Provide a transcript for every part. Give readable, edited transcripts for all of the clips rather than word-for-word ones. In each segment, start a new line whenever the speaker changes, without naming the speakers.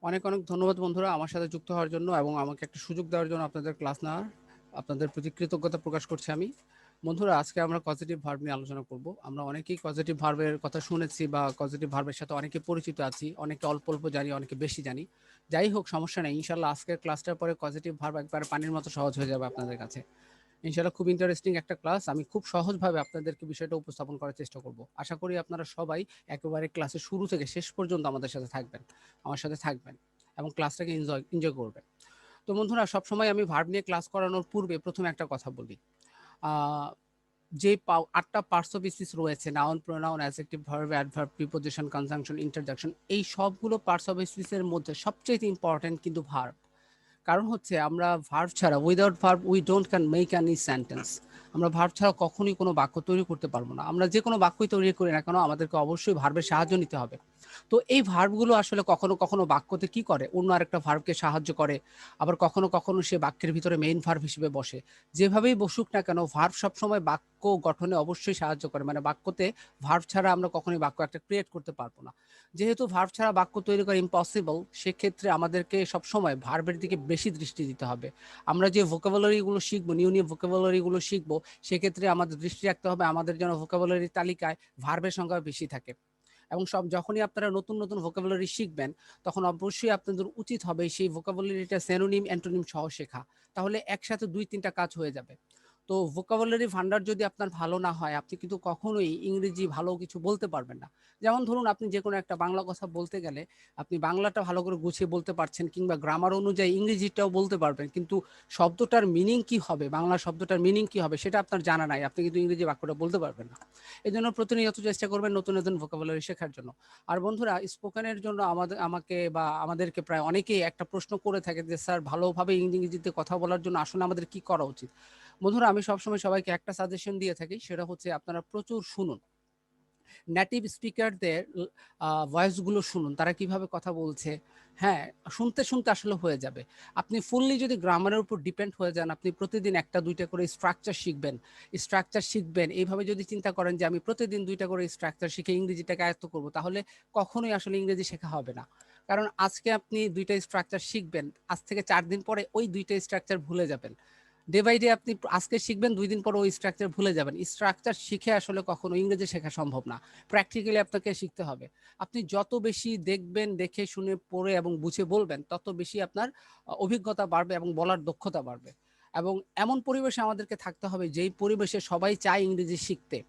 অনেক অনেক ধন্যবাদ বন্ধুরা আমার সাথে যুক্ত হওয়ার জন্য এবং আমাকে একটা সুযোগ দেওয়ার জন্য আপনাদের ক্লাস নেওয়ার। আপনাদের প্রতি কৃতজ্ঞতা প্রকাশ করছি আমি। বন্ধুরা, আজকে আমরা পজিটিভ ভার্ব নিয়ে আলোচনা করব। আমরা অনেকেই পজিটিভ ভার্বের কথা শুনেছি বা পজিটিভ ভার্বের সাথে অনেকে পরিচিত আছি, অনেকে অল্প অল্প জানি, অনেকে বেশি জানি। যাই হোক, সমস্যা নেই। ইনশাল্লাহ আজকের ক্লাসটার পরে পজিটিভ ভার্ব একবার পানির মতো সহজ হয়ে যাবে আপনাদের কাছে। ইনশাআল্লাহ খুব ইন্টারেস্টিং একটা ক্লাস। আমি খুব সহজভাবে আপনাদেরকে বিষয়টা উপস্থাপন করার চেষ্টা করব। আশা করি আপনারা সবাই একেবারে ক্লাসের শুরু থেকে শেষ পর্যন্ত আমাদের সাথে থাকবেন, আমার সাথে থাকবেন এবং ক্লাসটাকে এনজয় করবেন। তো বন্ধুরা, সবসময় আমি ভার্ব নিয়ে ক্লাস করানোর পূর্বে প্রথমে একটা কথা বলি। আহ, যে ৮টা পার্টস অফ স্পিচ রয়েছে, noun, pronoun, adjective, verb, adverb, preposition, conjunction, interjection, এই সবগুলো পার্টস অফ স্পিচের মধ্যে সবচেয়ে ইম্পর্টেন্ট কিন্তু ভার্ব। কারণ হচ্ছে আমরা ভার্ব ছাড়া, without verb we don't can make any sentence. আমরা ভার্ব ছাড়া কখনোই কোনো বাক্য তৈরি করতে পারবো না। আমরা যে কোনো বাক্যই তৈরি করি না কেন, আমাদেরকে অবশ্যই ভার্বের সাহায্য নিতে হবে। তো এই ভার্বগুলো আসলে কখনো কখনো বাক্যতে কি করে, অন্য আরেকটা ভার্বকে সাহায্য করে। আবার কখনো কখনো সে বাক্যের ভিতরে মেইন ভার্ব হিসেবে বসে। যেভাবেই বসুক না কেন, ভার্ব সবসময় বাক্য গঠনে অবশ্যই সাহায্য করে। মানে বাক্যতে ভার্ব ছাড়া আমরা কখনোই বাক্য একটা ক্রিয়েট করতে পারবো না। যেহেতু ভার্ব ছাড়া বাক্য তৈরি করা ইম্পসিবল, সেক্ষেত্রে আমাদেরকে সবসময় ভার্বের দিকে বেশি দৃষ্টি দিতে হবে। আমরা যে ভোকাবুলারিগুলো শিখবো, নিউ নিউ ভোকাবুলারিগুলো শিখবো, সেক্ষেত্রে আমাদের দৃষ্টি রাখতে হবে আমাদের যেন ভোকাবুলারি তালিকায় ভার্বের সংখ্যা বেশি থাকে। এবং যখনই আপনারা নতুন নতুন ভোকাবুলারি শিখবেন, তখন অবশ্যই আপনাদের উচিত হবে সেই ভোকাবুলারিটা সিনোনিম অ্যান্টোনিম সহ শেখা। তাহলে একসাথে ২-৩টা কাজ হয়ে যাবে। তো ভোকাবুলারি ভান্ডার যদি আপনার ভালো না হয়, আপনি কিন্তু কখনোই ইংরেজি ভালো কিছু বলতে পারবেন না। যেমন ধরুন, আপনি যে কোনো একটা বাংলা কথা বলতে গেলে আপনি বাংলাটা ভালো করে গুছিয়ে বলতে পারছেন, কিংবা গ্রামার অনুযায়ী ইংরেজিটাও বলতে পারবেন, কিন্তু শব্দটার মিনিং কি হবে, বাংলা শব্দটার মিনিং কি হবে, সেটা আপনার জানা নাই, আপনি কিন্তু ইংরেজি বাক্যটা বলতে পারবেন না। এজন্য প্রতিনিয়ত চেষ্টা করবেন নতুন নতুন ভোকাবুলারি শেখার জন্য। আর বন্ধুরা, স্পোকেনের জন্য আমাকে বা আমাদেরকে প্রায় অনেকেই একটা প্রশ্ন করে থাকে যে, স্যার, ভালোভাবে ইংরেজিতে কথা বলার জন্য আসলে আমাদের কি করা উচিত? বন্ধুরা, আমি সবসময় সবাইকে একটা সাজেশন দিয়ে থাকি, সেটা হচ্ছে আপনারা প্রচুর শুনুন। নেটিভ স্পিকারদের ভয়েসগুলো শুনুন, তারা কিভাবে কথা বলছে। হ্যাঁ, শুনতে শুনতে আসলে হয়ে যাবে। আপনি ফুললি যদি গ্রামারের উপর ডিপেন্ড হয়ে যান, আপনি প্রতিদিন একটা দুইটা করে স্ট্রাকচার শিখবেন, এইভাবে যদি চিন্তা করেন যে আমি প্রতিদিন দুইটা করে স্ট্রাকচার শিখে ইংরেজিটাকে আয়ত্ত করব, তাহলে কখনোই আসলে ইংরেজি শেখা হবে না। কারণ আজকে আপনি দুইটা স্ট্রাকচার শিখবেন, আজ থেকে ৪ দিন পরে ওই দুইটা স্ট্রাকচার ভুলে যাবেন। ডে বাই ডে আপনি আজকে শিখবেন, ২ দিন পর ওই স্ট্রাকচার ভুলে যাবেন। স্ট্রাকচার শিখে আসলে কখনো ইংরেজি শেখা সম্ভব না। প্র্যাকটিক্যালি আপনাকে শিখতে হবে। আপনি যত বেশি দেখবেন, দেখে শুনে পড়ে এবং বুঝে বলবেন, তত বেশি আপনার অভিজ্ঞতা বাড়বে এবং বলার দক্ষতা বাড়বে। এবং এমন পরিবেশে আমাদেরকে থাকতে হবে যেই পরিবেশে সবাই চায় ইংরেজি শিখতে।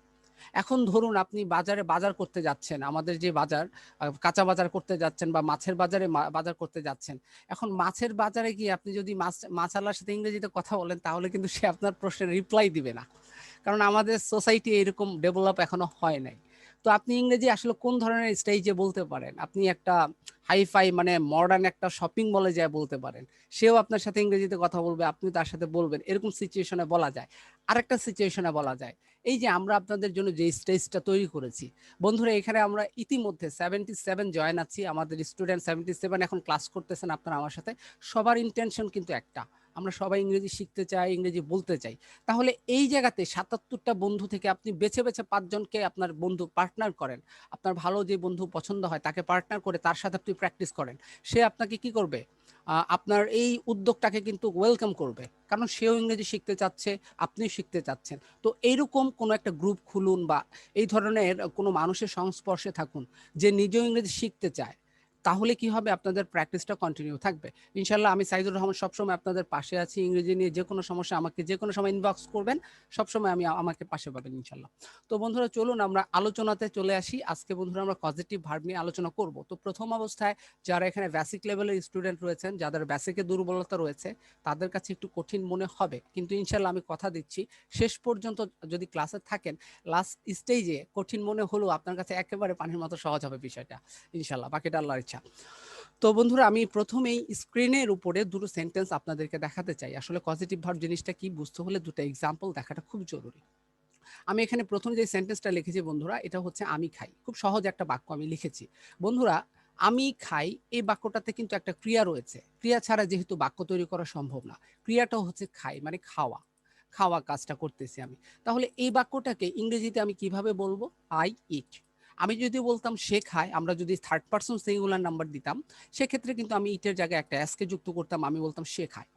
এখন ধরুন, আপনি বাজারে বাজার করতে যাচ্ছেন, আমাদের যে বাজার, কাঁচা বাজার করতে যাচ্ছেন বা মাছের বাজারে বাজার করতে যাচ্ছেন। এখন মাছের বাজারে গিয়ে আপনি যদি মাছআলার সাথে ইংরেজিতে কথা বলেন, তাহলে কিন্তু সে আপনার প্রশ্নের রিপ্লাই দিবে না। কারণ আমাদের সোসাইটি এরকম ডেভেলপ এখনো হয় নাই। তো আপনি ইংরেজি আসলে কোন ধরনের স্টেজে বলতে পারেন? আপনি একটা হাই-ফাই মানে মডার্ন একটা শপিং মলে যেয়ে বলতে পারেন। সেও আপনার সাথে ইংরেজিতে কথা বলবে, আপনি তার সাথে বলবেন। এরকম সিচুয়েশনে বলা যায়। আরেকটা সিচুয়েশনে বলা যায়, এই যে আমরা আপনাদের জন্য যে স্টেজটা তৈরি করেছি, বন্ধুরা, এখানে আমরা ইতিমধ্যে 77 জয়েন আছি। আমাদের স্টুডেন্ট 77 এখন ক্লাস করতেছেন আপনারা আমার সাথে। সবার ইন্টেনশন কিন্তু একটা, আমরা সবাই ইংরেজি শিখতে চাই, ইংরেজি বলতে চাই। তাহলে এই জায়গাতে ৭৭টা বন্ধু থেকে আপনি বেছে বেছে ৫ জনকে আপনার বন্ধু পার্টনার করেন। আপনার ভালো যে বন্ধু পছন্দ হয় তাকে পার্টনার করে তার সাথে আপনি প্র্যাকটিস করেন। সে আপনাকে কি করবে? আপনার এই উদ্যোগটাকে কিন্তু ওয়েলকাম করবে। কারণ সেও ইংরেজি শিখতে চাচ্ছে, আপনিও শিখতে চাচ্ছেন। তো এইরকম কোনো একটা গ্রুপ খুলুন বা এই ধরনের কোনো মানুষের সংস্পর্শে থাকুন যে নিজেও ইংরেজি শিখতে চায়। তাহলে কি হবে? আপনাদের প্র্যাকটিসটা কন্টিনিউ থাকবে। ইনশাআল্লাহ আমি সাইদুর রহমান সবসময় আপনাদের পাশে আছি। ইংরেজি নিয়ে যেকোনো সমস্যা আমাকে যেকোনো সময় ইনবক্স করবেন। সবসময় আমাকে পাশে পাবেন ইনশাআল্লাহ। তো বন্ধুরা, চলুন আমরা আলোচনাতে চলে আসি। আজকে বন্ধুরা আমরা পজিটিভ ভার্ব নিয়ে আলোচনা করব। তো প্রথম অবস্থায় যারা এখানে বেসিক লেভেলের স্টুডেন্ট রয়েছেন, যাদের বেসিকে দুর্বলতা রয়েছে, তাদের কাছে একটু কঠিন মনে হবে। কিন্তু ইনশাআল্লাহ আমি কথা দিচ্ছি, শেষ পর্যন্ত যদি ক্লাসে থাকেন, লাস্ট স্টেজে কঠিন মনে হলেও আপনার কাছে একেবারে পানির মতো সহজ হবে বিষয়টা। ইনশাআল্লাহ, বাকিটা আল্লাহর ইচ্ছা। তো বন্ধুরা, আমি প্রথমেই স্ক্রিনের উপরে দুটো সেন্টেন্স আপনাদেরকে দেখাতে চাই। আসলে পজিটিভ ভার্ব জিনিসটা কি বুঝতে হলে দুটো এক্সাম্পল দেখাটা খুব জরুরি। আমি এখানে প্রথম যে সেন্টেন্সটা লিখেছি বন্ধুরা, এটা হচ্ছে আমি খাই। খুব সহজ একটা বাক্য আমি লিখেছি। বন্ধুরা, আমি খাই এই বাক্যটাতে কিন্তু একটা ক্রিয়া রয়েছে। ক্রিয়া ছাড়া যেহেতু বাক্য তৈরি করা সম্ভব না। ক্রিয়াটা হচ্ছে খাই, মানে খাওয়া। খাওয়া কাজটা করতেছি আমি। তাহলে এই বাক্যটাকে ইংরেজিতে আমি কিভাবে বলবো? I eat. আমি যদি বলতাম সে খায়, আমরা যদি থার্ড পারসন সিঙ্গুলার নাম্বার দিতাম, সেক্ষেত্রে কিন্তু আমি ইটের জায়গায় একটা এসকে যুক্ত করতাম, আমি বলতাম সে খায়।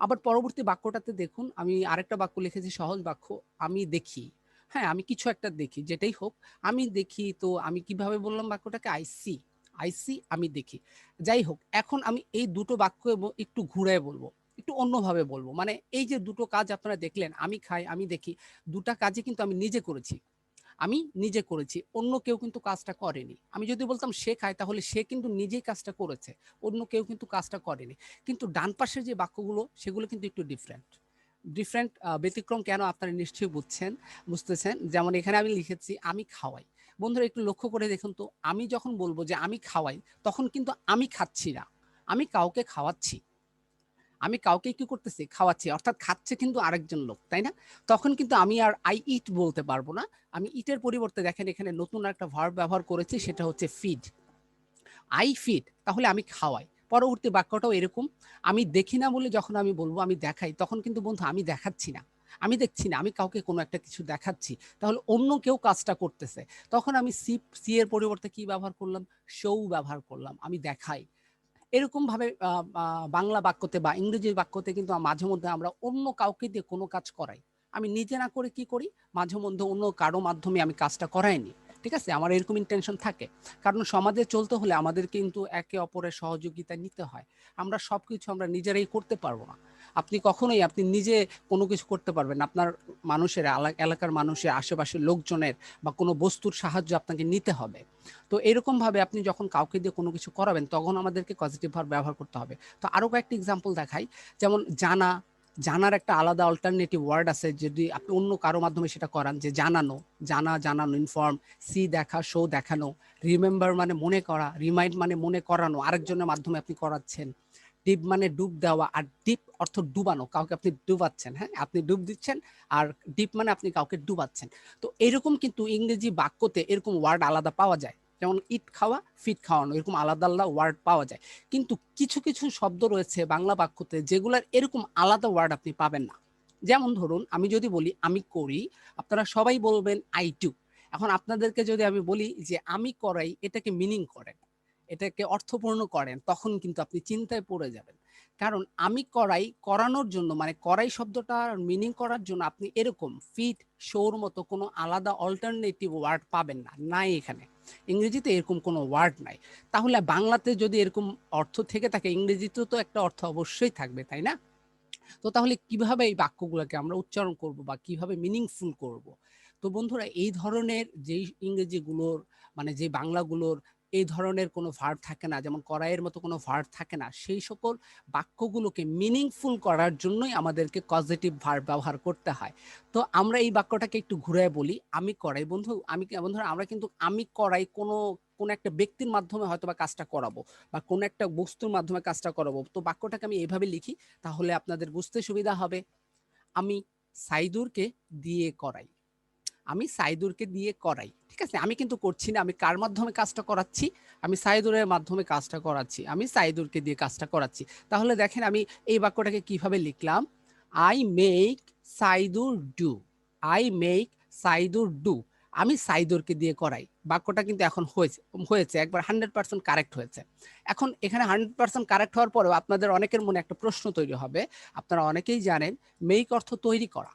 আবার পরবর্তী বাক্যটাতে দেখুন, আমি আরেকটা বাক্য লিখেছি, সহজ বাক্য, আমি দেখি। হ্যাঁ, আমি কিছু একটা দেখি, যেটাই হোক, আমি দেখি। তো আমি কিভাবে বললাম বাক্যটাকে? I see. আই সি, আমি দেখি। যাই হোক, এখন আমি এই দুটো বাক্য একটু ঘুরায় বলবো, একটু অন্যভাবে বলবো। মানে এই যে দুটো কাজ আপনারা দেখলেন, আমি খাই, আমি দেখি, দুটা কাজই কিন্তু আমি নিজে করেছি। আমি নিজে করেছি, অন্য কেউ কিন্তু কাজটা করেনি। আমি যদি বলতাম সে খায়, তাহলে সে কিন্তু নিজেই কাজটা করেছে, অন্য কেউ কিন্তু কাজটা করেনি। কিন্তু ডান পাশের যে বাক্যগুলো, সেগুলো কিন্তু একটু ডিফারেন্ট। ডিফারেন্ট, ব্যতিক্রম কেন আপনারা নিশ্চয়ই বুঝতেছেন। যেমন এখানে আমি লিখেছি আমি খাওয়াই। বন্ধুরা একটু লক্ষ্য করে দেখুন তো, আমি যখন বলবো যে আমি খাওয়াই, তখন কিন্তু আমি খাচ্ছি না, আমি কাউকে খাওয়াচ্ছি। আমি কাউকে কি করতেছি? খাওয়াচ্ছি। অর্থাৎ খাচ্ছে কিন্তু আরেকজন লোক, তাই না? তখন কিন্তু আমি আর I eat বলতে পারব না। আমি eat এর পরিবর্তে দেখেন এখানে নতুন একটা ভার্ব ব্যবহার করেছি, সেটা হচ্ছে feed। I feed, তাহলে আমি খাওয়াই। পরবর্তী বাক্যটাও এরকম। আমি দেখি না বলে যখন আমি বলব আমি দেখাই, তখন কিন্তু বন্ধু আমি দেখাচ্ছি না। আমি দেখছি না, আমি কাউকে কোনো একটা কিছু দেখাচ্ছি। তাহলে অন্য কেউ কাজটা করতেছে। তখন আমি সি এর পরিবর্তে কি ব্যবহার করলাম? show ব্যবহার করলাম। আমি দেখাই। এরকমভাবে বাংলা বাক্যতে বা ইংরেজি বাক্যতে কিন্তু মাঝে মধ্যে আমরা অন্য কাউকে দিয়ে কোনো কাজ করাই। আমি নিজে না করে কি করি? মাঝে মধ্যে অন্য কারো মাধ্যমে আমি কাজটা করাই নিই। ঠিক আছে? আমার এরকম ইনটেনশন থাকে। কারণ সমাজে চলতে হলে আমাদের কিন্তু একে অপরের সহযোগিতা নিতে হয়। আমরা সবকিছু আমরা নিজেরাই করতে পারবো না। আপনি নিজে কোনো কিছু করতে পারবেন না। আপনার মানুষের এলাকার মানুষের, আশেপাশের লোকজনের বা কোনো বস্তুর সাহায্য আপনাকে নিতে হবে। তো এরকমভাবে আপনি যখন কাউকে দিয়ে কোনো কিছু করাবেন, তখন আমাদেরকে পজিটিভ ভার্ব ব্যবহার করতে হবে। তো আরো কয়েকটা এক্সাম্পল দেখাই। যেমন জানা, জানার একটা আলাদা অল্টারনেটিভ ওয়ার্ড আছে, যদি আপনি অন্য কারো মাধ্যমে সেটা করান, যে জানানো, জানানো, ইনফর্ম, সি দেখা, শো দেখানো, রিমেম্বার মানে মনে করা, রিমাইন্ড মানে মনে করানো, আরেকজনের মাধ্যমে আপনি করাচ্ছেন। ডিপ মানে ডুব দেওয়া, আর ডিপ অর্থ ডুবানো, কাউকে আপনি ডুবাচ্ছেন, হ্যাঁ? আপনি ডুব দিচ্ছেন, আর ডিপ মানে আপনি কাউকে ডুবাচ্ছেন। তো এরকম কিন্তু ইংরেজি বাক্যতে এরকম ওয়ার্ড আলাদা পাওয়া যায়। যেমন ইট খাওয়া, ফিট খাওয়ানো, এরকম আলাদা আলাদা ওয়ার্ড পাওয়া যায়। কিন্তু কিছু কিছু শব্দ রয়েছে বাংলা বাক্যতে, যেগুলোর এরকম আলাদা ওয়ার্ড আপনি পাবেন না। যেমন ধরুন, আমি যদি বলি আমি করি, আপনারা সবাই বলবেন আই ডু। এখন আপনাদেরকে যদি আমি বলি যে আমি করাই, এটাকে মিনিং করেন, এটাকে অর্থপূর্ণ করেন, তখন কিন্তু আপনি চিন্তায় পড়ে যাবেন। কারণ আমি করাই, করানোর জন্য, মানে করাই শব্দটার মিনিং করার জন্য আপনি এরকম ফিট, শোর মতো কোনো আলাদা অল্টারনেটিভ ওয়ার্ড পাবেন না, নাই এখানে। ইংরেজিতে এরকম কোনো ওয়ার্ড নাই। তাহলে বাংলাতে যদি এরকম অর্থ থেকে থাকে, ইংরেজিতেও তো একটা অর্থ অবশ্যই থাকবে, তাই না? তো তাহলে কিভাবে এই বাক্যগুলোকে আমরা উচ্চারণ করব বা কিভাবে মিনিংফুল করব? তো বন্ধুরা, এই ধরনের যেই ইংরেজিগুলোর, মানে যে বাংলাগুলোর এই ধরনের কোনো ভার্ব থাকে না, যেমন কড়াইয়ের মতো কোনো ভার্ব থাকে না, সেই সকল বাক্যগুলোকে মিনিংফুল করার জন্যই আমাদেরকে কজেটিভ ভার্ব ব্যবহার করতে হয়। তো আমরা এই বাক্যটাকে একটু ঘুরায় বলি, আমি কড়াই। বন্ধুরা, আমরা কিন্তু আমি কড়াই কোনো একটা ব্যক্তির মাধ্যমে হয়তোবা কাজটা করাবো, বা কোনো একটা বস্তুর মাধ্যমে কাজটা করাবো। তো বাক্যটাকে আমি এভাবে লিখি, তাহলে আপনাদের বুঝতে সুবিধা হবে। আমি সাইদুরকে দিয়ে করাই। আমি সাইদুরকে দিয়ে করাই। ঠিক আছে? আমি কিন্তু করছি না। আমি কার মাধ্যমে কাজটা করাচ্ছি? আমি সাইদুরের মাধ্যমে কাজটা করাচ্ছি। আমি সাইদুরকে দিয়ে কাজটা করাচ্ছি। তাহলে দেখেন আমি এই বাক্যটাকে কিভাবে লিখলাম? I make Saidur do। I make Saidur do। আমি সাইদুরকে দিয়ে করাই। বাক্যটা কিন্তু এখন হয়েছে। একবার 100% কারেক্ট হয়েছে। এখন এখানে 100% কারেক্ট হওয়ার পরেও আপনাদের অনেকের মনে একটা প্রশ্ন তৈরি হবে। আপনারা অনেকেই জানেন, মেক অর্থ তৈরি করা।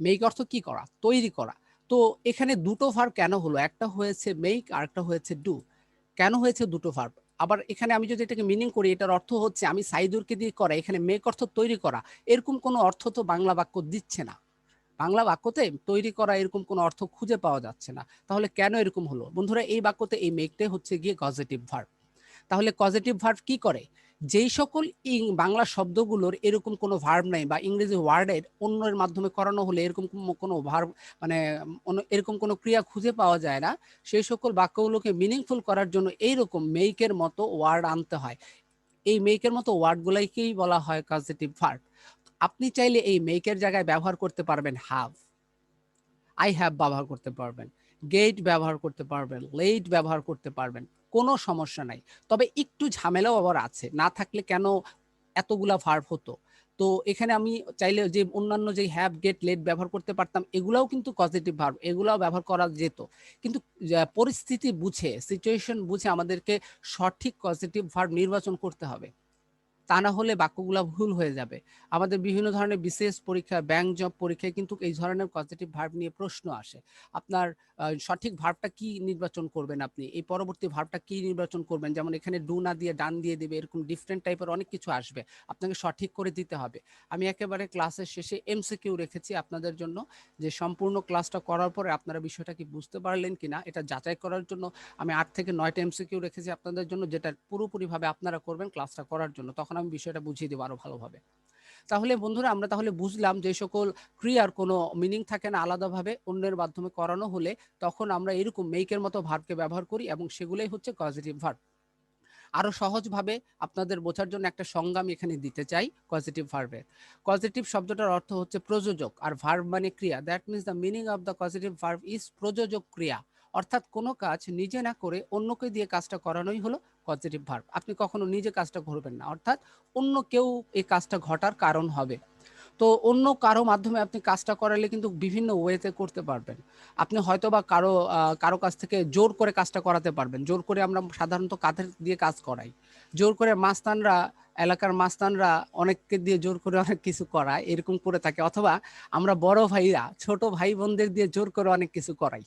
মেক অর্থ কি করা? তৈরি করা। তো এখানে দুটো ভার্ব কেন হলো? একটা হয়েছে মেক, আরেকটা হয়েছে ডু। কেন হয়েছে দুটো ভার্ব? আবার এখানে আমি যদি এটাকে মিনিং করি, এটার অর্থ হচ্ছে আমি সাইদুরকে দিয়ে করা। এখানে মেক অর্থ তৈরি করা। এরকম কোনো অর্থ তো বাংলা বাক্য দিচ্ছে না। বাংলা বাক্যতে তৈরি করা এরকম কোনো অর্থ খুঁজে পাওয়া যাচ্ছে না। তাহলে কেন এরকম হলো? বন্ধুরা, এই বাক্যতে এই মেকটাই হচ্ছে গিয়ে কজেটিভ ভার্ব। তাহলে কজেটিভ ভার্ব কি করে? যেই সকল বাংলা শব্দগুলোর এরকম কোনো ভার্ব নাই, বা ইংরেজি ওয়ার্ডের অন্যের মাধ্যমে করানো হলে এরকম কোনো ভার্ব, মানে এরকম কোনো ক্রিয়া খুঁজে পাওয়া যায় না, সেই সকল বাক্যগুলোকে মিনিংফুল করার জন্য এইরকম মেইকের মতো ওয়ার্ড আনতে হয়। এই মেইকের মতো ওয়ার্ডগুলাকেই বলা হয় কজেটিভ ভার্ব। আপনি চাইলে এই মেইকের জায়গায় ব্যবহার করতে পারবেন হ্যাভ। আই হ্যাভ ব্যবহার করতে পারবেন, গেট ব্যবহার করতে পারবেন, লেট ব্যবহার করতে পারবেন, কোনো সমস্যা নাই। তবে একটু ঝামেলাও আবার আছে, না থাকলে কেন এতগুলা ভার্ব হতো? তো তো এখানে আমি চাইলে যে অন্যান্য যে হ্যাভ, গেট, লেট ব্যবহার করতে পারতাম, এগুলাও কিন্তু পজিটিভ ভার্ব, এগুলাও ব্যবহার করা যেত। কিন্তু পরিস্থিতি বুঝে, সিচুয়েশন বুঝে আমাদেরকে সঠিক পজিটিভ ভার্ব নির্বাচন করতে হবে, তা না হলে বাক্যগুলা ভুল হয়ে যাবে। আমাদের বিভিন্ন ধরনের বিশেষ পরীক্ষা, ব্যাংক জব পরীক্ষায় কিন্তু এই ধরনের পজিটিভ ভার্ব নিয়ে প্রশ্ন আসে। আপনার সঠিক ভার্বটা কি নির্বাচন করবেন, আপনি এই পরবর্তী ভার্বটা কি নির্বাচন করবেন, যেমন এখানে ডু না দিয়ে ডান দিয়ে দিবে, এরকম ডিফারেন্ট টাইপের অনেক কিছু আসবে, আপনাকে সঠিক করে দিতে হবে। আমি একেবারে ক্লাসের শেষে এমসিকিউ রেখেছি আপনাদের জন্য, যে সম্পূর্ণ ক্লাসটা করার পরে আপনারা বিষয়টা কি বুঝতে পারলেন কিনা এটা যাচাই করার জন্য আমি 8 থেকে 9টা এমসিকিউ রেখেছি আপনাদের জন্য, যেটা পুরোপুরিভাবে আপনারা করবেন ক্লাসটা করার জন্য, তখন আমি বিষয়টা বুঝিয়ে দেবো আরো ভালোভাবে। তাহলে বন্ধুরা আমরা তাহলে বুঝলাম যে সকল ক্রিয়ার কোনো মিনিং থাকে না আলাদাভাবে, অন্যের মাধ্যমে করানো হলে তখন আমরা এরকম মেকের মতো ভার্বকে ব্যবহার করি, এবং সেগুলোই হচ্ছে পজিটিভ ভার্ব। আরো সহজভাবে আপনাদের বোঝার জন্য একটা সংজ্ঞা আমি এখানে দিতে চাই পজিটিভ ভার্বের। পজিটিভ শব্দটার অর্থ হচ্ছে প্রযোজক, আর ভার্ব মানে ক্রিয়া। That means the meaning of the positive verb is প্রযোজক ক্রিয়া, অর্থাৎ কোনো কাজ নিজে না করে অন্যকে দিয়ে কাজটা করানোই হলো পজিটিভ ভার্ব। আপনি কখনো নিজে কাজটা করবেন না, অর্থাৎ অন্য কেউ এই কাজটা ঘটার কারণ হবে। তো অন্য কারো মাধ্যমে আপনি কাজটা করালে কিন্তু বিভিন্ন ওয়েতে করতে পারবেন। আপনি হয়তো বা কারো কাছ থেকে জোর করে কাজটা করাতে পারবেন। জোর করে আমরা সাধারণত কাঁধের দিয়ে কাজ করাই। জোর করে মাস্তানরা, এলাকার মাস্তানরা অনেককে দিয়ে জোর করে অনেক কিছু করায়, এরকম করে থাকে। অথবা আমরা বড় ভাইরা ছোট ভাই বোনদের দিয়ে জোর করে অনেক কিছু করাই।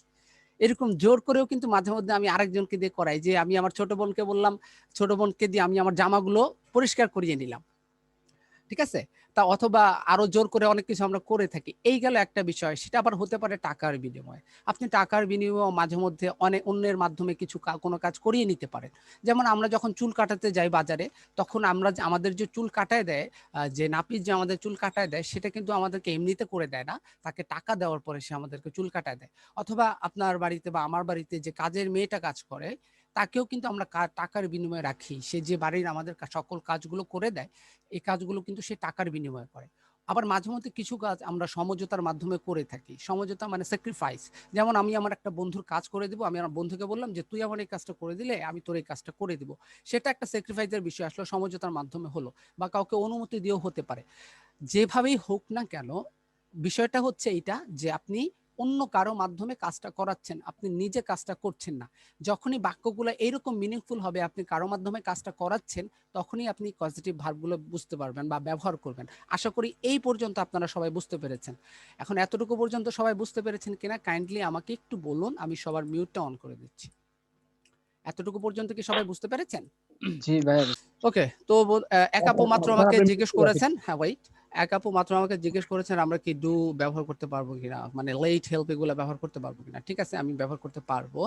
এরকম জোর করেও কিন্তু মাঝে মধ্যে আমি আরেকজনকে দিয়ে করাই, যে আমি আমার ছোট বোনকে বললাম, ছোট বোনকে দিয়ে আমি আমার জামাগুলো পরিষ্কার করিয়ে নিলাম, ঠিক আছে? তা অথবা আরো জোর করে অনেক কিছু আমরা করে থাকি। এই গেল একটা বিষয়, সেটা আবার হতে পারে টাকার বিনিময়ে। আপনি টাকার বিনিময়ে মাঝে মধ্যে অন্যের মাধ্যমে কিছু কোনো কাজ করিয়ে নিতে পারেন। যেমন আমরা যখন চুল কাটাতে যাই বাজারে, তখন আমরা আমাদের যে চুল কাটায় দেয়, যে নাপিত যে আমাদের চুল কাটায় দেয়, সেটা কিন্তু আমাদেরকে এমনিতে করে দেয় না, তাকে টাকা দেওয়ার পরে সে আমাদেরকে চুল কাটায় দেয়। অথবা আপনার বাড়িতে বা আমার বাড়িতে যে কাজের মেয়েটা কাজ করে, তাকেও কিন্তু আমরা টাকার বিনিময়ে রাখি। সে যে বাড়ির আমাদের সকল কাজগুলো করে দেয়, এই কাজগুলো কিন্তু সে টাকার বিনিময়ে করে। আবার মাঝে মধ্যে কিছু কাজ আমরা সমঝোতার মাধ্যমে করে থাকি। সমঝোতা মানে স্যাক্রিফাইস। যেমন আমি আমার একটা বন্ধুর কাজ করে দিব, আমি আমার বন্ধুকে বললাম যে তুই আমার এই কাজটা করে দিলে আমি তোর এই কাজটা করে দিব। সেটা একটা স্যাক্রিফাইসের বিষয়, আসলে সমঝোতার মাধ্যমে হলো, বা কাউকে অনুমতি দিয়েও হতে পারে। যেভাবেই হোক না কেন, বিষয়টা হচ্ছে এইটা যে আপনি অন্য কারো মাধ্যমে কাজটা করাচ্ছেন, আপনি নিজে কাজটা করছেন না। যখনই বাক্যগুলো এইরকম মিনিংফুল হবে, আপনি কারো মাধ্যমে কাজটা করাচ্ছেন, তখনই আপনি পজিটিভ ভার্বগুলো বুঝতে পারবেন বা ব্যবহার করবেন। আশা করি এই পর্যন্ত আপনারা সবাই বুঝতে পেরেছেন। এখন এতটুকু পর্যন্ত সবাই বুঝতে পেরেছেন কিনা কাইন্ডলি আমাকে একটু বলুন, আমি সবার মিউটটা অন করে দিচ্ছি। এতটুকু পর্যন্ত কি সবাই বুঝতে পেরেছেন?
জি ভাইয়া।
ওকে, তো এক আপু মাত্র আমাকে জিজ্ঞেস করেছেন, হ্যাঁ ওয়েট, এক আপু মাত্র আমাকে জিজ্ঞেস করেছেন আমরা কি ডু ব্যবহার করতে পারবো কিনা, মানে লেট হেল্প এগুলো ব্যবহার করতে পারবো কিনা। ঠিক আছে, আমি ব্যবহার করতে পারবো।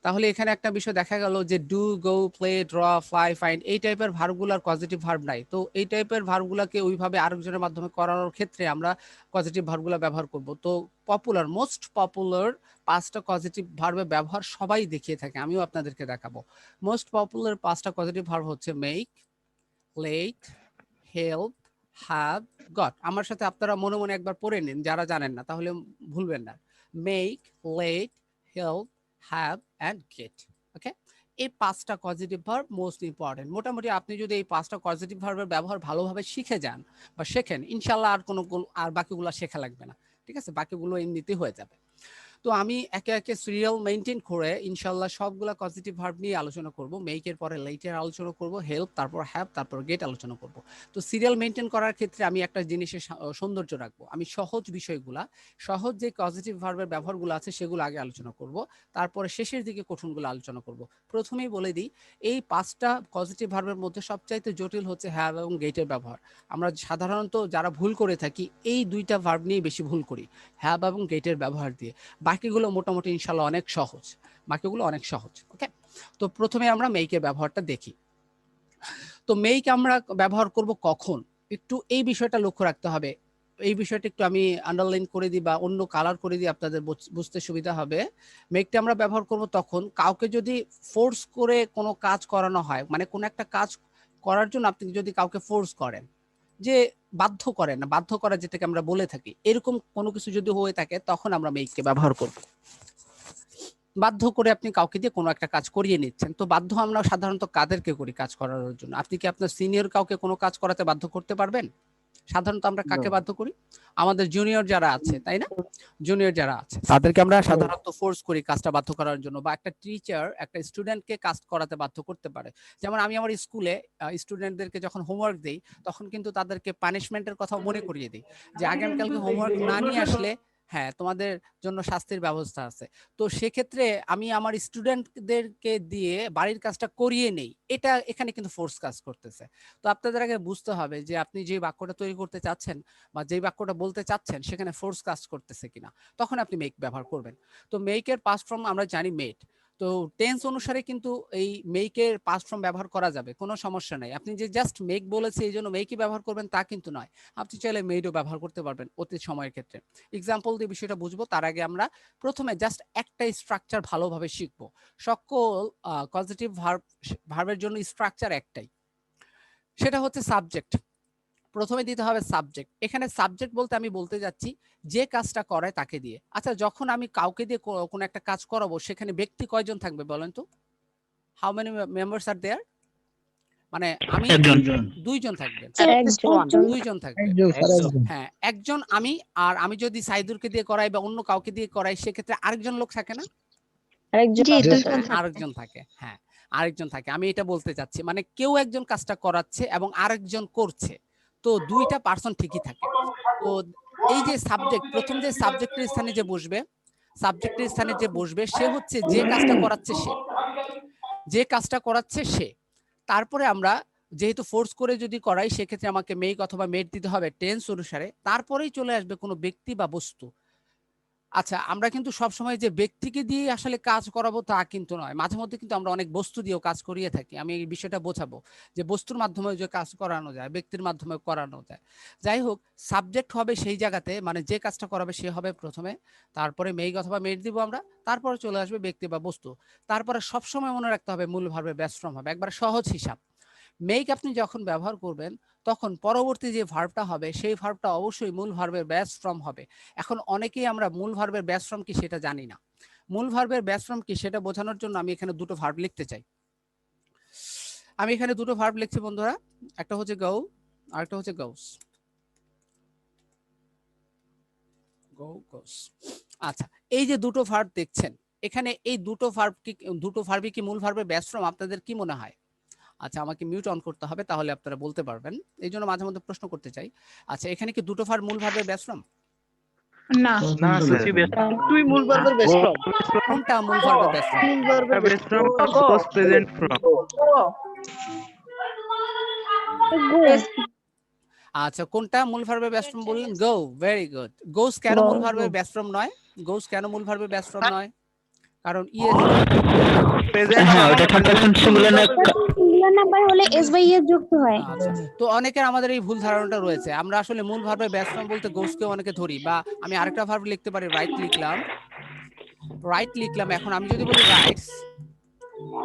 তাহলে এখানে একটা বিষয় দেখা গেল যে do, go, play, draw, fly, find, এই টাইপের ভার্বগুলোর পজিটিভ ভার্ব নাই। তো এই টাইপের ভার্বগুলোকে ওইভাবে আরেকজনের মাধ্যমে করানোর ক্ষেত্রে আমরা পজিটিভ ভার্বগুলো ব্যবহার করব। তো পপুলার, মোস্ট পপুলার 5টা পজিটিভ ভার্বের ব্যবহার সবাই দেখিয়ে থাকে, আমিও আপনাদেরকে দেখাবো। মোস্ট পপুলার 5টা পজিটিভ ভার্ব হচ্ছে make, let, help, have, got. আমার সাথে আপনারা মনে মনে একবার পড়ে নিন যারা জানেন না, তাহলে ভুলবেন না। Make, let, help, have and get. Okay, এই 5টা পজিটিভ ভার্ব মোস্ট ইম্পর্টেন্ট। মোটামুটি আপনি যদি এই 5টা পজিটিভ ভার্বের ব্যবহার ভালোভাবে শিখে যান বা শেখেন, ইনশাল্লাহ আর বাকিগুলো শেখা লাগবে না। ঠিক আছে, বাকিগুলো এমনিতেই হয়ে যাবে। তো আমি একে একে সিরিয়াল মেনটেন করে ইনশাল্লাহ সবগুলা পজিটিভ ভার্ব নিয়ে আলোচনা করব। মেকের পরে লেটের আলোচনা করব, হেল্প, তারপর হ্যাভ, তারপর গেট আলোচনা করব। তো সিরিয়াল মেনটেন করার ক্ষেত্রে আমি একটা জিনিসের সৌন্দর্য রাখবো। আমি সহজ বিষয়গুলা, সহজ যে পজিটিভ ভার্বের ব্যবহারগুলো আছে সেগুলো আগে আলোচনা করব, তারপরে শেষের দিকে কঠিনগুলো আলোচনা করব। প্রথমেই বলে দিই, এই 5টা পজিটিভ ভার্বের মধ্যে সবচাইতে জটিল হচ্ছে হ্যাভ এবং গেটের ব্যবহার। আমরা সাধারণত যারা ভুল করে থাকি এই 2টা ভার্ব নিয়ে বেশি ভুল করি, হ্যাভ এবং গেটের ব্যবহার দিয়ে। বাকিগুলো মোটামুটি ইনশাল্লাহ অনেক সহজ, বাকিগুলো অনেক সহজ। ওকে, তো প্রথমে আমরা মেইকের ব্যবহারটা দেখি। তো মেইক আমরা ব্যবহার করব কখন, একটু এই বিষয়টা লক্ষ্য রাখতে হবে। এই বিষয়টা একটু আমি আন্ডারলাইন করে দিই বা অন্য কালার করে দিই, আপনাদের বুঝতে সুবিধা হবে। মেইকটা আমরা ব্যবহার করব তখন কাউকে যদি ফোর্স করে কোনো কাজ করানো হয়, মানে কোনো একটা কাজ করার জন্য আপনি যদি কাউকে ফোর্স করেন, যে বাধ্য করেন না, বাধ্য করা যেটাকে আমরা বলে থাকি, এরকম কোনো কিছু যদি হয়ে থাকে তখন আমরা মেইককে ব্যবহার করব। বাধ্য করে আপনি কাউকে দিয়ে কোনো একটা কাজ করিয়ে নিচ্ছেন, তো বাধ্য আমরা সাধারণত কাদেরকে করি কাজ করানোর জন্য? আপনি কি আপনার সিনিয়র কাউকে কোনো কাজ করাতে বাধ্য করতে পারবেন? সাধারণত আমরা কাকে বাধ্য করি? আমাদের জুনিয়র যারা আছে, তাই না? জুনিয়র যারা আছে তাদেরকে আমরা সাধারণত ফোর্স করি কাজটা বাধ্য করার জন্য, বা একটা টিচার একটা স্টুডেন্টকে কাজ করাতে বাধ্য করতে পারে। যেমন আমি আমার স্কুলে স্টুডেন্টদেরকে যখন হোমওয়ার্ক দেই তখন কিন্তু তাদেরকে পানিশমেন্টের কথা মনে করিয়ে দিই যে আগামীকালকে হোমওয়ার্ক না নিয়ে আসলে হ্যাঁ তোমাদের জন্য শাস্তির ব্যবস্থা আছে। তো সেক্ষেত্রে আমি আমার স্টুডেন্টদেরকে দিয়ে বাড়ির কাজটা করিয়ে নেই, এটা এখানে কিন্তু ফোর্স কাজ করতেছে। তো আপনাদের আগে বুঝতে হবে যে আপনি যে বাক্যটা তৈরি করতে চাচ্ছেন বা যে বাক্যটা বলতে চাচ্ছেন সেখানে ফোর্স কাজ করতেছে কিনা, তখন আপনি মেক ব্যবহার করবেন। তো মেকের পাস্ট ফর্ম আমরা জানি মেড। তো টেন্স অনুসারে কিন্তু এই মেকের পাস্ট ফর্ম ব্যবহার করা যাবে, কোনো সমস্যা নাই। আপনি যে জাস্ট মেক বলেছে এই জন্য মেকই ব্যবহার করবেন তা কিন্তু নয়, আপনি চাইলে মেডও ব্যবহার করতে পারবেন অতীত সময়ের ক্ষেত্রে। এক্সাম্পল দিয়ে বিষয়টা বুঝবো তার আগে আমরা প্রথমে জাস্ট একটা স্ট্রাকচার ভালোভাবে শিখবো। সকল পজিটিভ ভার্বের জন্য স্ট্রাকচার একটাই, সেটা হচ্ছে সাবজেক্ট। প্রথমে দিতে হবে সাবজেক্ট। এখানে সাবজেক্ট বলতে আমি বলতে যাচ্ছি যে কাজটা করায় তাকে দিয়ে। আচ্ছা, যখন আমি কাউকে দিয়ে কোনো একটা কাজ করাবো সেখানে ব্যক্তি কয়জন থাকবে বলেন তো? হাউ মেনি মেম্বার্স আর দেয়ার? মানে আমি দুইজন থাকবেন, দুইজন থাকবেন। হ্যাঁ, একজন আমি, আর আমি যদি সাইদুরকে দিয়ে করাই বা অন্য কাউকে দিয়ে করাই সেক্ষেত্রে আরেকজন লোক থাকে না? আরেকজন থাকে, হ্যাঁ আরেকজন থাকে। আমি এটা বলতে চাচ্ছি মানে কেউ একজন কাজটা করাচ্ছে এবং আরেকজন করছে, তো দুইটা পার্সন ঠিকই থাকে। তো এই যে সাবজেক্ট, প্রথম যে সাবজেক্টের স্থানে যে বসবে, সাবজেক্টের স্থানে যে বসবে সে হচ্ছে যে কাজটা করাচ্ছে সে, যে কাজটা করাচ্ছে সে। তারপরে আমরা যেহেতু ফোর্স করে যদি করাই সেক্ষেত্রে আমাকে মেক অথবা মেড দিতে হবে টেন্স অনুসারে, তারপরেই চলে আসবে কোনো ব্যক্তি বা বস্তু। আচ্ছা, আমরা কিন্তু সবসময় যে ব্যক্তিকে দিয়ে আসলে কাজ করাবো তা কিন্তু নয়, মাঝে মধ্যে কিন্তু আমরা অনেক বস্তু দিয়েও কাজ করিয়ে থাকি। আমি এই বিষয়টা বোঝাবো যে বস্তুর মাধ্যমে যে কাজ করানো যায়, ব্যক্তির মাধ্যমে করানো যায়। যাই হোক, সাবজেক্ট হবে সেই জায়গাতে, মানে যে কাজটা করাবে সে হবে প্রথমে, তারপরে মেক অথবা মেড দিব আমরা, তারপরে চলে আসবে ব্যক্তি বা বস্তু। তারপরে সবসময় মনে রাখতে হবে মূল ভার্বের বেস ফর্ম হবে, একবার সহজ হিসাব। মেক আপনি যখন ব্যবহার করবেন তখন পরবর্তী যে ভার্বটা হবে সেই ভার্বটা অবশ্যই মূল ভার্বের বেস ফর্ম হবে। এখন অনেকেই আমরা মূল ভার্বের বেস ফর্ম কি সেটা জানি না। মূল ভার্বের বেস ফর্ম কি সেটা বোঝানোর জন্য আমি এখানে দুটো ভার্ব লিখতে চাই। আমি এখানে দুটো ভার্ব লিখছি বন্ধুরা, একটা হচ্ছে গো আর একটা হচ্ছে গোস। গো গোস। আচ্ছা, এই যে দুটো ভার্ব দেখছেন এখানে, এই দুটো ভার্বই কি মূল ভার্বের বেস ফর্ম? আপনাদের কি মনে হয়? আচ্ছা, আমাকে মিউট অন করতে হবে তাহলে আপনারা বলতে পারবেন, এই জন্য মাঝে মধ্যে প্রশ্ন করতে চাই। আচ্ছা, এখানে কি দুটো ভার্ব মূল ভার্বের বেস ফর্ম?
না না
তুই মূল ভার্বের বেস ফর্ম।
কোনটা মূল ভার্বের বেস ফর্ম?
মূল ভার্বের base form
was present from
আচ্ছা, কোনটা মূল ভার্বের বেস ফর্ম বললেন? গো, ভেরি গুড। গোস কেন মূল ভার্বের বেস ফর্ম নয়? গোস কেন মূল ভার্বের বেস ফর্ম নয়? কারণ ইএস
present
হ্যাঁ, ওটা থার্ড পারসন সিঙ্গুলার
নাম্বার হলে এস বাই এস যুক্ত হয়।
আচ্ছা, তো অনেকের আমাদের এই ভুল ধারণাটা রয়েছে, আমরা আসলে মূল ভার্বের বেস ফর্ম বলতে গোসকে অনেকে ধরি, বা আমি আরেকটা ভার্ব লিখতে পারি, রাইট লিখলাম, এখন আমি যদি বলি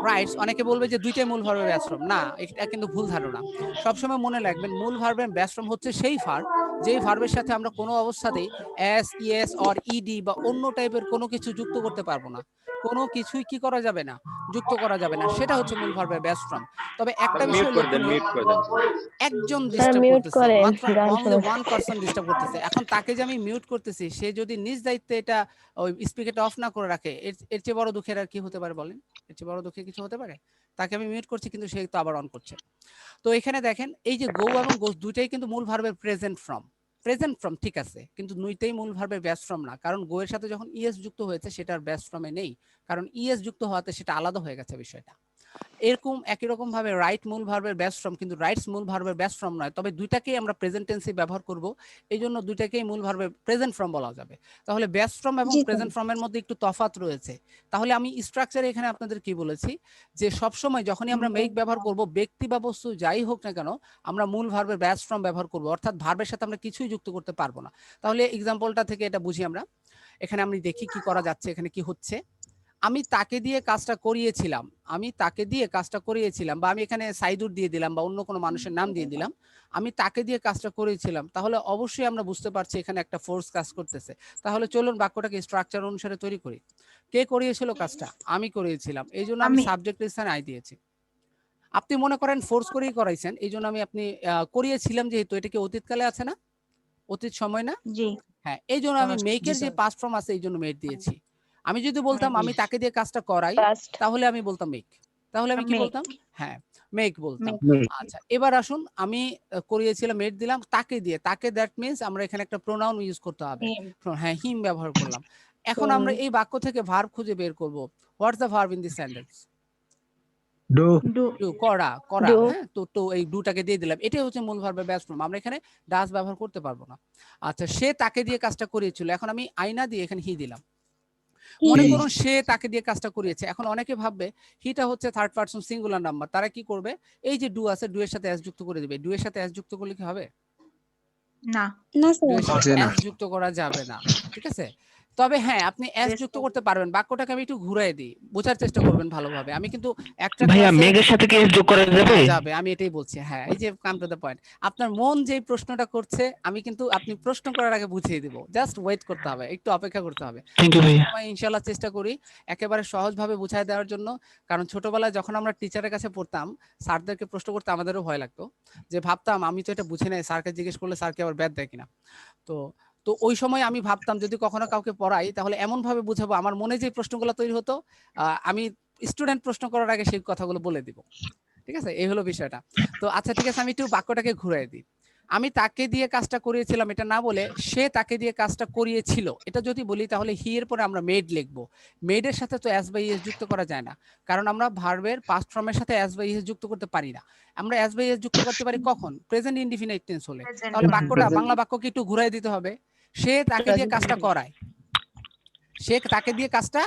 রাইটস, অনেকে বলবে যে দুইটাই মূল ভার্বের বেস ফর্ম। না, এটা কিন্তু ভুল ধারণা। সবসময় মনে রাখবেন মূল ভার্বের বেস ফর্ম হচ্ছে সেই ভার্ব যেই ভার্বের সাথে আমরা কোনো অবস্থাতেই এস, ইএস অর ইডি বা অন্য টাইপের কোনো কিছু যুক্ত করতে পারবো না, কোনো কিছুই কি করা যাবে না, যুক্ত করা যাবে না, সেটা হচ্ছে মূল ভার্বের বেস ফর্ম। তবে একটা বিষয় লক্ষণীয়, একজন ডিস্টার্ব করতেছে, মাত্র অনলি ওয়ান পারসন ডিস্টার্ব করতেছে। এখন তাকে যে আমি মিউট করতেছি, সে যদি নিজ দায়িত্বে এটা ওই স্পিকারটা অফ না করে রাখে, এর চেয়ে বড় দুঃখের আর কি হতে পারে বলেন? এর চেয়ে বড় দুঃখের কিছু হতে পারে? তাকে আমি মিউট করছি কিন্তু সে তো আবার অন করছে। তো এখানে দেখেন এই যে গো এবং গোস দুইটাই কিন্তু মূল ভার্বের প্রেজেন্ট ফর্ম। প্রেজেন্ট ফর্ম ঠিক আছে, কিন্তু দুইটাই মূল ভার্বের বেস ফর্ম না, কারণ গো এর সাথে যখন ইএস যুক্ত হয়েছে সেটার বেস ফর্মে নেই, কারণ ইএস যুক্ত হওয়াতে সেটা আলাদা হয়ে গেছে বিষয়টা। এরকম একই রকম ভাবে রাইট মূল ভার্বের বেস ফর্ম, কিন্তু রাইটস মূল ভার্বের বেস ফর্ম নয়, তবে দুইটাকেই আমরা প্রেজেন্ট টেন্সে ব্যবহার করব, এই জন্য দুইটাকেই মূল ভার্বের প্রেজেন্ট ফর্ম বলা যাবে। তাহলে বেস ফর্ম এবং প্রেজেন্ট ফর্মের মধ্যে একটু তফাৎ রয়েছে। তাহলে আমি স্ট্রাকচারে এখানে আপনাদের কি বলেছি যে সবসময় যখনই আমরা মেক ব্যবহার করব, ব্যক্তি বা বস্তু যাই হোক না কেন, আমরা মূল ভার্বের বেস ফর্ম ব্যবহার করব, অর্থাৎ ভার্বের সাথে আমরা কিছুই যুক্ত করতে পারবো না। তাহলে এক্সাম্পলটা থেকে এটা বুঝি আমরা। এখানে আমি দেখি কি করা যাচ্ছে, এখানে কি হচ্ছে। আমি তাকে দিয়ে কাজটা করিয়েছিলাম, বা আমি এখানে সাইদুর দিয়ে দিলাম বা অন্য কোনো মানুষের নাম দিয়ে দিলাম, আমি তাকে দিয়ে কাজটা করিয়েছিলাম, তাহলে অবশ্যই আমরা বুঝতে পারছি এখানে একটা ফোর্স কাজ করতেছে। তাহলে চলুন বাক্যটাকে স্ট্রাকচার অনুসারে তৈরি করি। কে করিয়েছিল কাজটা? আমি করিয়েছিলাম, এই জন্য আমি সাবজেক্টের স্থানে আই দিয়েছি। আপনি মনে করেন ফোর্স করেই করাইছেন, এই জন্য আমি আপনি করিয়েছিলাম, যেহেতু এটা কি অতীতকালে আছে না, অতীত সময় না?
জি
হ্যাঁ, এই জন্য আমি মেকের যে পাস্ট ফর্ম আছে এই জন্য মেড দিয়েছি। আমি যদি বলতাম আমি তাকে দিয়ে কাজটা করাই,
পাস্ট
তাহলে আমি বলতাম মেক। তাহলে আমি কি
Make.
বলতাম? হ্যাঁ, মেক বলতাম।
Make.
আচ্ছা, এবার আসুন, আমি করিয়েছিলাম, মেড দিলাম তাকে দিয়ে। তাকে দ্যাট মিন্স আমরা এখানে একটা প্রোনাউন ইউজ করতে হবে।
Him.
হ্যাঁ, হিম ব্যবহার করলাম। এখন আমরা এই বাক্য থেকে ভার্ব খুঁজে বের করব। What's the verb in this sentence?
Do
Do.
Do, করা, করা।
Do.
হ্যাঁ, তো এই ডুটাকে দিয়ে দিলাম। এটাই হচ্ছে মূল ভার্বের বেস ফর্ম। আমরা এখানে ডাজ ব্যবহার করতে পারবো না। আচ্ছা, সে তাকে দিয়ে কাজটা করিয়েছিল, এখন আমি আইনা দিয়ে এখানে হি দিলাম। মনে করুন সে তাকে দিয়ে কাজটা করিয়েছে। এখন অনেকে ভাববে হিটা হচ্ছে থার্ড পারসন সিঙ্গুলার নাম্বার, তারা কি করবে, এই যে ডু আছে, ডু এর সাথে এস যুক্ত করে দিবে। ডু এর সাথে এস যুক্ত করলে কি হবে?
না
না
ডু এর
স্যার,
সাথে
না।
এস যুক্ত করা যাবে না, ঠিক আছে? তবে হ্যাঁ, আপনি এস যুক্ত করতে পারবেন। বাক্যটাকে আমি একটু ঘুরাই দিই, বোঝার চেষ্টা করবেন ভালোভাবে। আমি কিন্তু একটা
ভাইয়া
ক্লাসে
মেঘের সাথে কি এস যোগ করা যাবে?
যাবে, আমি এটাই বলছি। হ্যাঁ, এই যে কাম টু দ্য পয়েন্ট। আপনার মন যেই প্রশ্নটা করছে, আমি কিন্তু আপনি প্রশ্ন করার আগে বুঝিয়ে দিব। জাস্ট ওয়েট করতে হবে, একটু অপেক্ষা করতে হবে।
থ্যাংক ইউ ভাইয়া।
আমি ইনশাআল্লাহ চেষ্টা করি একেবারে সহজভাবে বুঝায় দেওয়ার জন্য। কারণ ছোটবেলায় যখন আমরা টিচারের কাছে পড়তাম, স্যারদেরকে প্রশ্ন করতে আমাদেরও ভয় লাগতো, যে ভাবতাম আমি তো এটা বুঝি নাই, স্যারকে জিজ্ঞেস করলে স্যারকে আবার ব্যাদ দেয় কিনা। তো তো ওই সময় আমি ভাবতাম যদি কখনো কাউকে পড়াই তাহলে এমন ভাবে বুঝাবো, আমার মনে যে প্রশ্নগুলো তৈরি হতো, আমি স্টুডেন্ট প্রশ্ন করার আগে সেই কথাগুলো বলে দিব। ঠিক আছে, এই হলো বিষয়টা। তো আচ্ছা, ঠিক আছে, আমি একটু বাক্যটাকে ঘুরাই দিই। আমি তাকে দিয়ে কাজটা করিয়েছিলাম এটা না বলে সে তাকে দিয়ে কাজটা করিয়েছিল এটা যদি বলি, তাহলে হি এর পরে আমরা মেড লিখবো। মেড এর সাথে তো এস বাই এস যুক্ত করা যায় না, কারণ আমরা ভার্বের পাস্ট ফর্মের সাথে এস বাই এস যুক্ত করতে পারি না। আমরা এস বাই এস যুক্ত করতে পারি কখন? প্রেজেন্ট ইনডিফিনিট টেন্স হলে।
Present.
তাহলে বাক্যটা, বাংলা বাক্যকে একটু ঘুরাই দিতে হবে। সে তাকে দিয়ে কাজটা করায়, সে তাকে দিয়ে কাজটা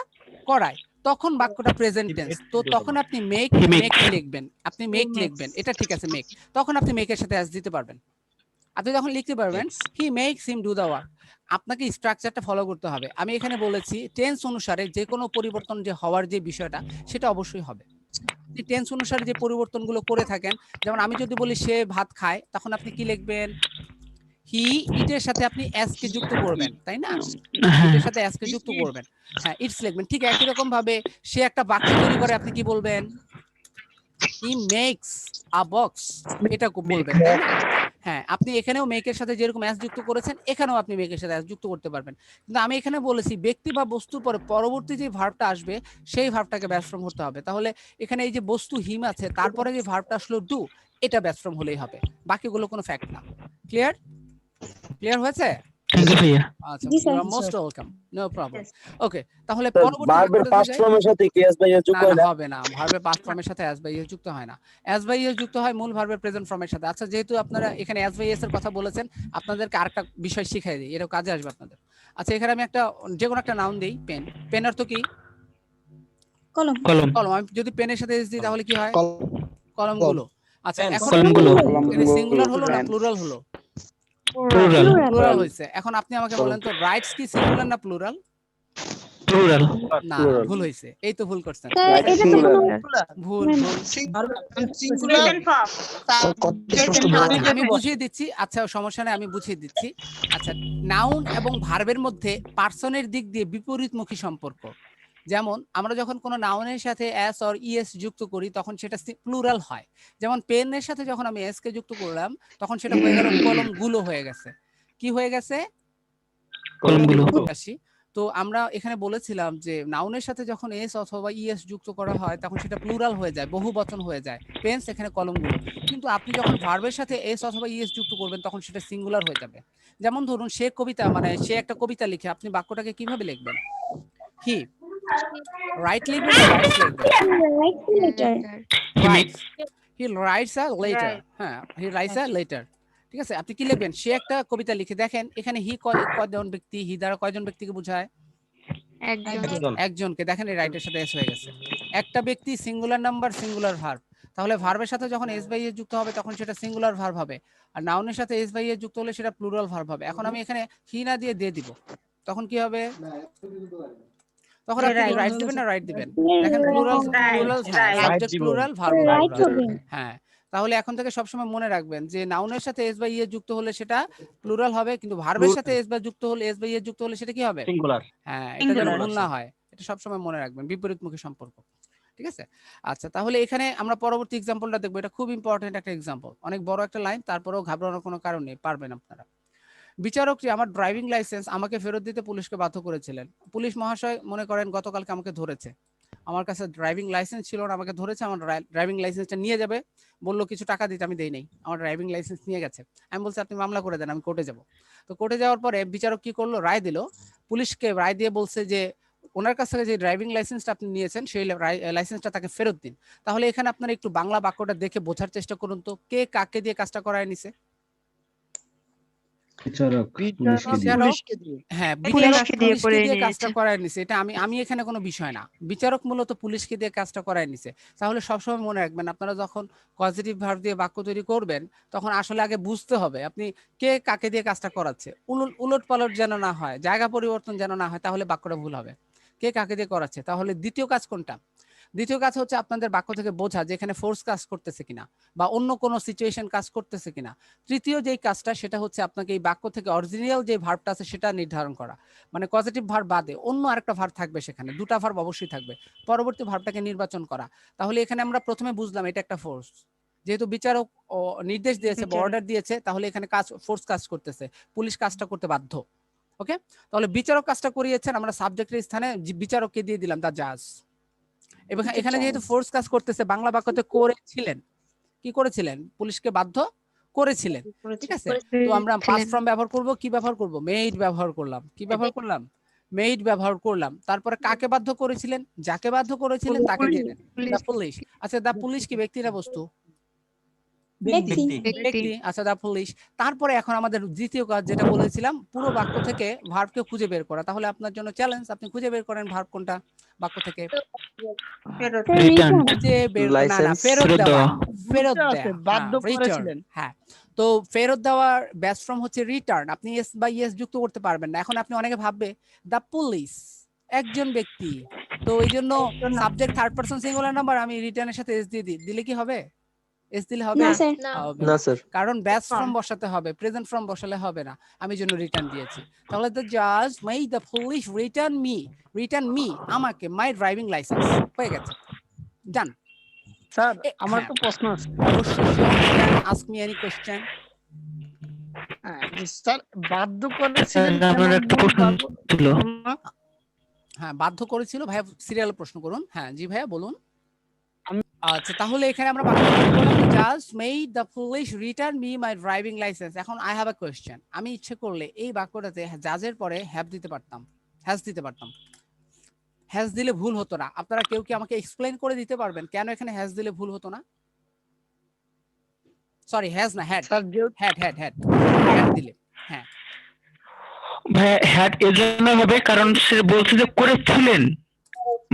করায়, তখন বাক্যটা প্রেজেন্ট টেন্স। তো তখন আপনি মেক,
He makes.
মেক লিখবেন, আপনি মেক লিখবেন, এটা ঠিক আছে, মেক। তখন আপনি মেকের সাথে এস দিতে পারবেন। আপনি যখন লিখতে পারবেন he makes him do the work, আপনাকে স্ট্রাকচারটা ফলো করতে হবে। আমি এখানে বলেছি টেন্স অনুসারে যে কোনো পরিবর্তন যে হওয়ার যে বিষয়টা, সেটা অবশ্যই হবে। আপনি টেন্স অনুসারে যে পরিবর্তনগুলো করে থাকেন, যেমন আমি যদি বলি সে ভাত খায়, তখন আপনি কি লিখবেন? হি ইটের সাথে আপনি এস কে যুক্ত করবেন, তাই না? ইটের সাথে এস কে যুক্ত করবেন, হ্যাঁ, ইটস লিখবেন। ঠিক একই রকম ভাবে সে একটা বাক্স তৈরি করে, আপনি কি বলবেন? হি মেক্স আ বক্স, এটা বলবেন, তাই না? হ্যাঁ, আপনি এখানেও মেকের সাথে যেরকম এস যুক্ত করেছেন, এখানেও আপনি মেকের সাথে এস যুক্ত করতে পারবেন। কিন্তু আমি এখানে বলেছি ব্যক্তি বা বস্তুর পরে পরবর্তী যে ভার্বটা আসবে সেই ভার্বটাকে ব্যাস ফর্ম করতে হবে। তাহলে এখানে এই যে বস্তু হিম আছে, তারপরে যে ভার্বটা আসলো ডু, এটা ব্যাস ফর্ম হলেই হবে, বাকিগুলো কোনো ফ্যাক্ট না। ক্লিয়ার? ক্লিয়ার হয়েছে?
থ্যাংক ইউ ভাইয়া।
আচ্ছা,
জি,
ইউ
স্যার।
আর most welcome, no problem.
Yes.
Okay, তাহলে
স্যার,
পরবর্তী
ভার্বের
বাক্যটাতে
পাস্ট
যাই।
ফর্মের সাথে কি এস বাই এস যোগ
না,
করে
না,
না?
হবে না, ভার্বের পাস্ট ফর্মের সাথে এস বাই এস যুক্ত হয় না। এস বাই এস যুক্ত হয় মূল ভার্বের প্রেজেন্ট ফর্মের সাথে। আচ্ছা, যেহেতু আপনারা এখানে এস বাই এস এর কথা বলেছেন, আপনাদেরকে আরেকটা বিষয় শিখাই দিই, এটা কাজে আসবে আপনাদের। আচ্ছা, এখানে আমি একটা যে কোনো একটা নাউন দেই, পেন। পেন অর্থ কি?
কলম।
কলম।
কলম। আমি যদি পেনের সাথে এস দিই তাহলে কি হয়? কলমগুলো। আচ্ছা, এখন
কলমগুলো।
এখানে সিঙ্গুলার হলো না প্লুরাল হলো?
প্লুরাল।
প্লুরাল হয়েছে। এখন আপনি আমাকে বলেন তো, রাইটস কি সিঙ্গুলার না প্লুরাল?
প্লুরাল।
না, ভুল হয়েছে, এই তো ভুল করছেন।
স্যার, এটা তো কোনো
ভুল,
না,
ভুল।
Present form.
আচ্ছা, আমি বুঝিয়ে দিচ্ছি। আচ্ছা, সমস্যা নেই, আমি বুঝিয়ে দিচ্ছি। আচ্ছা, নাউন এবং ভার্বের মধ্যে পার্সনের দিক দিয়ে বিপরীতমুখী সম্পর্ক। যেমন আমরা যখন কোনো নাউনের সাথে এস অর ইএস যুক্ত করি, তখন সেটা প্লুরাল হয়। যেমন পেনের সাথে যখন আমি এস কে যুক্ত করলাম, তখন সেটা হয়ে গেল কলমগুলো হয়ে গেছে। কি হয়ে গেছে?
কলমগুলো।
আসি। তো আমরা এখানে বলেছিলাম যে নাউনের সাথে যখন এস অথবা ইএস যুক্ত করা হয়, তখন সেটা প্লুরাল হয়ে যায়, বহুবচন হয়ে যায়। পেন্স এখানে কলমগুলো। কিন্তু আপনি যখন ভার্বের সাথে এস অথবা ইএস যুক্ত করবেন, তখন সেটা সিঙ্গুলার হয়ে যাবে। যেমন ধরুন সে কবিতা, মানে সে একটা কবিতা লিখে, আপনি বাক্যটাকে কিভাবে লিখবেন? হি রাইট লিখবেন না রাইটস লিখবেন?
Right letter.
Rights. He writes a letter.
Right.
হ্যাঁ, হি রাইটস আ লেটার। ঠিক আছে, আপনি কি লিখবেন? সে একটা কবিতা লিখে। দেখেন এখানে হি কয়জন ব্যক্তি, হি দ্বারা কয়জন ব্যক্তিকে বোঝায়? একজনকে। দেখেন এই রাইটের সাথে এস হয়ে গেছে। একটা ব্যক্তি সিঙ্গুলার নাম্বার, সিঙ্গুলার ভার্ব। তাহলে ভার্বের সাথে যখন এস বাই এস যুক্ত হবে, তখন সেটা সিঙ্গুলার ভার্ব হবে। আর নাউনের সাথে এস বাই এস যুক্ত হলে সেটা প্লুরাল ভার্ব হবে। এখন আমি এখানে হি না দিয়ে দিব, তখন কি হবে? তখন আপনি কি রাইট দিবেন না রাইট দিবেন? দেখেন প্লুরাল, প্লুরাল, হ্যাঁ, subject plural, verb
right
plural.
হবে।
হ্যাঁ, তাহলে এখন থেকে সবসময় মনে রাখবেন যে নাউনের সাথে এস বাই এস যুক্ত হলে সেটা প্লুরাল হবে, কিন্তু ভার্বের সাথে এস বাই যুক্ত হলে, এস বাই এস যুক্ত হলে সেটা কি হবে?
সিঙ্গুলার।
হ্যাঁ, এটা যেন
Singular.
ভুল না হয়, এটা সবসময় মনে রাখবেন, বিপরীতমুখী সম্পর্ক। ঠিক আছে? আচ্ছা, তাহলে এখানে আমরা পরবর্তী এক্সাম্পলটা দেখবো। এটা খুব ইম্পর্টেন্ট একটা এক্সাম্পল, অনেক বড় একটা লাইন, তারপরেও ঘাবড়ানোর কোনো কারণ নেই, পারবেন আপনারা। বিচারকটি আমার ড্রাইভিং লাইসেন্স আমাকে ফেরত দিতে পুলিশকে বাধ্য করেছিলেন। পুলিশ মহাশয় মনে করেন গতকালকে আমাকে ধরেছে, আমার কাছে ড্রাইভিং লাইসেন্স ছিল না, আমাকে ধরেছে, আমার ড্রাইভিং লাইসেন্সটা নিয়ে যাবে বললো, কিছু টাকা দিতে, আমি দেই নাই, আমার ড্রাইভিং লাইসেন্স নিয়ে গেছে। আমি বলছি আপনি মামলা করে দেন, আমি কোর্টে যাব। তো কোর্টে যাওয়ার পরে বিচারক কি করলো, রায় দিল, পুলিশকে রায় দিয়ে বলছে যে ওনার কাছ থেকে যে ড্রাইভিং লাইসেন্সটা আপনি নিয়েছেন সেই লাইসেন্সটা তাকে ফেরত দিন। তাহলে এখানে আপনারা একটু বাংলা বাক্যটা দেখে বোঝার চেষ্টা করুন তো, কে কাকে দিয়ে কাজটা করায় নিছে?
বিচারক
পুলিশকে দিয়ে।
হ্যাঁ,
পুলিশকে দিয়ে করে
দিয়ে কাজটা
নিয়েছে।
করায় নিছে, এটা আমি এখানে কোনো বিষয় না, বিচারক মূলত পুলিশকে দিয়ে কাজটা করায় নিছে। তাহলে সবসময় মনে রাখবেন, আপনারা যখন পজিটিভ ভার্ব দিয়ে বাক্য তৈরি করবেন তখন আসলে আগে বুঝতে হবে আপনি কে কাকে দিয়ে কাজটা করাচ্ছে। উলট পালট যেন না হয়, জায়গা পরিবর্তন যেন না হয়, তাহলে বাক্যটা ভুল হবে। কে কাকে দিয়ে করাচ্ছে। তাহলে দ্বিতীয় কাজ কোনটা? দ্বিতীয় কাজ হচ্ছে আপনাদের বাক্য থেকে বোঝা যে এখানে ফোর্স কাজ করতেছে কিনা বা অন্য কোনো সিচুয়েশন কাজ করতেছে কিনা। তৃতীয় যেই কাজটা সেটা হচ্ছে আপনাকে এই বাক্য থেকে অরিজিনাল যে ভার্বটা আছে সেটা নির্ধারণ করা, মানে পজিটিভ ভার্ব বাদে অন্য আরেকটা ভার্ব থাকবে, সেখানে দুটা ভার্ব অবশ্যই থাকবে, পরবর্তী ভার্বটাকে নির্বাচন করা। তাহলে এখানে আমরা প্রথমে বুঝলাম এটা একটা ফোর্স, যেহেতু বিচারক নির্দেশ দিয়েছে বা অর্ডার দিয়েছে, তাহলে এখানে কাজ ফোর্স কাজ করতেছে, পুলিশ কাজটা করতে বাধ্য। ওকে, তাহলে বিচারক কাজটা করিয়েছেন, আমরা সাবজেক্টের স্থানে বিচারককে দিয়ে দিলাম দা জাজ। এবং এখানে যেহেতু ফোর্স কাজ করতেছে, বাংলা বাক্যতে করেছিলেন, কি করেছিলেন? পুলিশকে বাধ্য করেছিলেন, ঠিক আছে? তো আমরা পাস্ট ফর্ম ব্যবহার করব, কি ব্যবহার করব? মেড ব্যবহার করলাম। কি ব্যবহার করলাম? মেড ব্যবহার করলাম। তারপরে কাকে বাধ্য করেছিলেন? যাকে বাধ্য করেছিলেন তাকে দিয়ে দেন, দা পুলিশ। আচ্ছা, দা পুলিশ কি ব্যক্তি না বস্তু?
ব্যক্তি।
ব্যক্তি। আচ্ছা, দা পুলিশ। তারপরে এখন আমাদের দ্বিতীয় কাজ যেটা বলেছিলাম, পুরো বাক্য থেকে ভার্বকে খুঁজে বের করা। তাহলে আপনার জন্য চ্যালেঞ্জ, আপনি খুঁজে বের করেন ভার্ব কোনটা বাক্য থেকে।
রিটার্ন
খুঁজে বের না না, ফেরত
ফেরত
দেওয়া,
দেওয়া।
ফেরত
দুটো
দেওয়া,
আছে, বাধ্য
রিটার্ন।
করেছিলেন।
হ্যাঁ, তো ফেরত দেওয়ার বেস্ট ফর্ম হচ্ছে রিটার্ন। আপনি এস বা ইয়েস যুক্ত করতে পারবেন না। এখন আপনি অনেকে ভাববে দা পুলিশ একজন ব্যক্তি, তো এই জন্য subject third person singular number, আমি রিটার্নের সাথে এস দিয়ে দিই, দিলে কি হবে? এস দিলে হবে?
না স্যার।
হবে
না
না,
স্যার
কারণ বেস্ট ফর্ম বসাতে হবে, প্রেজেন্ট ফর্ম বসালে হবে না, আমি জন্য রিটার্ন দিয়েছি। তাহলে দ্য জাজ made the police return me আমাকে মাই ড্রাইভিং লাইসেন্স, হয়ে গেছে, ডান।
স্যার আমার
হ্যাঁ,
তো প্রশ্ন আছে।
অবশ্যই আস্ক মি এনি কোশ্চেন।
হ্যাঁ, স্যার বাধ্য করেছিলেন কেন
আমার একটা
মূল
প্রশ্ন
বাক্য-
ছিল।
হ্যাঁ, বাধ্য করেছিল ভাইয়া, সিরিয়াল প্রশ্ন করুন। হ্যাঁ জি ভাইয়া বলুন।
আমি-
আচ্ছা, তাহলে এখানে আমরা বাক্য বললাম just made the police return me my driving licence. এখন আই হ্যাভ আ কোশ্চেন, আমি ইচ্ছে করলে এই বাক্যটাতে জাজের পরে হ্যাভ দিতে পারতাম, হ্যাজ দিতে পারতাম। হ্যাজ দিলে ভুল হতো না। আপনারা কেউ কি আমাকে এক্সপ্লেইন করে দিতে পারবেন কেন এখানে হ্যাজ দিলে ভুল হতো না? সরি, হ্যাজ না, হ্যাড,
স্যার যেহেতু
হ্যাড দিলে। হ্যাঁ,
ভাই হ্যাড এজন্য হবে কারণ সে বলছে যে করেছিলেন,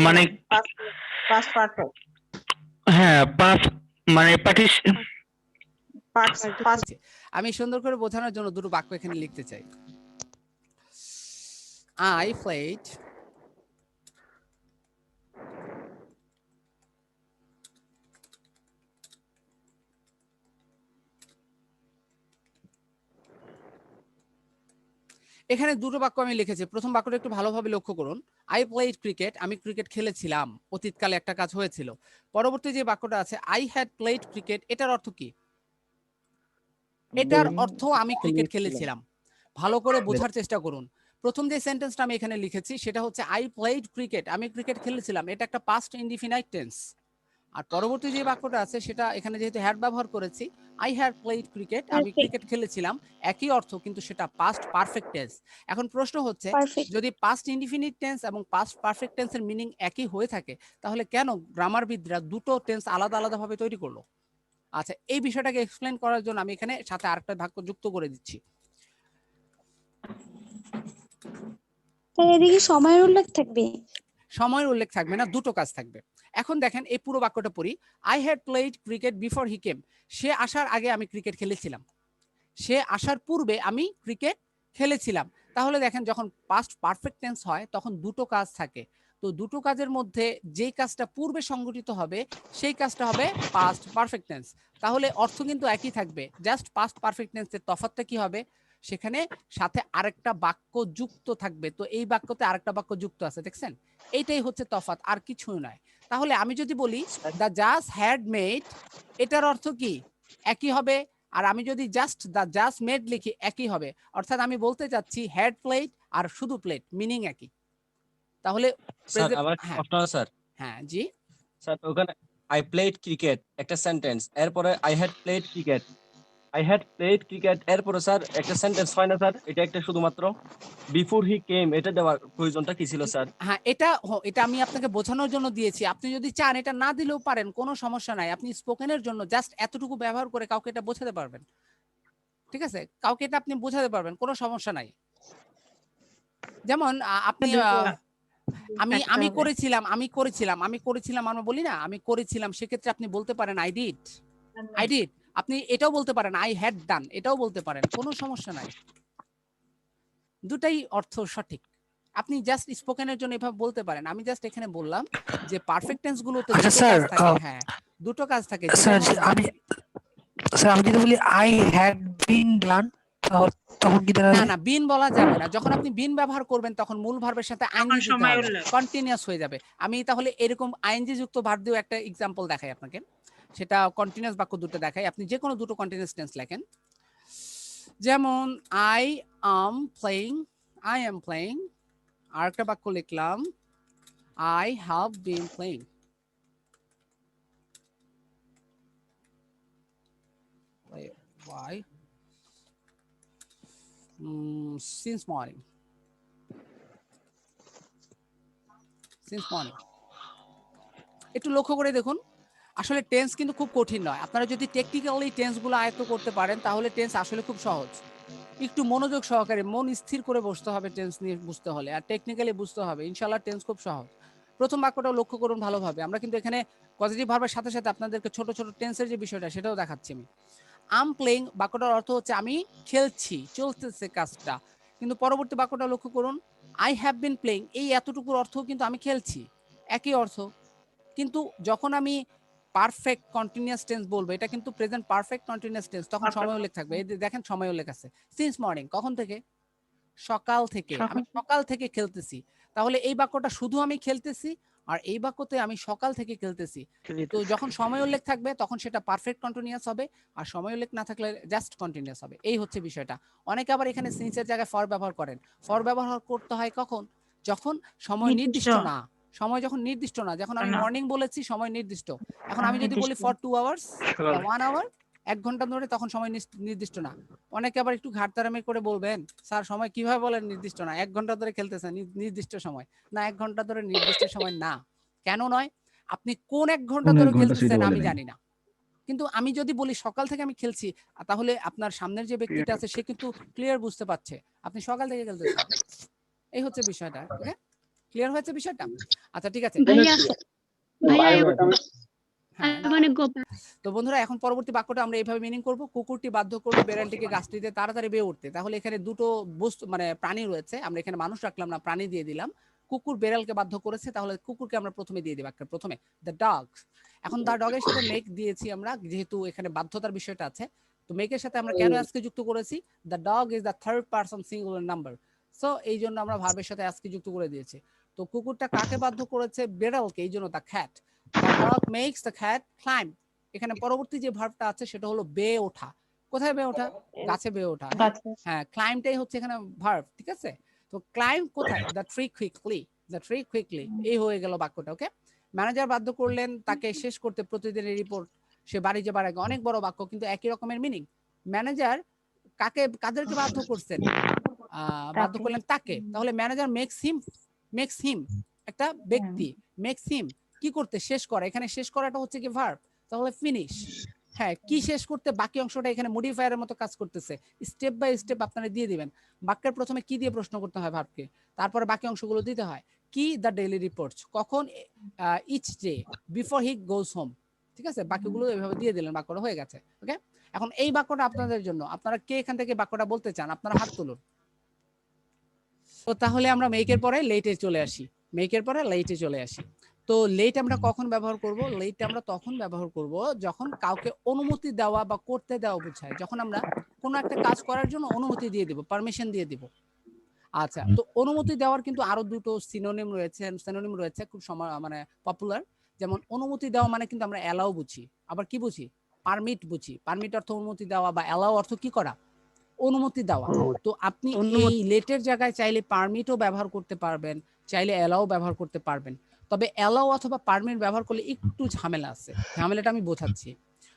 মানে
পাস্ট পারফেক্ট।
হ্যাঁ পাস মানে
পাস্ট
আমি সুন্দর করে বোঝানোর জন্য দুটো বাক্য এখানে লিখতে চাই। I played এখানে দুটো বাক্য আমি লিখেছি। প্রথম বাক্যটা একটু ভালোভাবে লক্ষ্য করুন। আই প্লেড ক্রিকেট, আমি ক্রিকেট খেলেছিলাম, অতীতকালে একটা কাজ হয়েছিল। পরবর্তী যে বাক্যটা আছে আই হ্যাড প্লেড ক্রিকেট, এটার অর্থ কি? এটার অর্থ আমি ক্রিকেট খেলেছিলাম। ভালো করে বোঝার চেষ্টা করুন। প্রথম যে সেন্টেন্সটা আমি এখানে লিখেছি সেটা হচ্ছে আই প্লেড ক্রিকেট, আমি ক্রিকেট খেলেছিলাম, এটা একটা পাস্ট ইনডিফিনাইট টেন্স। আর পরবর্তী যে বাক্যটা আছে সেটা এখানে যেহেতু হ্যাড ব্যবহার করেছি, আই হ্যাড প্লেড ক্রিকেট, আমি ক্রিকেট খেলেছিলাম, একই অর্থ কিন্তু সেটা পাস্ট পারফেক্ট টেন্স। এখন প্রশ্ন হচ্ছে
পারফেক্ট।
যদি পাস্ট ইনডিফিনিট টেন্স এবং পাস্ট পারফেক্ট টেন্সের মিনিং একই হয়ে থাকে তাহলে কেন গ্রামারবিদরা দুটো টেন্স আলাদা আলাদা ভাবে তৈরি করলো? আচ্ছা, এই বিষয়টাকে এক্সপ্লেন করার জন্য আমি এখানে সাথে আরেকটা বাক্য যুক্ত করে দিচ্ছি।
স্যার এদিকে সময়ের উল্লেখ থাকবে?
সময়ের উল্লেখ থাকবে না, দুটো কাজ থাকবে। এখন দেখেন এই পুরো বাক্যটা পড়ি। I had played cricket before he came, সে আসার আগে আমি ক্রিকেট খেলেছিলাম, সে আসার পূর্বে আমি ক্রিকেট খেলেছিলাম। তাহলে দেখেন যখন পাস্ট পারফেক্ট টেন্স হয় তখন দুটো কাজ থাকে, তো দুটো কাজের মধ্যে যেই কাজটা পূর্বে সংঘটিত হবে সেই কাজটা হবে পাস্ট পারফেক্ট টেন্স। তাহলে অর্থ কিন্তু একই থাকবে, জাস্ট পাস্ট পারফেক্ট টেন্সের তফাৎটা কি হবে? সেখানে সাথে আরেকটা বাক্য যুক্ত থাকবে। তো এই বাক্যতে আরেকটা বাক্য যুক্ত আছে, দেখছেন? এইটাই হচ্ছে তফাৎ, আর কিছুই নয়। তাহলে আমি যদি বলি দ্য জাজ হ্যাড মেড, এটার অর্থ কি? একই হবে। আর আমি যদি জাস্ট দ্য জাজ মেড লিখি, একই হবে। অর্থাৎ আমি বলতে চাচ্ছি হ্যাড প্লেট আর শুধু প্লেট, মিনিং একই। তাহলে
স্যার আমার
হ্যাঁ
প্রশ্ন আছে স্যার।
হ্যাঁ জি,
স্যার ওখানে আই প্লেড ক্রিকেট একটা সেন্টেন্স, এরপরে I had played cricket, I had played cricket, এরপরে স্যার একটা সেন্টেন্স হয় না স্যার? এটা একটা শুধুমাত্র বিফোর হি কেম, এটা দেওয়ার প্রয়োজনটা কি ছিল স্যার?
হ্যাঁ এটা আমি আপনাকে বোঝানোর জন্য দিয়েছি। আপনি যদি চান এটা না দিলেও পারেন, কোনো সমস্যা নাই। আপনি স্পোকেনের জন্য জাস্ট এতটুকু ব্যবহার করে কাউকে এটা বোঝাতে পারবেন, ঠিক আছে? কাউকে এটা আপনি বোঝাতে পারবেন, কোনো সমস্যা নাই। যেমন আপনি আমি
কাটতে
আমি
হবে।
করেছিলাম আমি করেছিলাম আমি করেছিলাম আমরা বলি না আমি করেছিলাম, সেক্ষেত্রে আপনি বলতে পারেন আই ডিড, আই ডিড। আপনি এটাও বলতে পারেন আই হ্যাড ডান, এটাও বলতে পারেন, কোনো সমস্যা নাই। দুটাই অর্থ সঠিক। আপনি জাস্ট স্পোকেনের জন্য এভাবে বলতে পারেন। আমি জাস্ট এখানে বললাম যে পারফেক্ট টেন্স গুলোতে
আচ্ছা
দুটো
স্যার,
কাজ থাকে। হ্যাঁ, দুটো কাজ থাকে।
স্যার
যেটার মধ্যে
আমি যদি বলি আই হ্যাড বিন ডান, তখন কি
না
দাঁড়াবে?
না বিন বলা যাবে না। যখন আপনি বিন ব্যবহার করবেন তখন মূল ভার্বের সাথে
তখন
আইএনজি দিতে
সময়
হবে,
উল্লেখ।
কন্টিনিউয়াস হয়ে যাবে। আমি তাহলে এরকম আইএনজি যুক্ত ভার্ব দিয়ে একটা এক্সাম্পল দেখাই আপনাকে, সেটা কন্টিনিউয়াস বাক্য দুটো দেখাই। আপনি যে কোনো দুটো কন্টিনিউয়াস টেন্স লেখেন। যেমন আই এম প্লেইং, আর একটা বাক্য লিখলাম I have been playing. Why? Since morning. একটু লক্ষ্য করে দেখুন, আসলে টেন্স কিন্তু খুব কঠিন নয়। আপনারা যদি টেকনিক্যালি টেন্সগুলো আয়ত্ত করতে পারেন তাহলে টেন্স আসলে খুব সহজ। একটু মনোযোগ সহকারে মন স্থির করে বসতে হবে টেন্স নিয়ে বুঝতে হলে, আর টেকনিক্যালি বুঝতে হবে। ইনশাআল্লাহ টেন্স খুব সহজ। প্রথম বাক্যটাও লক্ষ্য করুন ভালোভাবে। আমরা কিন্তু এখানে পজিটিভ ভার্বের সাথে সাথে আপনাদেরকে ছোট ছোট টেন্সের যে বিষয়টা সেটাও দেখাচ্ছি আমি। আম প্লেইং বাক্যটার অর্থ হচ্ছে আমি খেলছি, চলতেছে কাজটা। কিন্তু পরবর্তী বাক্যটা লক্ষ্য করুন, আই হ্যাভ বিন প্লেইং, এই এতটুকুর অর্থ কিন্তু আমি খেলছি, একই অর্থ। কিন্তু যখন আমি পারফেক্ট কন্টিনিউয়াস টেন্স বলবো, এটা কিন্তু প্রেজেন্ট পারফেক্ট কন্টিনিউয়াস টেন্স, তখন সময় উল্লেখ থাকবে। এই যে দেখেন সময় উল্লেখ আছে, সিন্স মর্নিং, কখন থেকে? সকাল থেকে। আমি সকাল থেকে খেলতেছি। তাহলে এই বাক্যটা শুধু আমি খেলতেছি, আর এই বাক্যতে আমি সকাল থেকে খেলতেছি। তো যখন সময় উল্লেখ থাকবে তখন সেটা পারফেক্ট কন্টিনিউয়াস হবে, আর সময় উল্লেখ না থাকলে জাস্ট কন্টিনিউয়াস হবে। এই হচ্ছে বিষয়টা। অনেকে আবার এখানে সিন্সের জায়গায় ফর ব্যবহার করেন। ফর ব্যবহার করতে হয় কখন? যখন সময় নির্দিষ্ট না। সময় যখন নির্দিষ্ট না, যখন আমি মর্নিং বলেছি সময় নির্দিষ্ট। এখন আমি যদি বলি ফর 2 আওয়ার্স বা 1 আওয়ার, 1 ঘন্টা ধরে, তখন সময় নির্দিষ্ট না। অনেকে আবার একটু ঘাটতারামি করে বলবেন, স্যার সময় কিভাবে বলেন নির্দিষ্ট না? 1 ঘন্টা ধরে খেলতেছেন, নির্দিষ্ট সময় না। 1 ঘন্টা ধরে নির্দিষ্ট সময় না। কেন নয়? আপনি কোন 1 ঘন্টা ধরে খেলতেছেন আমি জানি না। কিন্তু আমি যদি বলি সকাল থেকে আমি খেলছি, তাহলে আপনার সামনের যে ব্যক্তিটা আছে সে কিন্তু ক্লিয়ার বুঝতে পারছে আপনি সকাল থেকে খেলতেছেন। এই হচ্ছে বিষয়টা। ওকে, ক্লিয়ার হয়েছে বিষয়টা? আচ্ছা ঠিক আছে।
ভাইয়া
হ্যাঁ,
মানে
তো বন্ধুরা এখন পরবর্তী বাক্যটা আমরা এইভাবে মিনিং করব। কুকুরটি বাধ্য করলো বেড়ালটিকে গাছটিতে তাড়াতাড়ি বেয়ে উঠতে। তাহলে এখানে দুটো বস্তু মানে প্রাণী রয়েছে, আমরা এখানে মানুষ রাখলাম না, প্রাণী দিয়ে দিলাম। কুকুর বেড়ালকে বাধ্য করেছে, তাহলে কুকুরকে আমরা প্রথমে দিয়ে দিই বাক্যের প্রথমে, দ্য ডগ। এখন দ্য ডগের সাথে মেক দিয়েছি আমরা, যেহেতু এখানে বাধ্যতার বিষয়টা আছে। তো মেকের সাথে আমরা কেন আজকে যুক্ত করেছি? The dog is the third person singular number, so এই জন্য আমরা ভার্বের সাথে আজকে যুক্ত করে দিয়েছি। তো কুকুরটা কাকে বাধ্য করেছে? বেড়ালকে, এই জন্য the cat. The dog makes the cat climb. এখানে পরবর্তী যে ভার্বটা আছে সেটা হলো বেয়ে ওঠা। কোথায় বেয়ে ওঠা? গাছে বেয়ে ওঠা। হ্যাঁ, ক্লাইম্বটাই হচ্ছে এখানে ভার্ব, ঠিক আছে? তো ক্লাইম্ব কোথায়? দ্য ট্রি কুইকলি, এই হয়ে গেল বাক্যটা। ওকে, ম্যানেজার বাধ্য করলেন তাকে শেষ করতে প্রতিদিনের রিপোর্ট, সে বাড়ি যাবার আগে। অনেক বড় বাক্য কিন্তু একই রকমের মিনিং। ম্যানেজার কাদেরকে বাধ্য করছেন? বাধ্য করলেন তাকে। তাহলে ম্যানেজার মেক্স হিম একটা ব্যক্তি, মেক্স হিম কি করতে? শেষ করা। এখানে শেষ করাটা হচ্ছে কি ভার্ব, তাহলে ফিনিশ। হ্যাঁ, কি শেষ করতে? বাকি অংশটা এখানে মডিফায়ারের মতো কাজ করতেছে। স্টেপ বাই স্টেপ আপনারা দিয়ে দিবেন। বাক্যের প্রথমে কি দিয়ে প্রশ্ন করতে হয় ভার্বকে, তারপরে বাকি অংশগুলো দিতে হয়। কি? দ্য ডেইলি রিপোর্টস, কখন? Each day, before he goes home. ঠিক আছে, বাক্যগুলো এভাবে দিয়ে দিলেন, বাক্যটা হয়ে গেছে। ওকে, এখন এই বাক্যটা আপনাদের জন্য। আপনারা কে এখান থেকে বাক্যটা বলতে চান? আপনারা হাত তুলুন। তো তাহলে আমরা মেকের পরে লেটে চলে আসি। তো লেট আমরা কখন ব্যবহার করব? লেট আমরা তখন ব্যবহার করব যখন কাউকে অনুমতি দেওয়া বা করতে দেওয়া বোঝায়, যখন আমরা কোনো একটা কাজ করার জন্য অনুমতি দিয়ে দিব, পারমিশন দিয়ে দিব। আচ্ছা, তো অনুমতি দেওয়ার কিন্তু আরো দুটো সিনোনিম রয়েছে খুব মানে পপুলার। যেমন অনুমতি দেওয়া মানে কিন্তু আমরা অ্যালাউ বুঝি, আবার কি বুঝি? পারমিট বুঝি। পারমিট অর্থ অনুমতি দেওয়া, বা অ্যালাউ অর্থ কি করা? অনুমতি দেওয়া। তো আপনি এই লেটের জায়গায় চাইলে পারমিটও ব্যবহার করতে পারবেন, চাইলে অ্যালাউ ব্যবহার করতে পারবেন। তবে অ্যালাউ অথবা পারমিট ব্যবহার করলে একটু ঝামেলা আছে। ঝামেলাটা আমি বোঝাচ্ছি।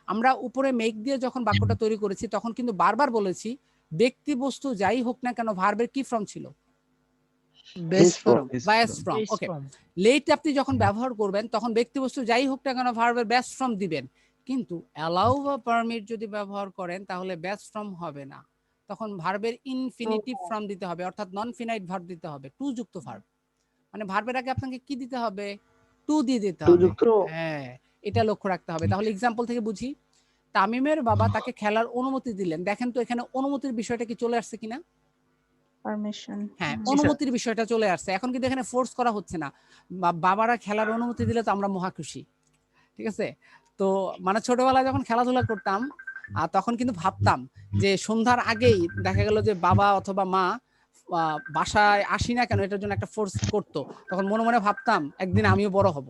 আমরা উপরে মেক দিয়ে যখন বাক্যটা তৈরি করেছি তখন কিন্তু বারবার বলেছি ব্যক্তি বস্তু যাই হোক না কেন ভার্বের কি ফর্ম ছিল?
Base form.
Base form. Okay, let আপনি যখন ব্যবহার করবেন তখন ব্যক্তি বস্তু যাই হোক না কেন ভার্বের বেস ফর্ম দিবেন। কিন্তু অ্যালাউ বা পারমিট যদি ব্যবহার করেন তাহলে বেস ফর্ম হবে না, তখন ভার্বের ইনফিনিটিভ ফর্ম দিতে হবে, অর্থাৎ নন ফিনাইট ভার্ব দিতে হবে, টু যুক্ত ভার্ব। মানে ভার্বের আগে আপনাকে কি দিতে হবে? টু দিয়ে দিতে হবে। হ্যাঁ, এটা লক্ষ্য রাখতে হবে। তাহলে এক্সাম্পল থেকে বুঝি। তামিমের বাবা তাকে খেলার অনুমতি দিলেন। দেখেন তো এখানে অনুমতির বিষয়টা কি চলে আসছে কিনা?
পারমিশন।
হ্যাঁ, অনুমতির বিষয়টা চলে আসছে। এখন কিন্তু এখানে ফোর্স করা হচ্ছে না। বাবারা খেলার অনুমতি দিলে তো আমরা মহা খুশি, ঠিক আছে? তো মানে ছোটবেলায় যখন খেলাধুলা করতাম তখন কিন্তু ভাবতাম যে সন্ধ্যার আগেই দেখা গেল যে বাবা অথবা মা বাসায় আসি না কেন এটার জন্য একটা ফোর্স করতো। তখন মনে মনে ভাবতাম একদিন আমিও বড় হব।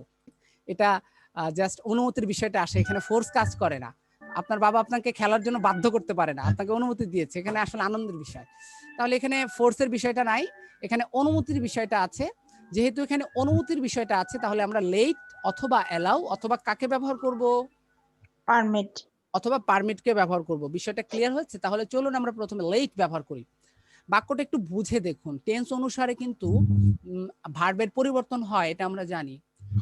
এটা জাস্ট অনুমতির বিষয়টা আসে, এখানে ফোর্স কাজ করে না। আপনার বাবা আপনাকে খেলার জন্য বাধ্য করতে পারে না, আপনাকে অনুমতি দিয়েছে, এখানে আসলে আনন্দের বিষয়। তাহলে এখানে ফোর্সের বিষয়টা নাই, এখানে অনুমতির বিষয়টা আছে। যেহেতু এখানে অনুমতির বিষয়টা আছে তাহলে আমরা লেট অথবা অ্যালাউ অথবা কাকে ব্যবহার করব?
পারমিট।
অথবা পারমিটকে ব্যবহার করব। বিষয়টা ক্লিয়ার হচ্ছে? তাহলে চলুন আমরা প্রথমে লেট ব্যবহার করি। বাক্যটা একটু বুঝে দেখুন। টেন্স অনুসারে কিন্তু ভার্বের পরিবর্তন হয়, এটা আমরা জানি।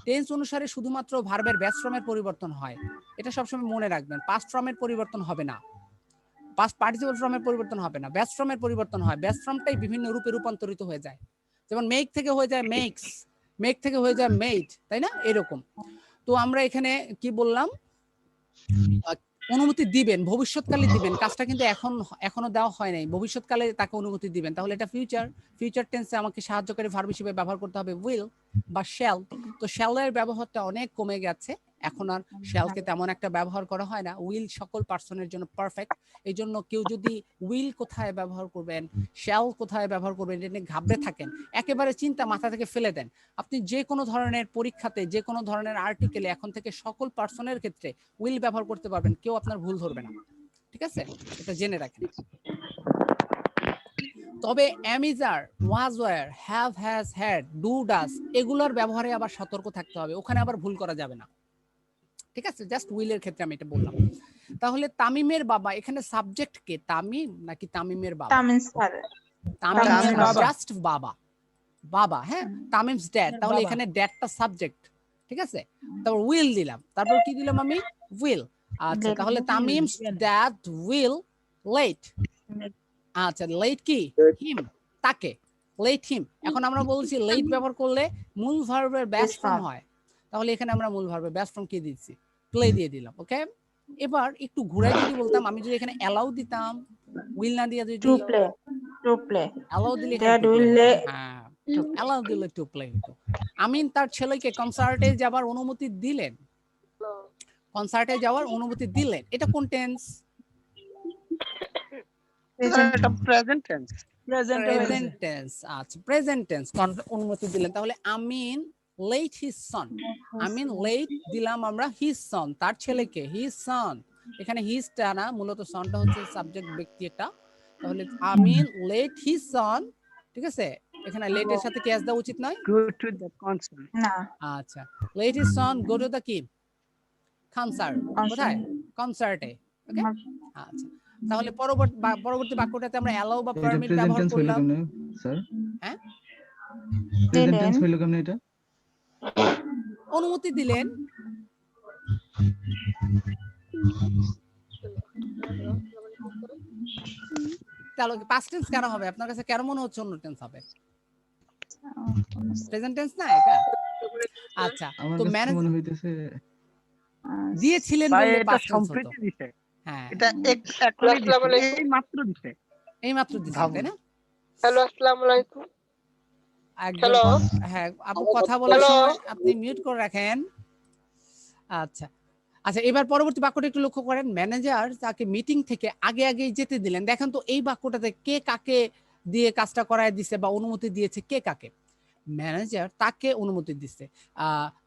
টেন্স অনুসারে শুধুমাত্র ভার্বের বেস ফর্মের পরিবর্তন হয়, এটা সবসময় মনে রাখবেন। পাস্ট ফর্মের পরিবর্তন হবে না, পাস্ট পার্টিসিপল ফর্মের পরিবর্তন হবে না, বেস ফর্মের পরিবর্তন হয়। বেস ফর্মটাই বিভিন্ন রূপে রূপান্তরিত হয়ে যায়। যেমন মেক থেকে হয়ে যায় মেক্স, মেক থেকে হয়ে যায় মেড, তাই না? এরকম। তো আমরা এখানে কি বললাম? অনুমতি দিবেন, ভবিষ্যৎকালে দিবেন। কাজটা কিন্তু এখনো দেওয়া হয় নাই, ভবিষ্যৎকালে তাকে অনুমতি দিবেন। তাহলে এটা ফিউচার টেন্সে আমাকে সাহায্যকারী ভার্ব হিসেবে ব্যবহার করতে হবে উইল বা শ্যাল। তো শ্যালের ব্যবহারটা অনেক কমে গেছে, এখন আর শ্যালকে তেমন একটা ব্যবহার করা হয় না। উইল সকল পার্সনের জন্য পারফেক্ট। এই জন্য কেউ যদি উইল কোথায় ব্যবহার করবেন, শ্যাল কোথায় ব্যবহার করবেন এটা নিয়ে ঘাবড়ে থাকেন, একেবারে চিন্তা মাথা থেকে ফেলে দেন। আপনি যে কোনো ধরনের পরীক্ষাতে, যে কোনো ধরনের আর্টিকেলে এখন থেকে সকল পার্সনের ক্ষেত্রে উইল ব্যবহার করতে পারবেন, কেউ আপনার ভুল ধরবে না, ঠিক আছে? এটা জেনে রাখেন। তবে am is are, was were, have has had, do does এগুলোর ব্যবহারে আবার সতর্ক থাকতে হবে, ওখানে আবার ভুল করা যাবে না, ঠিক আছে? জাস্ট উইলের ক্ষেত্রে আমি এটা বললাম। তাহলে তামিমের বাবা, এখানে সাবজেক্ট কে? তামিম নাকি তামিমের বাবা?
তামিম স্যার।
তামিম
বাবা।
জাস্ট বাবা, বাবা। হ্যাঁ, তামিমস ড্যাড। তাহলে এখানে ড্যাডটা সাবজেক্ট, ঠিক আছে? তারপর উইল দিলাম, তারপর কি দিলাম আমি? উইল। আচ্ছা, তাহলে তামিমস ড্যাড উইল লেট। আচ্ছা, লেট কি? হিম, তাকে। Let him. এখন আমরা বলছি লেট ব্যবহার করলে মূল ভার্বের বেস ফর্ম হয়, তাহলে এখানে আমরা মূল ভার্বের বেস ফর্ম কি দিচ্ছি? প্লে দিয়ে দিলাম। ওকে, এবার একটু ঘুরাই যদি বলতাম, আমি যদি এখানে অ্যালাউ দিতাম, উইল না দিয়ে যদি
to play. To play.
Allow দিলে এখানে
ড্যাড
to play
উইল
হতো। হ্যাঁ, অ্যালাউ দিলে টু প্লে হতো। আমিন তার ছেলেকে কনসার্টে যাবার অনুমতি দিলেন, কনসার্টে যাওয়ার অনুমতি দিলেন, এটা কোন টেন্স?
এটা প্রেজেন্ট টেন্স।
Present tense. আচ্ছা, প্রেজেন্ট টেন্স অনুমতি দিলেন। তাহলে আমিন লেট হিজ সন, আমিন লেট দিলাম আমরা হিজ সন, তার ছেলেকে, হিজ সন। এখানে হিজটা না, মূলত সনটা হচ্ছে সাবজেক্ট, ব্যক্তি এটা। তাহলে আমিন লেট হিজ সন, ঠিক আছে? এখানে লেটের সাথে কি এস দেওয়া উচিত নয়?
Go to the concert.
না।
আচ্ছা, let his son go to the কি? কনসার্ট। কোথায়? কনসার্টে। ওকে, আচ্ছা। তাহলে পরবর্তী বাক্যটাতে আমরা অ্যালাউ বা পারমিট ব্যবহার করলাম।
স্যার
হ্যাঁ,
প্রেজেন্ট টেন্স হইলো কেমনে এটা?
অনুমতি দিলেন। তাহলে পাস্ট টেন্স কেন হবে? আপনার কাছে কেন মনে হচ্ছে অন্য টেন্স হবে? প্রেজেন্ট টেন্স না এটা? আচ্ছা,
আমার
তো
কাছে
ম্যানেজ
মনে হইতেছে
দিয়েছিলেন
ভাই
বললে
এটা
পাস্ট টেন্স হতো।
সম্প্রতি দিছে।
হ্যাঁ,
এটা এখনই দিছে, এই মাত্র দিছে।
এই মাত্র দিছেন, তাই না?
হ্যালো, আসসালামু আলাইকুম।
একজন
Hello?
হ্যাঁ আপু কথা বলার
Hello?
সময় আপনি মিউট করে রাখেন। আচ্ছা আচ্ছা, এবার পরবর্তী বাক্যটা একটু লক্ষ্য করেন। ম্যানেজার তাকে মিটিং থেকে আগে আগে যেতে দিলেন। দেখেন তো এই বাক্যটাতে কে কাকে দিয়ে কাজটা করায় দিছে বা অনুমতি দিয়েছে, কে কাকে? ম্যানেজার তাকে অনুমতি দিচ্ছে।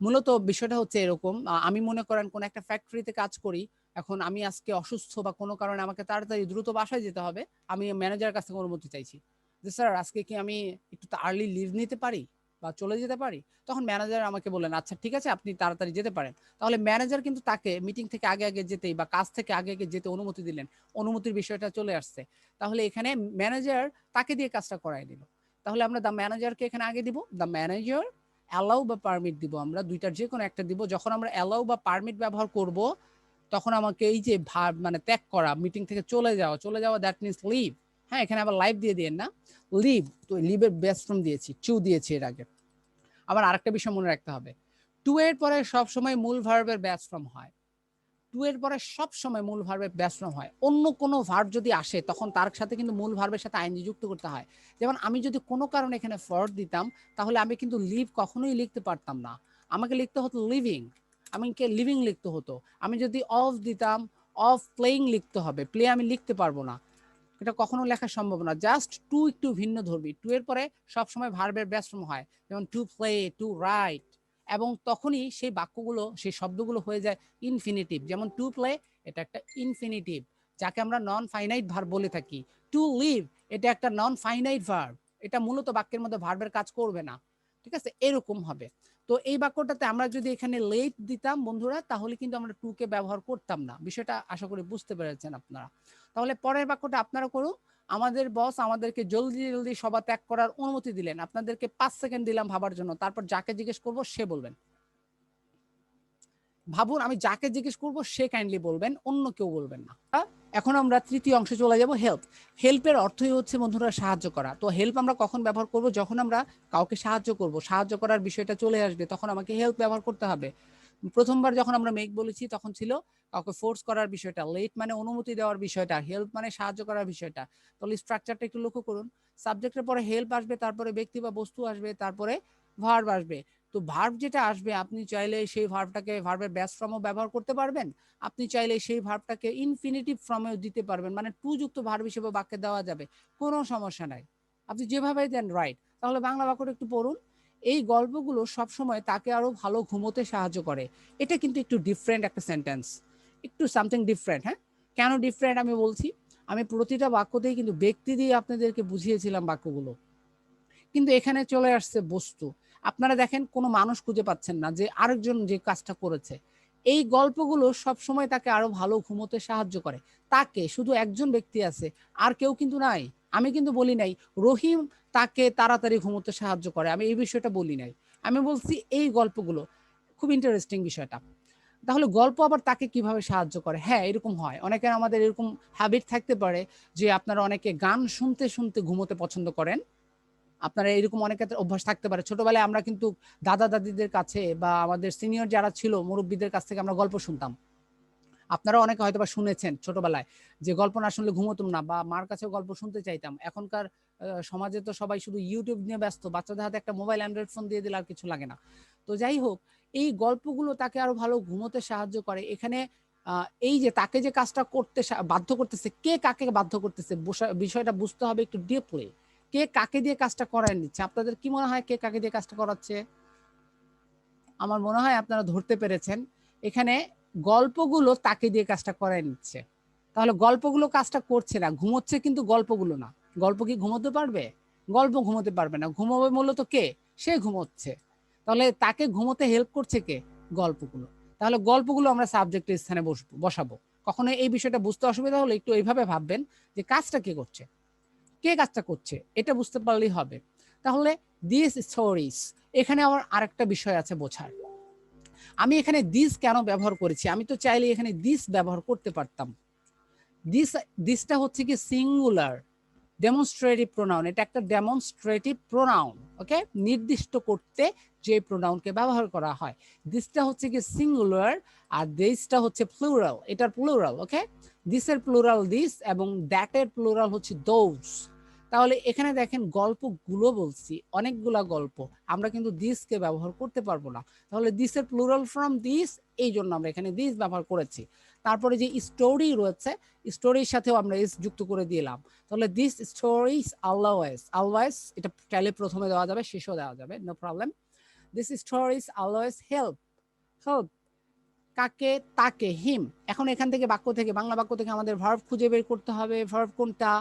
মূলত বিষয়টা হচ্ছে এরকম, আমি মনে করেন কোন একটা ফ্যাক্টরিতে কাজ করি, এখন আমি আজকে অসুস্থ বা কোনো কারণে আমাকে তাড়াতাড়ি দ্রুত বাসায় যেতে হবে, আমি ম্যানেজারের কাছ থেকে অনুমতি চাইছি যে স্যার আজকে কি আমি একটু আর্লি লিভ নিতে পারি বা চলে যেতে পারি? তখন ম্যানেজার আমাকে বললেন আচ্ছা ঠিক আছে আপনি তাড়াতাড়ি যেতে পারেন। তাহলে ম্যানেজার কিন্তু তাকে মিটিং থেকে আগে আগে যেতেই বা কাজ থেকে আগে আগে যেতে অনুমতি দিলেন, অনুমতির বিষয়টা চলে আসছে। তাহলে এখানে ম্যানেজার তাকে দিয়ে কাজটা করায় দিল। তাহলে আমরা দ্য ম্যানেজারকে এখানে আগে দিব, দ্য ম্যানেজার অ্যালাউ বা পারমিট দিব, আমরা দুইটার যে কোনো একটা দিব। যখন আমরা অ্যালাউ বা পারমিট ব্যবহার করব তখন আমাকে এই যে ভার্ব মানে ত্যাগ করা, মিটিং থেকে চলে যাওয়া দ্যাট মিন্স লিভ। হ্যাঁ এখানে আবার লাইভ দিয়ে দিয়েন না, লিভ, তো লিভের বেস্ট ফর্ম দিয়েছি, টু দিয়েছি এর আগে। আবার আরেকটা বিষয় মনে রাখতে হবে, টু এর পরে সবসময় মূল ভার্বের বেস্ট ফর্ম হয়। টু এর পরে সব সময় মূল ভার্বের বেস্ট ফর্ম হয়। অন্য কোনো ভার্ব যদি আসে তখন তার সাথে কিন্তু মূল ভার্বের সাথে আইএনজি যুক্ত করতে হয়। যেমন আমি যদি কোনো কারণে এখানে ফর দিতাম তাহলে আমি কিন্তু লিভ কখনোই লিখতে পারতাম না, আমাকে লিখতে হতো লিভিং, আমাকে লিভিং লিখতে হতো। আমি যদি অফ দিতাম অফ প্লেইং লিখতে হবে, প্লে আমি লিখতে পারবো না, এটা কখনো লেখা সম্ভব না। জাস্ট টু একটু ভিন্ন ধর্মী, টু এর পরে সবসময় ভার্বের বেস্ট ফর্ম হয়, যেমন টু প্লে, টু রাইট, এবং তখনই সেই বাক্যগুলো সেই শব্দগুলো হয়ে যায় ইনফিনিটিভ। যেমন টু প্লে এটা একটা ইনফিনিটিভ যাকে আমরা নন ফাইনাইট ভার্ব বলে থাকি। টু লিভ এটা একটা নন ফাইনাইট ভার্ব, এটা মূলত বাক্যের মধ্যে ভার্বের কাজ করবে না, ঠিক আছে, এরকম হবে। তো এই বাক্যটাতে আমরা যদি এখানে লেট দিতাম বন্ধুরা তাহলে কিন্তু আমরা টু কে ব্যবহার করতাম না। বিষয়টা আশা করি বুঝতে পেরেছেন আপনারা। তাহলে পরের বাক্যটা আপনারা করুন। আমাদের বস আমাদেরকে জলদি জলদি সভা ত্যাগ করার অনুমতি দিলেন, আপনাদেরকে 5 সেকেন্ড দিলাম ভাবার জন্য, তারপর যাকে জিজ্ঞেস করব সে বলবেন। ভাবুন, আমি যাকে জিজ্ঞেস করব সে কাইন্ডলি বলবেন, অন্য কেউ বলবেন না। এখন আমরা তৃতীয় অংশে চলে যাব, হেল্প। হেল্পের অর্থই হচ্ছে বন্ধুরা সাহায্য করা। তো হেল্প আমরা কখন ব্যবহার করব? যখন আমরা কাউকে সাহায্য করব, সাহায্য করার বিষয়টা চলে আসবে তখন আমাকে হেল্প ব্যবহার করতে হবে। প্রথমবার যখন আমরা মেক বলেছি তখন ছিল কাউকে ফোর্স করার বিষয়টা, লেট মানে অনুমতি দেওয়ার বিষয়টা, হেল্প মানে সাহায্য করার বিষয়টা। তাহলে স্ট্রাকচারটা একটু লক্ষ্য করুন, সাবজেক্টের পরে হেল্প আসবে, তারপরে ব্যক্তি বা বস্তু আসবে, তারপরে ভার্ব আসবে। তো ভার্ব যেটা আসবে আপনি চাইলে সেই ভার্বটাকে ভার্বের বেস্ট ফর্মও ব্যবহার করতে পারবেন, আপনি চাইলে সেই ভার্বটাকে ইনফিনিটিভ ফর্মেও দিতে পারবেন, মানে টু যুক্ত ভার্ব হিসেবে বাক্যে দেওয়া যাবে, কোনো সমস্যা নাই, আপনি যেভাবে দেন রাইট। তাহলে বাংলা বাক্যটা একটু পড়ুন। এই গল্পগুলো সবসময় তাকে আরো ভালো ঘুমোতে সাহায্য করে। এটা কিন্তু একটু ডিফারেন্ট একটা সেন্টেন্স, একটু সামথিং ডিফারেন্ট। হ্যাঁ কেন ডিফারেন্ট আমি বলছি, আমি প্রতিটা বাক্যতেই কিন্তু ব্যক্তি দিয়ে আপনাদেরকে বুঝিয়েছিলাম বাক্যগুলো, কিন্তু এখানে চলে আসছে বস্তু। আপনারা দেখেন কোনো মানুষ খুঁজে পাচ্ছেন না যে আরেকজন যে কাজটা করেছে। এই গল্পগুলো সব সময় তাকে আরো ভালো ঘুমোতে সাহায্য করে। তাকে শুধু একজন ব্যক্তি আছে, আর কেউ কিন্তু নাই। আমি কিন্তু বলি নাই রহিম তাকে তাড়াতাড়ি ঘুমোতে সাহায্য করে, আমি এই বিষয়টা বলি নাই, আমি বলছি এই গল্পগুলো। খুব ইন্টারেস্টিং বিষয়টা। তাহলে গল্প আবার তাকে কিভাবে সাহায্য করে? হ্যাঁ এরকম হয়, অনেকের আমাদের এরকম হ্যাবিট থাকতে পারে যে আপনারা অনেকে গান শুনতে শুনতে ঘুমোতে পছন্দ করেন, আপনারা এরকম অনেকের অভ্যাস থাকতে পারে। ছোটবেলায় আমরা কিন্তু দাদা দাদিদের কাছে বা আমাদের সিনিয়র যারা ছিল মুরব্বীদের কাছ থেকে আমরা গল্প শুনতাম। আপনারা অনেকে হয়তো বা শুনেছেন ছোটবেলায় যে গল্প না শুনলে ঘুমোতাম না, বা মার কাছেও গল্প শুনতে চাইতাম। এখনকার সমাজে তো সবাই শুধু ইউটিউব নিয়ে ব্যস্ত, বাচ্চাদের হাতে একটা মোবাইল অ্যান্ড্রয়েড ফোন দিয়ে দিলে আর কিছু লাগে না। তো যাই হোক, এই গল্পগুলো তাকে আরো ভালো ঘুমোতে সাহায্য করে। এখানে এই যে তাকে যে কাজটা করতে বাধ্য করতেছে, কে কাকে বাধ্য করতেছে বিষয়টা বুঝতে হবে একটু ডিপলি। কে কাকে দিয়ে কাজটা করায় নিচ্ছে? আপনাদের কি মনে হয় কে কাকে দিয়ে কাজটা করাচ্ছে? আমার মনে হয় আপনারা ধরতে পেরেছেন, এখানে গল্পগুলো তাকে দিয়ে কাজটা করায় নিচ্ছে। তাহলে গল্পগুলো কাজটা করছে না, ঘুমোচ্ছে কিন্তু গল্পগুলো না। গল্প কি ঘুমোতে পারবে? গল্প ঘুমোতে পারবে না, ঘুমোবে মূলত কে? সে ঘুমোচ্ছে। তাহলে তাকে ঘুমোতে হেল্প করছে কে? গল্পগুলো। তাহলে গল্পগুলো আমরা সাবজেক্টের স্থানে বসাবো। কখনো এই বিষয়টা বুঝতে অসুবিধা হলে একটু এইভাবে ভাববেন যে কাজটা কে করছে, কে কাজটা করছে, এটা বুঝতে পারলেই হবে। তাহলে দিস স্টোরিজ, এখানে আবার আরেকটা বিষয় আছে বোঝার। আমি এখানে দিস কেন ব্যবহার করেছি? আমি তো চাইলে এখানে দিস ব্যবহার করতে পারতাম। দিসটা হচ্ছে কি সিঙ্গুলার ডেমনস্ট্রেটিভ প্রোনাউন, এটা একটা ডেমনস্ট্রেটিভ প্রোনাউন, ওকে, নির্দিষ্ট করতে যে প্রোনাউনকে ব্যবহার করা হয়। দিসটা হচ্ছে কি সিঙ্গুলার আর দিসটা হচ্ছে প্লুরাল, এটার প্লুরাল, ওকে। দিসের প্লুরাল দিস এবং দ্যাটের প্লুরাল হচ্ছে দোজ। তাহলে এখানে দেখেন গল্পগুলো বলছি, অনেকগুলা গল্প, আমরা কিন্তু দিসকে ব্যবহার করতে পারবো না। তাহলে দিসের প্লুরাল ফর্ম দিস, এই জন্য আমরা এখানে দিস ব্যবহার করেছি। তারপরে যে স্টোরি রয়েছে, স্টোরির সাথেও আমরা এস যুক্ত করে দিলাম। তাহলে দিস স্টোরিজ অলওয়েজ, অলওয়েজ এটা চাইলে প্রথমে দেওয়া যাবে, শেষেও দেওয়া যাবে, no problem. This stories always help, help কাকে? তাকে, হিম। এখন এখান থেকে বাক্য থেকে, বাংলা বাক্য থেকে আমাদের ভার্ব খুঁজে বের করতে হবে। ভার্ব কোনটা?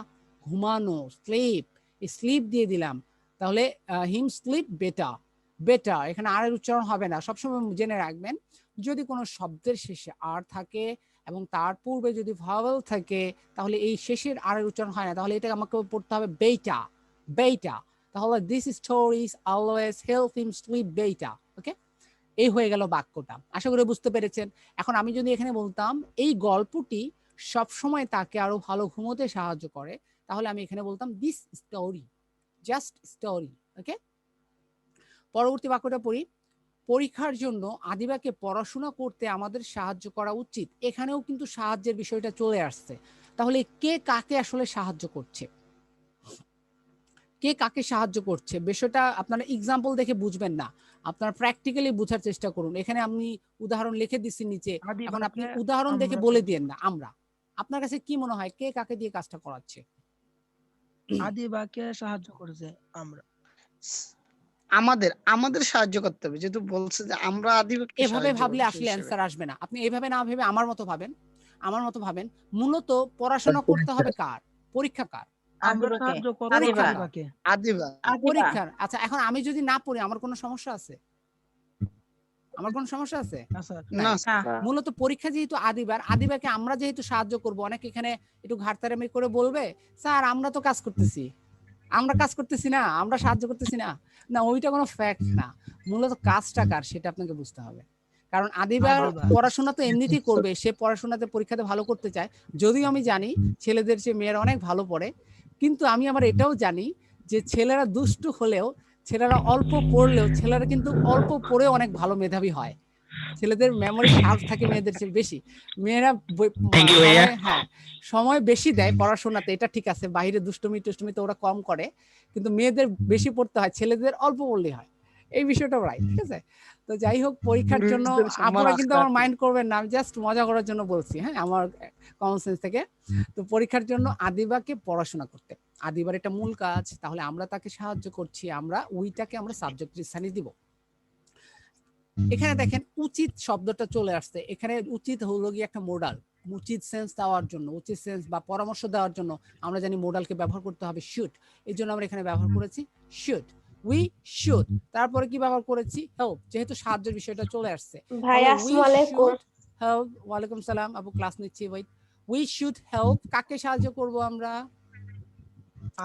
ঘুমানো, স্লিপ। স্লিপ দিয়ে দিলাম, তাহলে হিম স্লিপ বেটার, বেটার। এখানে আর এর উচ্চারণ হবে না, সবসময় জেনে রাখবেন যদি কোনো শব্দের শেষে আর থাকে এবং তার পূর্বে যদি ভাওয়েল থাকে তাহলে এই শেষের আর এর উচ্চারণ হয় না, তাহলে এটা আমাকে পড়তে হবে বেটা, বেটা। তাহলে this stories always help him sleep বেটা। ওকে, এই হয়ে গেল বাক্যটা, আশা করি বুঝতে পেরেছেন। এখন আমি যদি এখানে বলতাম এই গল্পটি সবসময় তাকে আরো ভালো ঘুমোতে সাহায্য করে, তাহলে আমি এখানে বলতাম দিস স্টোরি, জাস্ট স্টোরি। ওকে, পরবর্তী বাক্যটা পড়ি। পরীক্ষার জন্য আদিবাকে পড়াশোনা করতে আমাদের সাহায্য করা উচিত। এখানেও কিন্তু সাহায্যের বিষয়টা চলে আসছে। তাহলে কে কাকে আসলে সাহায্য করছে? কে কাকে সাহায্য করছে বিষয়টা আপনারা এক্সাম্পল দেখে বুঝবেন না, আপনারা প্র্যাকটিক্যালি বোঝার চেষ্টা করুন। এখানে আমি উদাহরণ লিখে দিচ্ছি নিচে, এখন আপনি উদাহরণ দেখে বলে দিয়েন না আমরা। আপনার কাছে কি মনে হয় কে কাকে দিয়ে কাজটা করাচ্ছে?
আদিবাকে সাহায্য করেছে আমরা, আমাদের আমাদের সাহায্য করতে হবে, যেহেতু বলছে যে আমরা আদিবাকে
এভাবে
সাহায্য
ভাবলে
করবো, সেই
আসলে
হিসেবে।
অ্যান্সার আসবে না। আপনি এভাবে না ভেবে আমার মতো ভাবেন, আমার মতো ভাবেন। মূলত পড়াশোনা করতে হবে কার? পরীক্ষাকার,
আমরা
আদিবাকে,
সাহায্য করবো
আদিবা,
আদিবাকে, আদিবা।
আদিবা।
পরীক্ষার। আচ্ছা, এখন আমি যদি না পড়ি আমার কোনো সমস্যা আছে? আমার কোনো সমস্যা আছে?
না স্যার,
নাই।
না
না,
মূলত পরীক্ষা যেহেতু আদিবার, আদিবাকে আমরা যেহেতু সাহায্য করব, অনেকে এখানে একটু ঘাটতারামি করে বলবে স্যার আমরা তো কাজ করতেছি, আমরা কাজ করতেছি না, আমরা সাহায্য করতেছি না। না, ওইটা কোনো ফ্যাক্ট না। মূলত কাজটা কার সেটা আপনাকে বুঝতে হবে। কারণ আদিবার
আদিবা।
পড়াশোনা তো এমনিতেই করবে, সে পড়াশোনাতে পরীক্ষাতে ভালো করতে চায়। যদিও আমি জানি ছেলেদের চেয়ে মেয়েরা অনেক ভালো পড়ে, কিন্তু আমি আবার এটাও জানি যে ছেলেরা দুষ্টু হলেও, ছেলেরা অল্প পড়লেও, ছেলেরা কিন্তু অল্প পড়ে অনেক ভালো মেধাবী হয়। ছেলেদের মেমোরি শার্প থাকে মেয়েদের চেয়ে বেশি। মেয়েরা
Thank you, ভাইয়া।
হ্যাঁ সময় বেশি দেয় পড়াশোনাতে, এটা ঠিক আছে, বাইরে দুষ্টুমি টুষ্টুমিতে ওরা কম করে, কিন্তু মেয়েদের বেশি পড়তে হয়, ছেলেদের অল্প পড়লে হয়। এই বিষয়টা রাইট, ঠিক আছে। তো যাই হোক, পরীক্ষার জন্য আপনারা কিন্তু আমার মাইন্ড করবেন না, আমি জাস্ট মজা করার জন্য বলছি, হ্যাঁ, আমার কমন সেন্স থেকে। তো পরীক্ষার জন্য আদিবাকে পড়াশোনা করতে, আদিবার এটা মূল কাজ, তাহলে আমরা তাকে সাহায্য করছি, আমরা উইটাকে আমরা সাবজেক্টের স্থানে দিব। এখানে দেখেন উচিত শব্দটা চলে আসছে। এখানে উচিত হলো গিয়ে একটা মোডাল, উচিত সেন্স দেওয়ার জন্য, উচিত সেন্স বা পরামর্শ দেওয়ার জন্য আমরা জানি মোডালকে ব্যবহার করতে হবে শুড, এই জন্য আমরা এখানে ব্যবহার করেছি শুড, উই শুড। তারপরে কি ব্যবহার করেছি? হেল্প, যেহেতু সাহায্যের বিষয়টা চলে আসছে।
ভাইয়া আসসালামু আলাইকুম।
হেল্প, ওয়ালাইকুম সালাম আপু, ক্লাস নিচ্ছি, ওয়েট। উই শুড হেল্প, কাকে সাহায্য করব আমরা?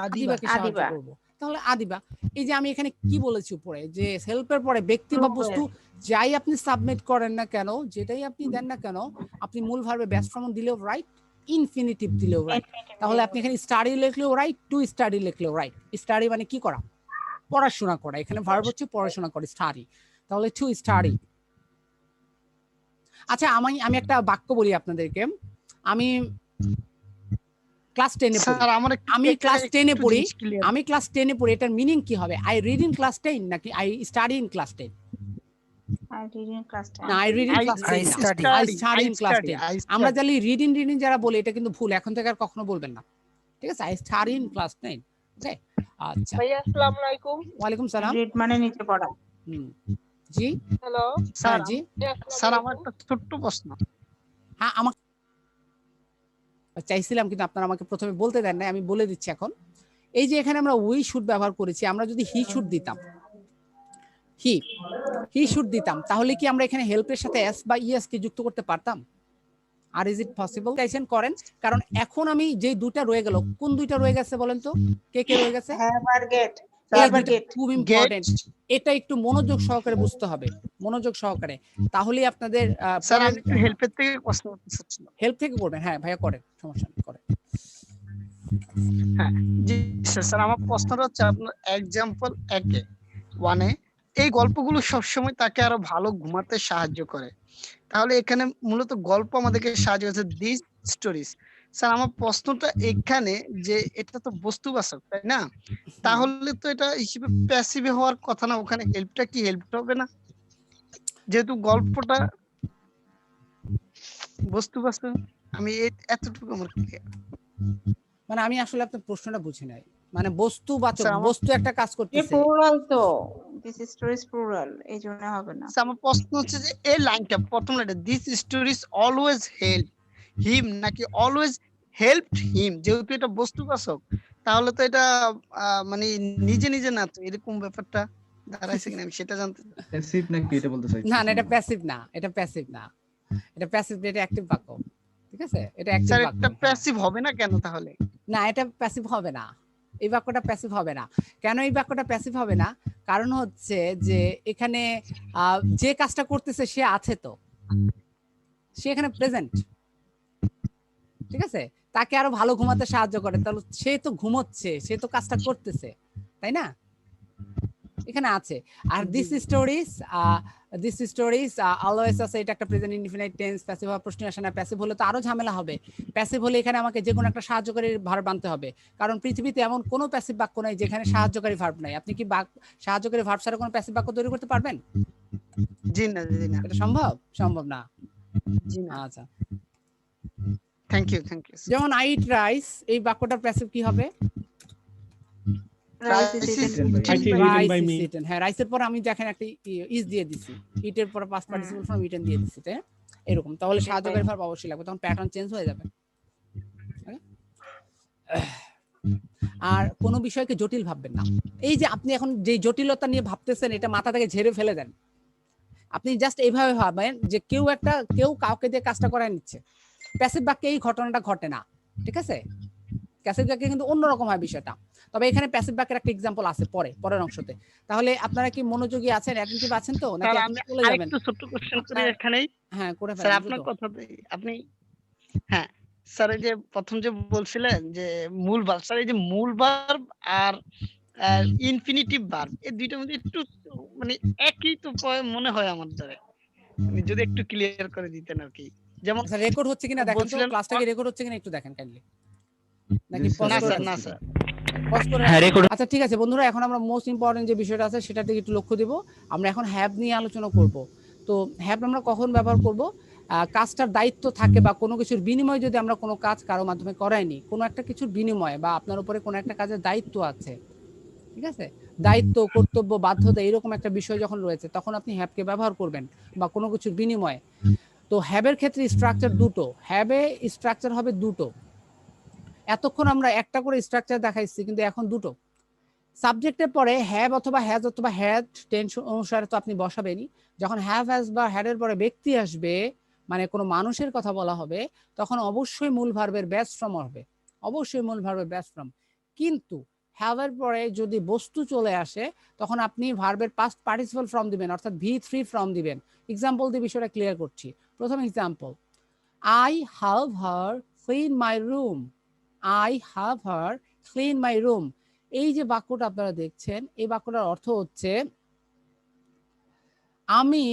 আদিবাকে সাহায্য করব। তাহলে আদিবা, এই যে আমি এখানে কি বলেছি উপরে, যে হেল্পের পরে ব্যক্তি বা বস্তু যাই আপনি সাবমিট করেন না কেন, যেটাই আপনি দেন না কেন, আপনি মূল ভার্বে বেস্ট ফর্ম দিলেও রাইট, ইনফিনিটিভ দিলেও রাইট। তাহলে আপনি এখানে স্টাডি লিখলেও রাইট, টু স্টাডি লিখলেও রাইট। স্টাডি মানে কি করা? পড়াশোনা করা। এখানে ভার্ব হচ্ছে পড়াশোনা করে, স্টাডি। তাহলে টু স্টাডি। আচ্ছা, আমি একটা বাক্য বলি আপনাদেরকে। আমি ক্লাস 10 এ পড়ি, আমি ক্লাস 10 এ পড়ি, আমি ক্লাস 10 এ পড়ি, এটার মিনিং কি হবে? আই রিড ইন ক্লাস 10 নাকি I study in class 10?
I read in class 10.
না, I read in class 10, I study in class 10। আমরা জানি রিড ইন যারা বলে, এটা কিন্তু ভুল, এখন থেকে আর কখনো বলবেন না, ঠিক আছে? I study in class 10। ওকে, আচ্ছা।
ভাইয়া আসসালামু আলাইকুম।
ওয়ালাইকুম সালাম।
Read মানে নিচে পড়া।
জি,
হ্যালো
স্যার। জি
স্যার, আমার একটা ছোট্ট প্রশ্ন।
হ্যাঁ, আমাকে চাইছিলাম কিন্তু আপনারা আমাকে প্রথমে বলতে দেন নাই, আমি বলে দিচ্ছি এখন। এই যে এখানে আমরা উই শুড ব্যবহার করেছি, আমরা যদি হি শুড দিতাম, হি শুড দিতাম, তাহলে কি আমরা এখানে হেল্পের সাথে এস বা ইএস কে যুক্ত করতে পারতাম? আর ইজ ইট পসিবল? চাইছেন করেন, কারণ এখন আমি যে দুইটা রয়ে গেল, কোন দুইটা রয়ে গেছে বলেন তো, কে কে রয়ে গেছে?
Have or get.
এই
Have or
দুইটা
get.
খুব ইম্পর্টেন্ট, এটা একটু মনোযোগ সহকারে বুঝতে হবে, মনোযোগ সহকারে, তাহলেই আপনাদের
স্যার, আমি একটু হেল্পের থেকে প্রশ্ন করতে চাচ্ছিলাম।
হেল্প থেকে করবেন। হ্যাঁ ভাইয়া করেন, সমস্যা নেই, করেন।
হ্যাঁ, জি স্যার, আমার প্রশ্নটা হচ্ছে আপনার এক্সাম্পল 1 এ এই গল্পগুলো সবসময় তাকে আরো ভালো ঘুমাতে সাহায্য করে। তাহলে এখানে মূলত গল্প আমাদেরকে সাহায্য করছে, দিস স্টোরিজ। স্যার আমার প্রশ্নটা এখানে যে এটা তো বস্তুবাচক তাই না? তাহলে তো এটা হিসেবে প্যাসিভ হওয়ার কথা না, ওখানে হেল্পটা কি হেল্প হবে না? যেহেতু গল্পটা বস্তুবাচক, আমি এতটুকু আমার clear।
মানে আমি আসলে আপনার প্রশ্নটা বুঝি নাই। মানে বস্তুবাচক,
স্যার আমার
বস্তু একটা কাজ
যে
করতেছে।
প্লুরাল তো, দিস স্টোরিজ প্লুরাল, এই জন্য হবে না।
স্যার আমার প্রশ্ন হচ্ছে যে এই লাইনটা প্রথম লাইনটা দিস স্টোরিজ অলওয়েজ হেল্প হিম নাকি অলওয়েজ হেল্পড হিম, যেহেতু এটা বস্তুবাচক তাহলে তো এটা মানে নিজে নিজে না, তো এরকম ব্যাপারটা দাঁড়াইছে কিনা আমি সেটা জানতে চাই।
প্যাসিভ নাকি এটা বলতে
না
চাইছেন?
না, এটা প্যাসিভ না, এটা প্যাসিভ না, এটা প্যাসিভ না, এটা অ্যাক্টিভ বাক্য। ঠিক আছে, এটা অ্যাক্টিভ
স্যার
বাক্য।
এটা
হ্যাঁ।
প্যাসিভ হবে না কেন তাহলে?
না, এটা প্যাসিভ হবে না, এই বাক্যটা প্যাসিভ হবে না। কেন এই বাক্যটা প্যাসিভ হবে না? কারণ হচ্ছে যে এখানে যে কাজটা করতেছে সে আছে, তো সে এখানে প্রেজেন্ট। ঠিক আছে, তাকে আরো ভালো ঘুমাতে সাহায্য করে, তাহলে সে তো ঘুমোচ্ছে, সে তো কাজটা করতেছে, তাই না? এখানে আছে। আর দিস স্টোরিজ অলওয়েজ আছে, এটা একটা প্রেজেন্ট ইনডিফিনাইট টেন্স। প্যাসিভ হওয়ার প্রশ্ন আসে না। প্যাসিভ হলে তো আরো ঝামেলা হবে। প্যাসিভ হলে এখানে আমাকে যে কোনো একটা সাহায্যকারী ভার্ব আনতে হবে, কারণ পৃথিবীতে এমন কোনো প্যাসিভ বাক্য নাই যেখানে সাহায্যকারী ভার্ব নাই। আপনি কি সাহায্যকারী ভার্ব ছাড়া কোনো প্যাসিভ বাক্য তৈরি করতে পারবেন?
জি না, জি না,
এটা সম্ভব? সম্ভব না।
জি না।
আচ্ছা,
থ্যাংক ইউ।
যেমন আই ইট রাইস, এই বাক্যটার প্যাসিভ কি হবে?
Rice is eaten
rice is eaten. হ্যাঁ, রাইসের পর আমি দেখেন একটা ইজ দিয়ে দিছি, ইটের পর পাস্ট পার্টিসিপল ফর্ম ইটেন দিয়ে দিছি, তাই না? এরকম, তাহলে সাহায্যকারী ভার্ব অবশ্যই লাগবে, তখন প্যাটার্ন চেঞ্জ হয়ে যাবে। আর কোনো বিষয়কে জটিল ভাববেন না। এই যে আপনি এখন যে জটিলতা নিয়ে ভাবতেছেন, এটা মাথা থেকে ঝেড়ে ফেলে দেন। আপনি জাস্ট এইভাবে ভাবেন যে কেউ কাউকে দিয়ে কাজটা করায় নিচ্ছে। প্যাসিভ বাক্যে এই ঘটনাটা ঘটে না, ঠিক আছে? প্যাসিভ বাক্যে কিন্তু অন্যরকম হয় বিষয়টা। তবে এখানে প্যাসিভ বাক্যের একটা এক্সাম্পল আছে পরের অংশতে। তাহলে আপনারা কি মনোযোগী আছেন, অ্যাটেনটিভ আছেন তো, নাকি
স্যার
এখন
আমি
চলে যাবেন?
আরেকটু ছোট্ট কোশ্চেন করি
আপনার
এখানেই।
হ্যাঁ, করে
স্যার
ফেলেন
আপনার
দ্রুত।
কথাতে আপনি, হ্যাঁ স্যার এই যে প্রথম যে বলছিলেন যে মূল ভার্ব, স্যার এই যে মূল ভার্ব আর ইনফিনিটিভ ভার্ব এই দুইটার মধ্যে একটু মানে একই তো মনে হয় আমার দ্বারা, মানে যদি একটু ক্লিয়ার করে দিতেন আর কি। যেমন
আচ্ছা, রেকর্ড হচ্ছে কিনা দেখেন তো,
বলছিলেন
ক্লাসটা কি রেকর্ড হচ্ছে কিনা একটু দেখেন কাইন্ডলি, নাকি
জি,
পজ
স্যার,
করে
না
রাখছি?
স্যার
পজ করে
হ্যাঁ,
রাখছি?
রেকর্ড।
আচ্ছা ঠিক আছে বন্ধুরা, এখন আমরা মোস্ট ইম্পর্টেন্ট যে বিষয়টা আছে সেটার দিকে একটু লক্ষ্য দিব। আমরা এখন হ্যাভ নিয়ে আলোচনা করব। তো হ্যাভ আমরা কখন ব্যবহার করব? কাজটার দায়িত্ব থাকে বা কোনো কিছুর বিনিময়ে, যদি আমরা কোনো কাজ কারো মাধ্যমে করাইনি, কোনো একটা কিছুর বিনিময়ে, বা আপনার উপরে কোনো একটা কাজের দায়িত্ব আছে, ঠিক আছে, দায়িত্ব, কর্তব্য, বাধ্যতা, এরকম একটা বিষয় যখন রয়েছে, তখন আপনি হ্যাভকে ব্যবহার করবেন, বা কোনো কিছুর বিনিময়ে। তো হ্যাভের ক্ষেত্রে স্ট্রাকচার দুটো, হ্যাভে স্ট্রাকচার হবে দুটো। এতক্ষণ আমরা একটা করে স্ট্রাকচার দেখাইছি, কিন্তু এখন দুটো। সাবজেক্টের পরে হ্যাভ অথবা হ্যাজ অথবা হ্যাড টেন্স অনুসারে তো আপনি বসাবেনই। যখন হ্যাভ হ্যাজ বা হ্যাডের পরে ব্যক্তি আসবে, মানে কোনো মানুষের কথা বলা হবে, তখন অবশ্যই মূল ভার্বের বেস ফর্ম হবে, অবশ্যই মূল ভার্বের বেস ফর্ম। কিন্তু হ্যাভের পরে যদি বস্তু চলে আসে, তখন আপনি ভার্বের পাস্ট পার্টিসিপল ফর্ম দিবেন, অর্থাৎ V3 ফর্ম দিবেন। এক্সাম্পল দিয়ে বিষয়টা ক্লিয়ার করছি। প্রথম example, I have her clean my room. I have her clean my room. এই যে বাক্যটা আপনারা দেখছেন, এই বাক্যটার অর্থ হচ্ছে আমি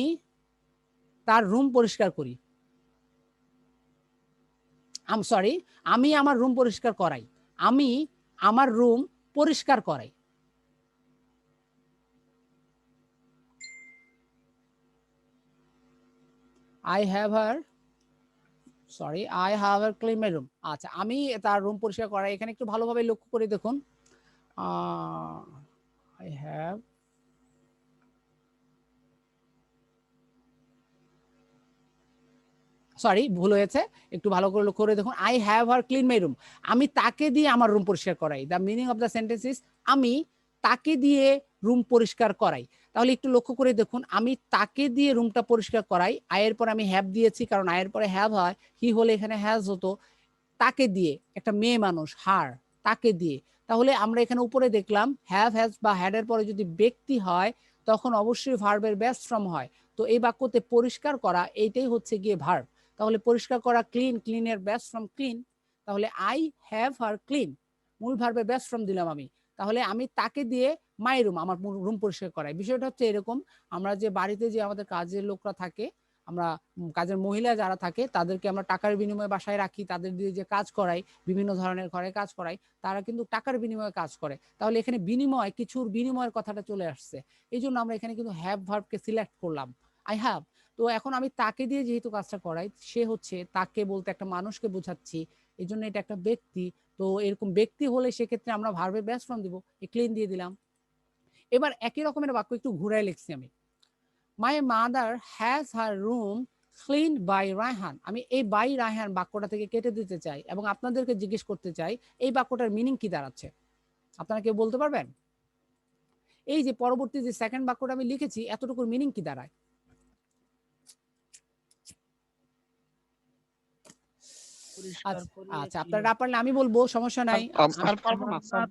তার রুম পরিষ্কার করি। আমি আমার রুম পরিষ্কার করাই। আমি আমার রুম পরিষ্কার করাই। I have her clean my room. আচ্ছা, আমি তার রুম পরিষ্কার করাই। এখানে একটু ভালোভাবে লক্ষ্য করে দেখুন, আই হ্যাভ, সরি ভুল হয়েছে, একটু ভালো করে লক্ষ্য করে দেখুন। I have her clean my room, আমি তাকে দিয়ে আমার রুম পরিষ্কার করাই। The meaning of the sentence is আমি তাকে দিয়ে রুম পরিষ্কার করাই। তাহলে একটু লক্ষ্য করে দেখুন, আমি তাকে দিয়ে রুমটা পরিষ্কার করাই, আয়ের পর আমি হ্যাভ দিয়েছি, কারণ আয়ের পরে হ্যাভ হয়, হি হলে এখানে হ্যাজ হতো। তাকে দিয়ে, একটা মেয়ে মানুষ, হার, তাকে দিয়ে। তাহলে আমরা এখানে উপরে দেখলাম হ্যাভ হ্যাজ বা হ্যাডের পরে যদি ব্যক্তি হয়, তখন অবশ্যই ভার্বের বেস ফর্ম হয়। তো এই বাক্যতে পরিষ্কার করা, এইটাই হচ্ছে গিয়ে ভার্ব। তাহলে পরিষ্কার করা ক্লিন, ক্লিনের বেস ফর্ম ক্লিন। তাহলে আই হ্যাভ হার ক্লিন, মূল ভার্বের বেস ফর্ম দিলাম আমি। তাহলে আমি তাকে দিয়ে মাই রুম, আমার রুম পরিষ্কার করাই। বিষয়টা হচ্ছে এরকম, আমরা যে বাড়িতে যে আমাদের কাজের লোকরা থাকে, আমরা কাজের মহিলা যারা থাকে তাদেরকে আমরা টাকার বিনিময়ে বাসায় রাখি, তাদের দিয়ে যে কাজ করাই, বিভিন্ন ধরনের ঘরে কাজ করাই, তারা কিন্তু টাকার বিনিময়ে কাজ করে। তাহলে এখানে বিনিময়, কিছুর বিনিময়ের কথাটা চলে আসছে, এই জন্য আমরা এখানে কিন্তু হ্যাভ ভার্বকে সিলেক্ট করলাম, আই হ্যাভ। তো এখন আমি তাকে দিয়ে যেহেতু কাজটা করাই, সে হচ্ছে, তাকে বলতে একটা মানুষকে বোঝাচ্ছি, এই জন্য এটা একটা ব্যক্তি। তো এরকম ব্যক্তি হলে সেক্ষেত্রে আমরা ভার্বের বেস ফর্ম দিব, ক্লিন দিয়ে দিলাম। এবার একই রকমের বাক্য একটু ঘুরাই লিখছি আমি, my mother has her room cleaned by Raihan. আমি এই বাই রায়হান বাক্যটা থেকে কেটে দিতে চাই এবং আপনাদেরকে জিজ্ঞেস করতে চাই এই বাক্যটার মিনিং কি দাঁড়াচ্ছে, আপনারা কেউ বলতে পারবেন? এই যে পরবর্তী যে সেকেন্ড বাক্যটা আমি লিখেছি, এতটুকুর মিনিং কি দাঁড়ায়? আচ্ছা, আপনারা না পারলে আমি বলবো, সমস্যা নাই।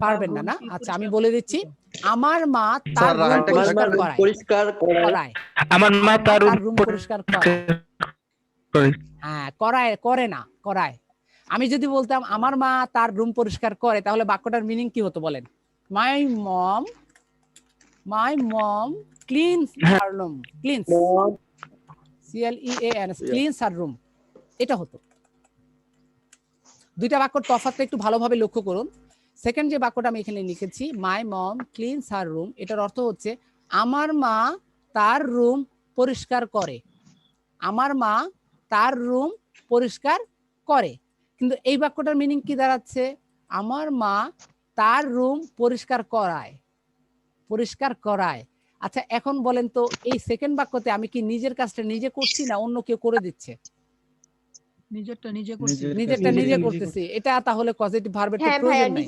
পারবেন না? না, আচ্ছা আমি বলে দিচ্ছি, আমার মা তার রুম পরিষ্কার করায়। করায়।
আমার মা তার
রুম পরিষ্কার করে। হ্যাঁ, করায়, করে না, করায়। আমি যদি বলতাম আমার মা তার রুম পরিষ্কার করে, তাহলে বাক্যটার মিনিং কি হতো বলেন? My mom cleans her room, cleans, CLEANS, cleans her room, এটা হতো। দুইটা বাক্যর তফাৎটা একটু ভালোভাবে লক্ষ্য করুন। সেকেন্ড যে বাক্যটা আমি এখানে লিখেছি, মাই মম ক্লিনস হার রুম, এটার অর্থ হচ্ছে আমার মা তার রুম পরিষ্কার করে, আমার মা তার রুম পরিষ্কার করে। কিন্তু এই বাক্যটার মিনিং কি দাঁড়াচ্ছে? আমার মা তার রুম পরিষ্কার করায়, পরিষ্কার করায়। আচ্ছা এখন বলেন তো, এই সেকেন্ড বাক্যতে আমি কি নিজের কাজটা নিজে করছি না অন্য কেউ করে দিচ্ছে?
নিজেরটা নিজে
করতেছি। এটা তাহলে পজিটিভ ভার্বের তো প্রয়োজন নাই।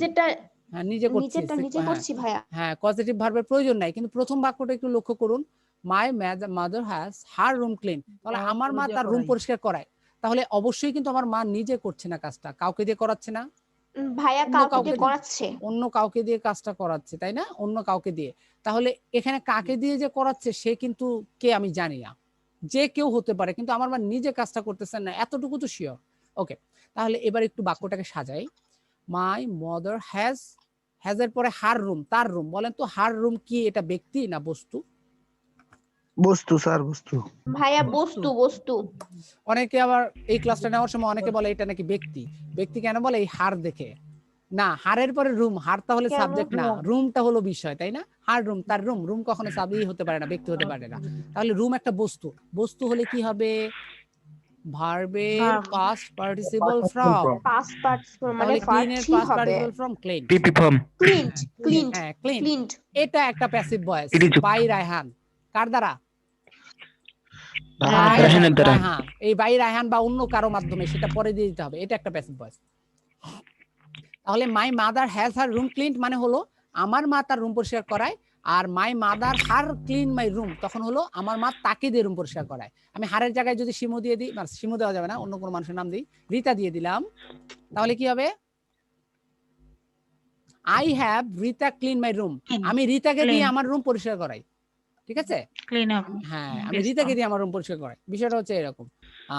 হ্যাঁ, নিজে করছি ভাইয়া। হ্যাঁ, পজিটিভ ভার্বের প্রয়োজন নাই। কিন্তু প্রথম বাক্যটা একটু লক্ষ্য করুন, মাই mother has her room clean, তাহলে আমার মা তার রুম পরিষ্কার করায়। তাহলে অবশ্যই কিন্তু আমার মা নিজে করছে না কাজটা, কাউকে দিয়ে করাচ্ছে না
ভাইয়া, কাউকে দিয়ে করাচ্ছে,
অন্য কাউকে দিয়ে কাজটা করাচ্ছে, তাই না? অন্য কাউকে দিয়ে। তাহলে এখানে কাকে দিয়ে যে করাচ্ছে সে কিন্তু কে আমি জানি না, যে কেউ হতে পারে, কিন্তু আমার মা নিজে কাজটা করতেছেন না, এতটুকু তো শিওর। ওকে, তাহলে এবার একটু বাক্যটাকে সাজাই। মাই মাদার হ্যাজ এর পরে হার রুম, তার রুম। বলেন তো হার রুম কি, এটা ব্যক্তি না বস্তু?
বস্তু স্যার, বস্তু।
ভাইয়া বস্তু।
অনেকে আবার এই ক্লাসটা নেওয়ার সময় অনেকে বলে এটা নাকি ব্যক্তি। ব্যক্তি কেন বলে? এই হার দেখে। না, হারের পরে রুম, হার তাহলে সাবজেক্ট না, রুমটা হলো বিষয়, তাই না? হার রুম, তার রুম, রুম কখনো সাবজেক্ট হতে পারে না, ব্যক্তি হতে পারে না। তাহলে রুম একটা বস্তু, বস্তু হলে কি হবে? ভার্বের past participle from,
past participle মানে
ক্লিন এর past participle from clean,
PP form,
cleaned.
হ্যাঁ ক্লিন। এটা একটা প্যাসিভ ভয়েস বাই রায়হান। কার দ্বারা?
রায়হানের দ্বারা।
রায়হান। এই বাই রায়হান বা অন্য কারো মাধ্যমে, সেটা পরে দিয়ে দিতে হবে, এটা একটা প্যাসিভ ভয়েস। তাহলে my mother has her room cleaned মানে হলো আমার মা তার রুম পরিষ্কার করায়, আর my mother her clean my room তখন হলো আমার মা তাকে দিয়ে রুম পরিষ্কার করায়। আমি হারের জায়গায় যদি শিমু দিয়ে দিই, মানে শিমু দেওয়া যাবে না, অন্য কোনো মানুষের নাম দিই, রিতা দিয়ে দিলাম, তাহলে কি হবে? I have Rita clean my room, আমি রিতাকে দিয়ে আমার রুম পরিষ্কার করাই, ঠিক আছে? হ্যাঁ, আমি রিতাকে দিয়ে আমার রুম পরিষ্কার করাই, বিষয়টা হচ্ছে এরকম।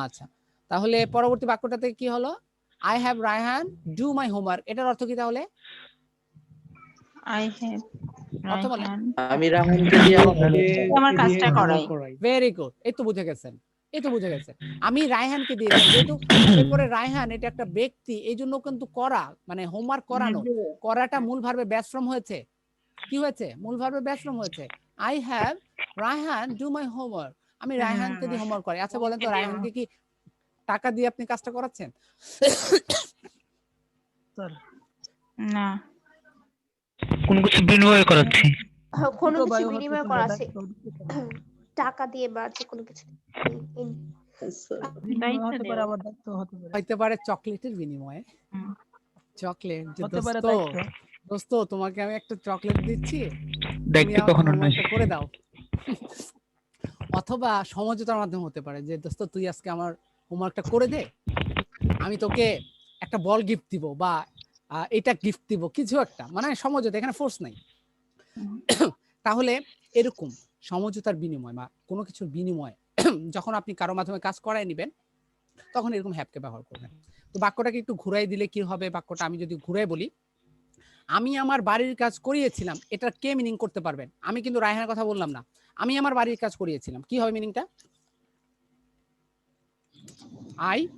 আচ্ছা, তাহলে পরবর্তী বাক্যটাতে কি হলো? I have Raihan do my homework, এটার অর্থ কি তাহলে?
আই হ্যাভ
অর্থ বলেন।
আমি রাহানকে দিয়ে
আমার কাজটা করাই।
ভেরি গুড, এই তো বুঝে গেছেন, এই তো বুঝে গেছেন। আমি রায়হানকে দিয়েছি, যেহেতু এরপরে রায়হান এটা একটা ব্যক্তি, এই জন্য কিন্তু করা মানে হোমওয়ার্ক করানো, করাটা মূল ভার্বে বেস ফর্ম হয়েছে। কি হয়েছে? মূল ভার্বে বেস ফর্ম হয়েছে। I have Raihan do my homework, আমি রায়হানকে দিয়ে হোমওয়ার্ক করাই। আচ্ছা বলেন তো, রায়হানকে কি টাকা দিয়ে আপনি কাজটা করাচ্ছেন?
না,
কোনো কিছু বিনিময় করাচ্ছি।
কোনো কিছু বিনিময় করা আছে, টাকা দিয়ে বা যে কোনো কিছু।
হইতে পারে চকলেটের বিনিময়ে। চকলেট যে দোস্ত তোমাকে আমি একটা চকলেট দিচ্ছি,
দেখতে কখনো না
করে দাও। অথবা সমঝোতার মাধ্যমে হতে পারে যে দোস্ত তুই আজকে আমার হোমওয়ার্কটা করে দে, আমি তোকে একটা বল গিফট দিব বা এটা গিফট দিব, কিছু একটা, মানে সমঝোতা, এখানে ফোর্স নাই। তাহলে এরকম সমঝোতার বিনিময় বা কোনো কিছুর বিনিময় যখন আপনি কারো মাধ্যমে কাজ করায় নেবেন, তখন এরকম হ্যাভকে ব্যবহার করবেন। তো বাক্যটাকে একটু ঘুরাই দিলে কি হবে? বাক্যটা আমি যদি ঘুরাই বলি, আমি আমার বাড়ির কাজ করিয়েছিলাম, এটা কে মিনিং করতে পারবেন? আমি কিন্তু রায়হানের কথা বললাম না, আমি আমার বাড়ির কাজ করিয়েছিলাম, কি হবে মিনিংটা? I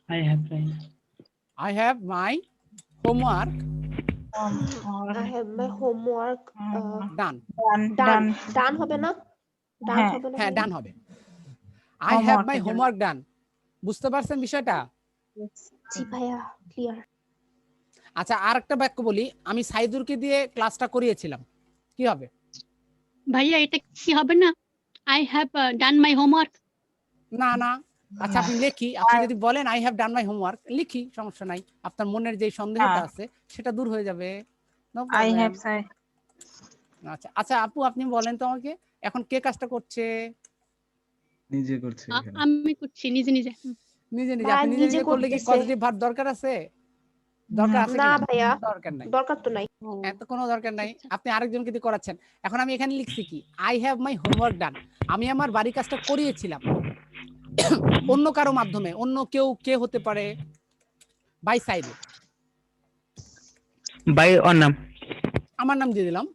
I have right.
I have my homework
I have my homework
done.
done হবে না? Done হবে না?
হ্যাঁ,
ভাইয়া?
ডান হবে। I have my homework done. বুঝতে পারছেন বিষয়টা?
জি ভাইয়া, ক্লিয়ার।
আচ্ছা, আরেকটা বাক্য বলি, আমি সাইদুরকে দিয়ে ক্লাসটা করিয়েছিলাম। কি হবে?
ভাইয়া এটা কি হবে না? I have done my homework.
না, না। আচ্ছা, আপনি আপনি যদি বলেন I have done my homework, লিখি, সমস্যা নাই। আপনার মনের যে সন্দেহটা আছে সেটা দূর হয়ে যাবে। No problem. আচ্ছা, আচ্ছা আপু, আপনি বলেন তো আমাকে, এখন কে কাজটা করছে?
নিজে করছে এখানে।
আমি করছি নিজে নিজে।
নিজে নিজে।
ভাইয়া
আপনি নিজে
নিজে
নিজে করলে কি
করতেছে।
পজিটিভ ভার্ব দরকার আছে? দরকার আছে
না
কিনা?
ভাইয়া,
দরকার নাই।
দরকার তো নাই।
এত কোনো দরকার নাই। আপনি আরেকজনকে দিয়ে করাচ্ছেন। এখন আমি এখানে লিখছি কি, I have my homework done. আমি আমার বাড়ির কাজটা করিয়েছিলাম। অন্য কারো মাধ্যমে, অন্য কেউ কে হতে পারে? বাই সাইদুর।
By or নাম?
আমার নাম দিয়ে দিলাম।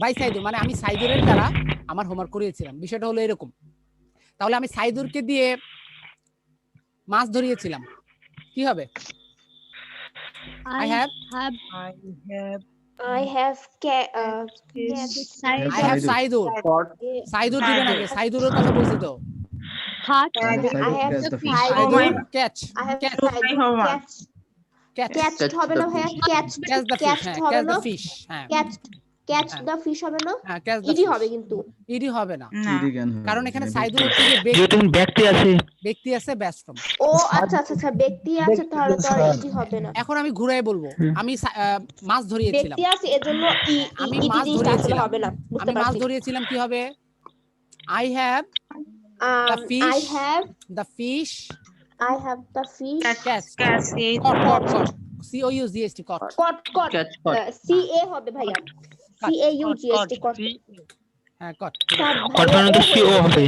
বাই সাইদুর মানে আমি সাইদুরের দ্বারা আমার হোমওয়ার্ক করিয়েছিলাম। বিষয়টা হলো এরকম। তাহলে আমি সাইদুরকে দিয়ে মাছ ধরিয়েছিলাম। কি হবে? I have Saidur. সাইদুর দিবেন আগে, সাইদুরের কথা বলছি তো। সাইদুর ক্যাচ
হবে না ভাইয়া?
Catch the fish. হ্যাঁ, ক্যাচ দ্য ফিশ। হ্যাঁ,
ক্যাচ দ্য ফিশ হবে না?
হ্যাঁ, ক্যাচ দ্য
ইডি
ফিশ
হবে কিন্তু।
ইডি হবে না,
ইডি কেন হবে?
কারণ এখানে
মানে
সাইদুর
ব্যক্তি
হচ্ছে যে
যেহেতু ব্যক্তি আছে।
ব্যক্তি আছে, ব্যস্তম।
ও আচ্ছা আচ্ছা আচ্ছা, ব্যক্তি আছে, তাহলে তো আর ইডি হবে না।
এখন আমি ঘুরাই বলবো, আমি মাছ ধরিয়েছিলাম।
ব্যক্তি আছে, এজন্য
আমি
ইডি
মাছ
জিনিসটা আসলে
ধরিয়েছিলাম।
হবে না। বুঝতে
আমি মাছ
পারছি।
ধরিয়েছিলাম, কি হবে? I have the
I
fish
have
the fish
the fish
catch COUGST caught
CA হবে ভাইয়া, CAUGST caught।
হ্যাঁ, caught।
কট মানে তো CO হবে।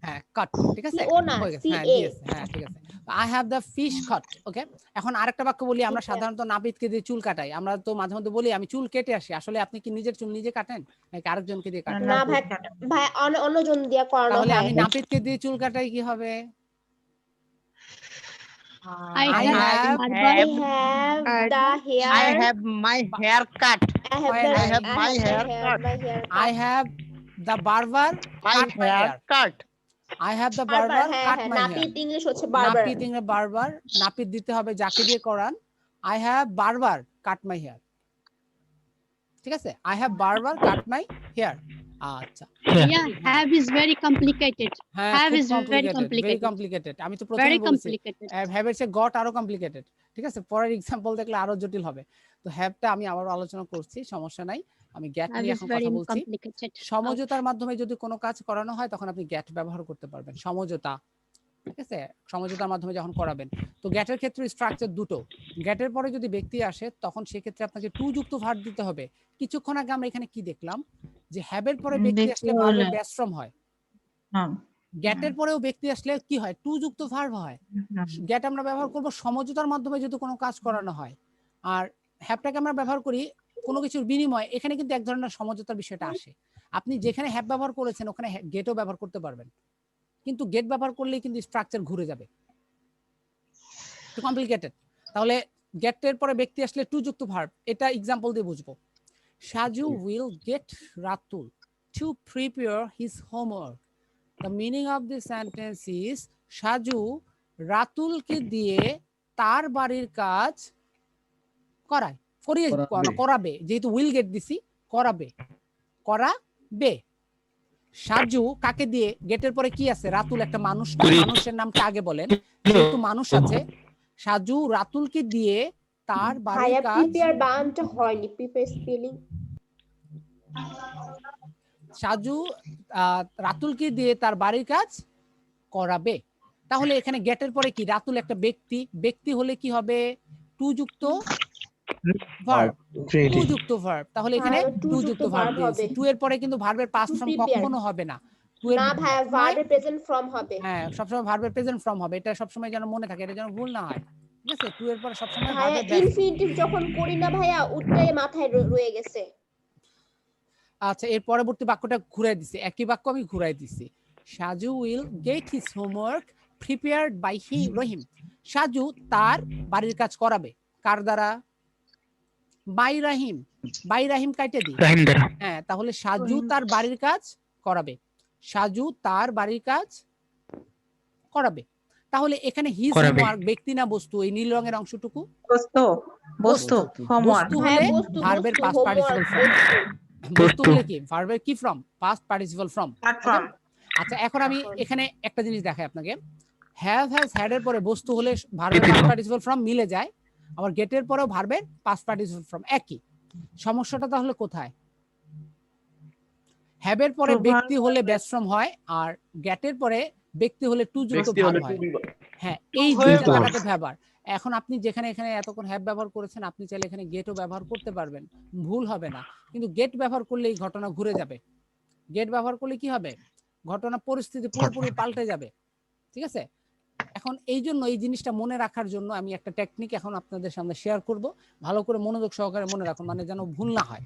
হ্যাঁ, caught, ঠিক আছে?
CO না,
হয়ে গেছে। হ্যাঁ,
CA।
দিয়েছে। হ্যাঁ, ঠিক আছে। I have the fish caught, ওকে? এখন আরেকটা বাক্য বলি, আমরা সাধারণত নাপিতকে দিয়ে চুল কাটাই। আমরা তো মাঝে মধ্যে বলি আমি চুল কেটে আসি। আসলে আপনি কি নিজের চুল নিজে কাটেন নাকি আরেকজনকে দিয়ে কাটেন?
না ভাই, ভাই অন্যজন দিয়ে করানো
তাহলে
হয়।
আমি নাপিতকে দিয়ে চুল কাটাই, কি হবে?
I
I
have
have
the hair.
I have my hair cut.
I have
my hair cut.
I have the barber
My
cut my
hair
hair.
cut.
I have the barber cut my hair.
নাপিত English হচ্ছে বারবার।
নাপিত ইংরেজি বারবার, নাপিত দিতে হবে যাকে দিয়ে করান। I have barber cut my hair, ঠিক আছে? I have barber cut my hair। আচ্ছা,
Yeah, have is very complicated.
হ্যাঁ,
Have
খুব
is very
complicated, very
complicated.
complicated। আমি তো
Very
প্রথমে বলেছি
complicated.
have এর চেয়ে got আরো কমপ্লিকেটেড, ঠিক আছে? পরের এক্সাম্পল দেখলে আরো জটিল হবে। তো হ্যাভটা আমি আবার আলোচনা করছি, সমস্যা নাই। আমি গেট
Have
নিয়ে
is
এখন
very
কথা বলছি।
complicated.
সমঝোতার মাধ্যমে যদি কোনো কাজ করানো হয় তখন আপনি গেট ব্যবহার করতে পারবেন। সমঝোতা, ঠিক আছে? সমঝোতার মাধ্যমে যখন করাবেন, তো গেটের ক্ষেত্রে স্ট্রাকচার দুটো। গেটের পরে যদি ব্যক্তি আসে তখন সেক্ষেত্রে আপনাকে টু যুক্ত ভার্ব দিতে হবে। কিছুক্ষণ আগে আমরা এখানে কি দেখলাম, যে হ্যাভের পরে ব্যক্তি আসলে ভার্বের বেস ফর্ম হয়। গেটের পরেও ব্যক্তি আসলে কি হয়? টু যুক্ত ভার্ব হয়। গেট আমরা ব্যবহার করব সমঝোতার মাধ্যমে যদি কোনো কাজ করানো হয়, আর হ্যাভটাকে আমরা ব্যবহার করি কোনো কিছুর বিনিময়ে। এখানে কিন্তু এক ধরনের সমঝোতার বিষয়টা আসে। আপনি যেখানে হ্যাভ ব্যবহার করেছেন ওখানে গেটও ব্যবহার করতে পারবেন, কিন্তু গেট ব্যবহার করলেই কিন্তু স্ট্রাকচার ঘুরে যাবে, একটু কমপ্লিকেটেড। তাহলে গেটের পরে ব্যক্তি আসলে টু যুক্ত ভার্ব, এটা এক্সাম্পল দিয়ে বুঝবো। Saju will get Ratul to prepare his homework. The meaning of this sentence is Saju রাতুলকে দিয়ে তার বাড়ির কাজ করাবে। যেহেতু উইল গেট দিছি, করাবে। সাজু কাকে দিয়ে? গেটের পরে কি আছে? রাতুল, একটা মানুষ। মানুষের নামটা আগে বলেন, যেহেতু মানুষ আছে। সাজু রাতুলকে দিয়ে তার বাড়ির কাজ।
প্রিপেয়ার বানানটা হয়নি, প্রিপেয়ার স্পেলিং।
সাজু রাতুলকে দিয়ে তার বাড়ির কাজ করাবে। তাহলে এখানে গেটের পরে কি? রাতুল একটা ব্যক্তি, ব্যক্তি হলে কি হবে? টু যুক্ত ভার্ব, টু যুক্ত ভার্ব। তাহলে এখানে টু যুক্ত ভার্ব দিয়েছি। টু এর পরে কিন্তু ভার্বের পাস্ট ফর্ম কখনো হবে না।
না ভাই, ভার্বের প্রেজেন্ট ফর্ম হবে।
হ্যাঁ, সবসময় ভার্বের প্রেজেন্ট ফর্ম হবে। এটা সবসময় যেন মনে থাকে, এটা যেন ভুল না হয়, ঠিক আছে? টু এর পরে সবসময়
ভাইয়া
ভার্বের
ইনফিনিটিভ যখন করি না ভাইয়া, ওটাই মাথায় রয়ে গেছে।
আচ্ছা, এর পরবর্তী বাক্যটা ঘুরাই দিছি, একই বাক্য আমি ঘুরাই দিছি। Saju will get his homework prepared by Rahim. Saju তার বাড়ির কাজ করাবে কার দ্বারা? By Rahim. বাই রাহিম কাইটে দিই।
রাহিম দ্বারা।
হ্যাঁ, তাহলে সাজু তার বাড়ির কাজ করাবে। সাজু তার বাড়ির কাজ করাবে। তাহলে এখানে হিজ হোমওয়ার্ক ব্যক্তি না বস্তু? এই নীল রঙের অংশটুকু
বস্তু বস্তু হোমওয়ার্ক।
বস্তু হলে ভার্বের পাস্ট পার্টিসিপল ফর্ম। বস্তু হলে কি ভার্বের কি ফর্ম? Past participle form. আচ্ছা, এখন আমি এখানে একটা জিনিস দেখাই আপনাকে। হ্যাভ হ্যাজ হ্যাড এর পরে বস্তু হলে ভার্বের পাস্ট পার্টিসিপল ফর্ম মিলে যায়, আবার গেটের পরেও ভার্বের পাস্ট পার্টিসিপল ফর্ম একই। সমস্যাটা তাহলে কোথায়? হ্যাভের পরে ব্যক্তি হলে বেস্ট ফর্ম হয়, আর গেটের পরে ব্যক্তি হলে টু যুক্ত ভার্ব হয়। হ্যাঁ, এই দুইটা জায়গাতে ব্যবহার। এখন আপনি যেখানে এখানে এতক্ষণ হ্যাভ ব্যবহার করেছেন, আপনি চাইলে এখানে গেটও ব্যবহার করতে পারবেন, ভুল হবে না। কিন্তু গেট ব্যবহার করলে এই ঘটনা ঘুরে যাবে। গেট ব্যবহার করলে কি হবে? ঘটনা পরিস্থিতি পুরোপুরি পাল্টে যাবে। ঠিক আছে? এখন এই জন্য এই জিনিসটা মনে রাখার জন্য আমি একটা টেকনিক এখন আপনাদের সামনে শেয়ার করব। ভালো করে মনোযোগ সহকারে মনে রাখুন, মানে যেন ভুল না হয়।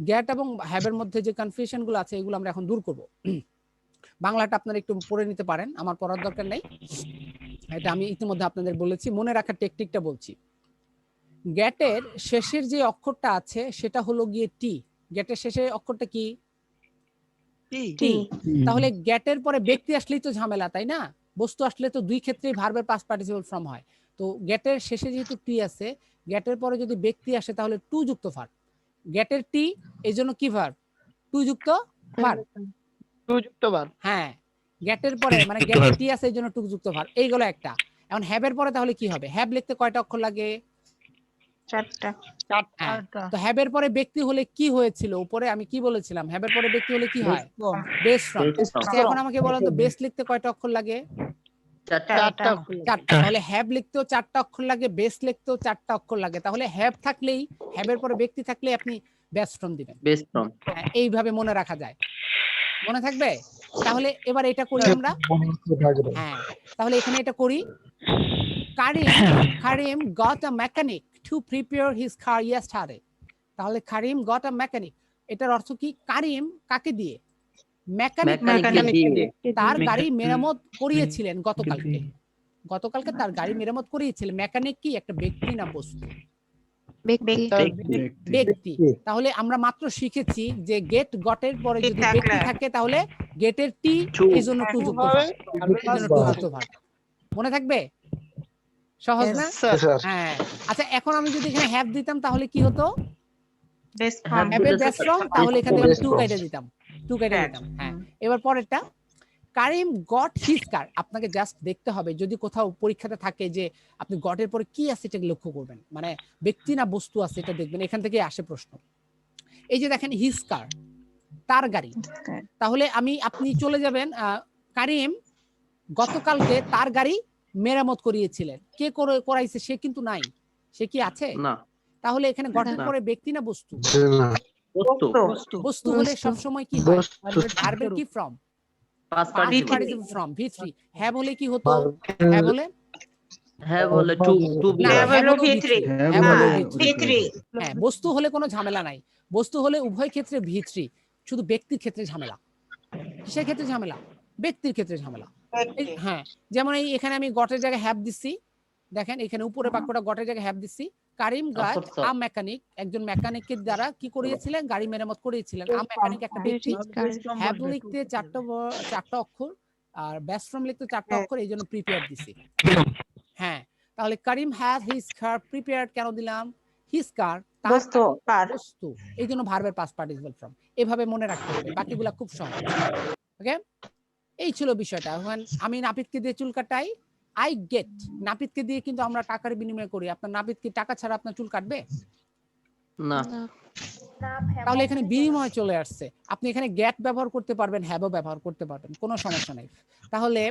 গেট এবং হ্যাভের মধ্যে যে কনফিউশন গুলো আছে এগুলো আমরা এখন দূর করব। বাংলাটা আপনারা একটু পড়ে নিতে পারেন, আমার পড়ার দরকার নেই, এটা আমি ইতিমধ্যে আপনাদের বলেছি। মনে রাখার টেকনিকটা বলছি। গেটের শেষের যে অক্ষরটা আছে সেটা হলো গিয়ে টি। গেটের শেষের অক্ষরটা কি? টি। তাহলে গেটের পরে ব্যক্তি আসলেই তো ঝামেলা, তাই না? বস্তু আসলে তো দুই ক্ষেত্রেই ভার্বের পাস্ট পার্টিসিপল ফর্ম হয়। তো গেটের শেষে যেহেতু টি আছে, গেটের পরে যদি ব্যক্তি আসে তাহলে টু যুক্ত ভার্ব। গেটের টি এই জন্য কি ভার্ব? টু যুক্ত ভার্ব।
টু যুক্ত ভার্ব।
হ্যাঁ, গেটের পরে মানে গেটের টি আছে এই জন্য টু যুক্ত ভার্ব। এইগুলো একটা। এখন হ্যাভের পরে তাহলে কি হবে? হ্যাভ লিখতে কয়টা অক্ষর লাগে?
চারটা।
তো হ্যাভের পরে ব্যক্তি হলে কি হয়েছিল? উপরে আমি কি বলেছিলাম? হ্যাভের পরে ব্যক্তি হলে কি হয়? Base form. আচ্ছা, এখন আমাকে বলেন তো বেস লিখতে কয়টা অক্ষর লাগে?
চারটা।
তাহলে হ্যাভ লিখতেও চারটা অক্ষর লাগে, বেস লিখতেও চারটা অক্ষর লাগে। তাহলে হ্যাভ থাকলেই, হ্যাভের পরে ব্যক্তি থাকলে আপনি বেস ফ্রম দিবেন।
Base form.
এইভাবে মনে রাখা যায়। মনে থাকবে? তাহলে এবার এটা করি আমরা। হ্যাঁ, তাহলে এখানে এটা করি। Karim got a mechanic to prepare his car yesterday. তাহলে Karim got a mechanic, এটার অর্থ কি? কারিম কাকে দিয়ে? মেকানিক তার গাড়ি মেরামত করিয়েছিলেন গতকালকে। গতকালকে তার গাড়ি মেরামত করিয়েছিলেন। মেকানিক কি একটা ব্যক্তি না বস্তু? ব্যক্তি। তাহলে আমরা মাত্র শিখেছি যে গেট গটের পরে যদি ব্যক্তি থাকে তাহলে গেটের টি এই জন্য টু যুক্ত ভার্ব। মনে থাকবে? সহজ না? হ্যাঁ। আচ্ছা, এখন আমি যদি এখানে হ্যাভ দিতাম তাহলে কি হতো? হ্যাভের বেস ফ্রম, তাহলে এখানে আমি টু কেটে দিতাম। হ্যাঁ, এবার পরেরটা। কারিম গট হিজ কার। আপনাকে জাস্ট দেখতে হবে, যদি কোথাও পরীক্ষাতে থাকে যে আপনি গটের পরে কি আছে এটা লক্ষ্য করবেন, মানে ব্যক্তি না বস্তু আছে এটা দেখবেন, এখান থেকে আসে প্রশ্ন। এই যে দেখেন হিজ কার, তার গাড়ি। তাহলে আপনি চলে যাবেন, কারিম গতকালকে তার গাড়ি মেরামত করিয়েছিলেন। কে করাইছে? সে কিন্তু নাই। সে কি আছে?
না।
তাহলে এখানে গটের পরে ব্যক্তি না বস্তু? বস্তু হলে সব সময় কি হয়? ভার্বের কি form? Past participle form V3। Have হলে কি হতো? হ্যাভ হলে টু বি। হ্যাঁ, বস্তু হলে কোনো ঝামেলা নাই। বস্তু হলে উভয় ক্ষেত্রে V3, শুধু ব্যক্তির ক্ষেত্রে ঝামেলা। কিসের ক্ষেত্রে ঝামেলা? ব্যক্তির ক্ষেত্রে ঝামেলা। হ্যাঁ, যেমন এই এখানে আমি গটের জায়গায় হ্যাভ দিচ্ছি, দেখেন এখানে উপরে বাক্যটা গটের জায়গায় হ্যাভ দিচ্ছি। কারিম গট আ মেকানিক, একজন মেকানিকের দ্বারা কি করিয়েছিলেন? গাড়ি মেরামত করিয়েছিলেন। আ মেকানিক একটা ব্যক্তি। হ্যাভ লিখতে চারটা অক্ষর, আর বেস ফ্রম লিখতে চারটা অক্ষর, এই জন্য প্রিপেয়ার দিছি। হ্যাঁ, তাহলে কারিম হ্যাজ হিজ কার প্রিপেয়ার্ড কেন দিলাম? হিজ কার বস্তু, এই জন্য ভার্বের পাস্ট পার্টিসিপল ফর্ম। এভাবে মনে রাখতে হবে, বাকিগুলা খুব সহজ। ওকে, এই ছিল বিষয়টা। আমি নাপিতকে দিয়ে চুল কাটাই, আই গেট। নাপিতকে দিয়ে কিন্তু আমরা টাকার বিনিময় করি। আপনার নাপিত কি টাকা ছাড়া আপনার চুল কাটবে?
না।
তাহলে এখানে বিনিময় চলে আসছে। আপনি এখানে গেট ব্যবহার করতে পারবেন, হ্যাভও ব্যবহার করতে পারবেন, কোনো সমস্যা নাই। তাহলে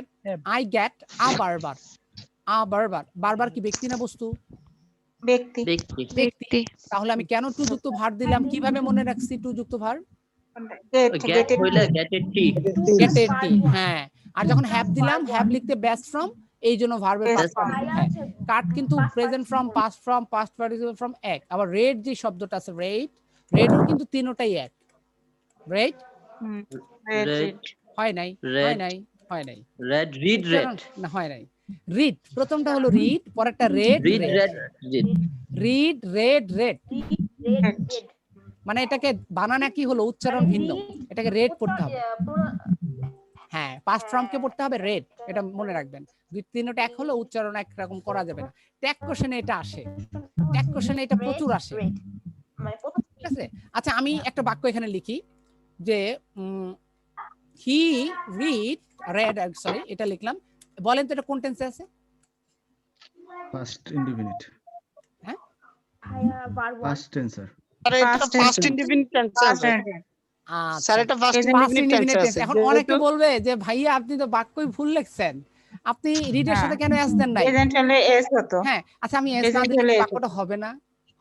আই গেট আ বারবার। বারবার কি ব্যক্তি না বস্তু? ব্যক্তি। তাহলে আমি কেন টু যুক্ত ভার্ব দিলাম? কিভাবে মনে রাখছি টু যুক্ত ভার্ব? গেটের টি। হ্যাঁ, আর যখন হ্যাভ দিলাম, হ্যাভ লিখতে বেস্ট ফ্রম, এই জন্য ভার্বের পাস্ট পার্টিসিপল। হ্যাঁ, কাট কিন্তু present form, past participle from এক। আবার রেড যে শব্দটা আছে, রেডও কিন্তু তিনটাই এক। রেড হয় নাই। হয় নাই।
রেড রিড রেড
না হয় নাই। রিড প্রথমটা হলো রিড, পরেরটা red
read red
read red red,
red
মানে এটাকে বানানা কি হলো উচ্চারণ ভিন্ন, এটাকে রেড পড়তে হবে। হ্যাঁ, পাস্ট ফর্ম কে পড়তে হবে রেড, এটা মনে রাখবেন। দুই তিনটা এক হলো উচ্চারণ এক রকম করা যাবে না। ট্যাগ কোশ্চেনে এটা আসে, ট্যাগ কোশ্চেনে এটা প্রচুর আসে,
মানে প্রথম
ঠিক আছে। আচ্ছা আমি একটা বাক্য এখানে লিখি যে হি রিড রেড, সরি এটা লিখলাম, বলেন তো এটা কোন টেন্সে আছে?
ফার্স্ট ইনডিফিনিট
হ্যাঁ
verb
first tense sir
sir এটা ফার্স্ট ইনডিফিনিট টেন্স আছে স্যার, এটা ফার্স্ট ইনডিফিনিট টেন্স আছে।
এখন অনেকে বলবে যে ভাইয়া আপনি তো বাক্যই ভুল লিখছেন, আপনি রিডের সাথে কেন এস দেন নাই?
প্রেজেন্ট হলে এস হতো।
হ্যাঁ আচ্ছা আমি এস না
Present
দিলে
হলে
কি
S
বাক্যটা হবে না?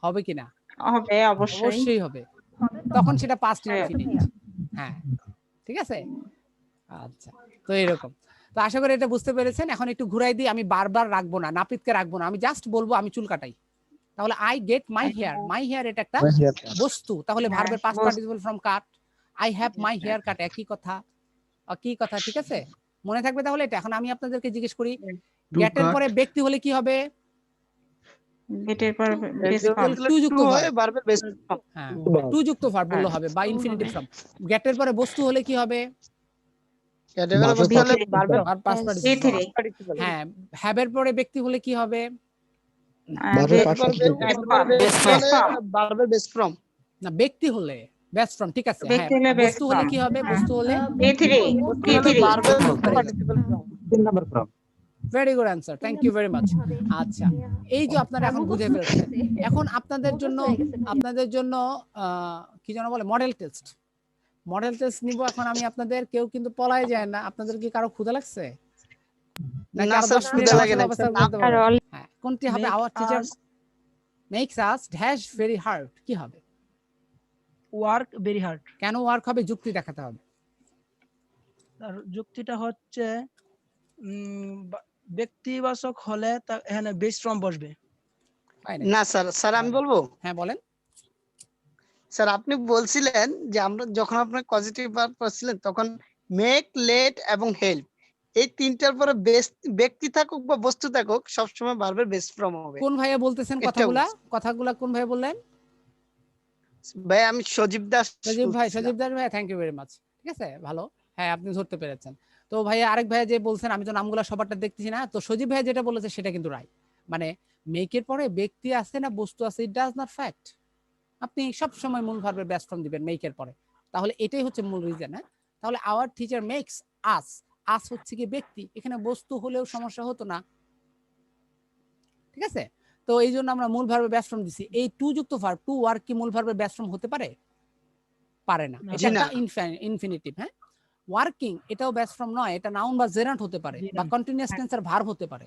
হবে কিনা?
হবে অবশ্যই।
অবশ্যই হবে, তখন সেটা পাস্ট
হ্যাঁ।
ইনফিনিট। হ্যাঁ ঠিক আছে। আচ্ছা তো এরকম, তো আশা করি এটা বুঝতে পেরেছেন। এখন একটু ঘুরাই দিই, আমি বারবার রাখবো না, নাপিতকে রাখবো না, আমি জাস্ট বলবো আমি চুল কাটাই। তাহলে I get my hair, my hair এটা একটা বস্তু, তাহলে ভার্বের past participle from cut, I have my hair cut, একই কথা একই কথা, ঠিক আছে মনে থাকবে তাহলে এটা। এখন আমি আপনাদেরকে জিজ্ঞেস করি গেটের পরে ব্যক্তি হলে কি হবে?
গেটের পর বেস
টু যুক্ত
হয়
ভার্ব,
ভার্বের বেস ফর্ম।
হ্যাঁ টু যুক্ত ভার্ব বললে হবে বা ইনফিনিটিভ ফর্ম। গেটের পরে বস্তু হলে কি হবে?
এটা হলো বস্তু হলে ভার্বের
ভার্ব পাস্ট পার্টিসিপল।
পার্টিসিপল।
হ্যাঁ হ্যাভের পরে ব্যক্তি হলে কি হবে?
ভার্বের বেস ফর্ম।
না ব্যক্তি হলে বেস্ট ফর্ম, ঠিক আছে। হ্যাঁ
ব্যক্তি হলে best
বস্তু হলে
form।
কি হবে? বস্তু হলে
B3
ভার্বের participle form.
3 number form.
Very good answer, thank you very much. আচ্ছা এই যে আপনারা এখন বুঝে ফেলেছেন, এখন আপনাদের জন্য কি যেন বলে মডেল টেস্ট। মডেল টেস্ট নিব এখন আমি আপনাদের, কেউ কিন্তু পলায় যায় না। আপনাদের কি কারো ক্ষুধা লাগছে? নাকি
না
আরো
স্যার,
10 মিনিট
ক্ষুধা লাগে না।
অবস্থা করতে পারবো? হ্যাঁ কোনটি হবে? Our teacher makes us dash very hard, কি হবে?
Work very hard.
কেন ওয়ার্ক হবে? যুক্তি দেখাতে হবে।
তার যুক্তিটা হচ্ছে ব্যক্তিবাচক হলে এখানে বেস ফর্ম বসবে।
না স্যার, স্যার আমি বলবো।
হ্যাঁ বলেন।
স্যার আপনি বলছিলেন যে আমরা যখন আপনি পজিটিভ ভার্ব পড়ছিলেন তখন মেক, লেট এবং হেল্প এই তিনটার পরে ব্যক্তি থাকুক বা বস্তু থাকুক সবসময় ভার্বের বেস ফর্ম হবে।
কোন ভাইয়া বলতেছেন
এটা
কথাগুলা কোন ভাই বললেন?
ভাই আমি সজীব দাস।
সজীব দাস ভাই, থ্যাংক ইউ ভেরি মাচ। ঠিক আছে ভালো, হ্যাঁ আপনি ধরতে পেরেছেন। তো ভাইয়া আরেক ভাইয়া যে বলছেন, আমি তো নামগুলা সবারটা দেখতেছি না, তো সজীব ভাইয়া যেটা বলেছে সেটা কিন্তু রাইট। মানে মেকের পরে ব্যক্তি আছে না বস্তু আছে, ইট ডাজ নট ফ্যাক্ট। আপনি সব সময় মূল ভার্বের বেস ফর্ম দিবেন মেকের পরে, তাহলে এটাই হচ্ছে মূল রিজন। হ্যাঁ তাহলে আওয়ার টিচার মেক্স আস, আস হচ্ছে কি ব্যক্তি, এখানে বস্তু হলেও সমস্যা হতো না, ঠিক আছে। তো এই জন্য আমরা মূল ভার্বের বেস ফর্ম দিছি। এই টু যুক্ত ভার্ব টু ওয়ার্ক কি মূল ভার্বের বেস ফর্ম হতে পারে? পারে না, এটা একটা ইনফিনিটিভ। হ্যাঁ ওয়ার্কিং এটাও বেস ফর্ম নয়, এটা নাউন বা জেরান্ট হতে পারে বা কন্টিনিউয়াস টেন্সের ভার্ব হতে পারে।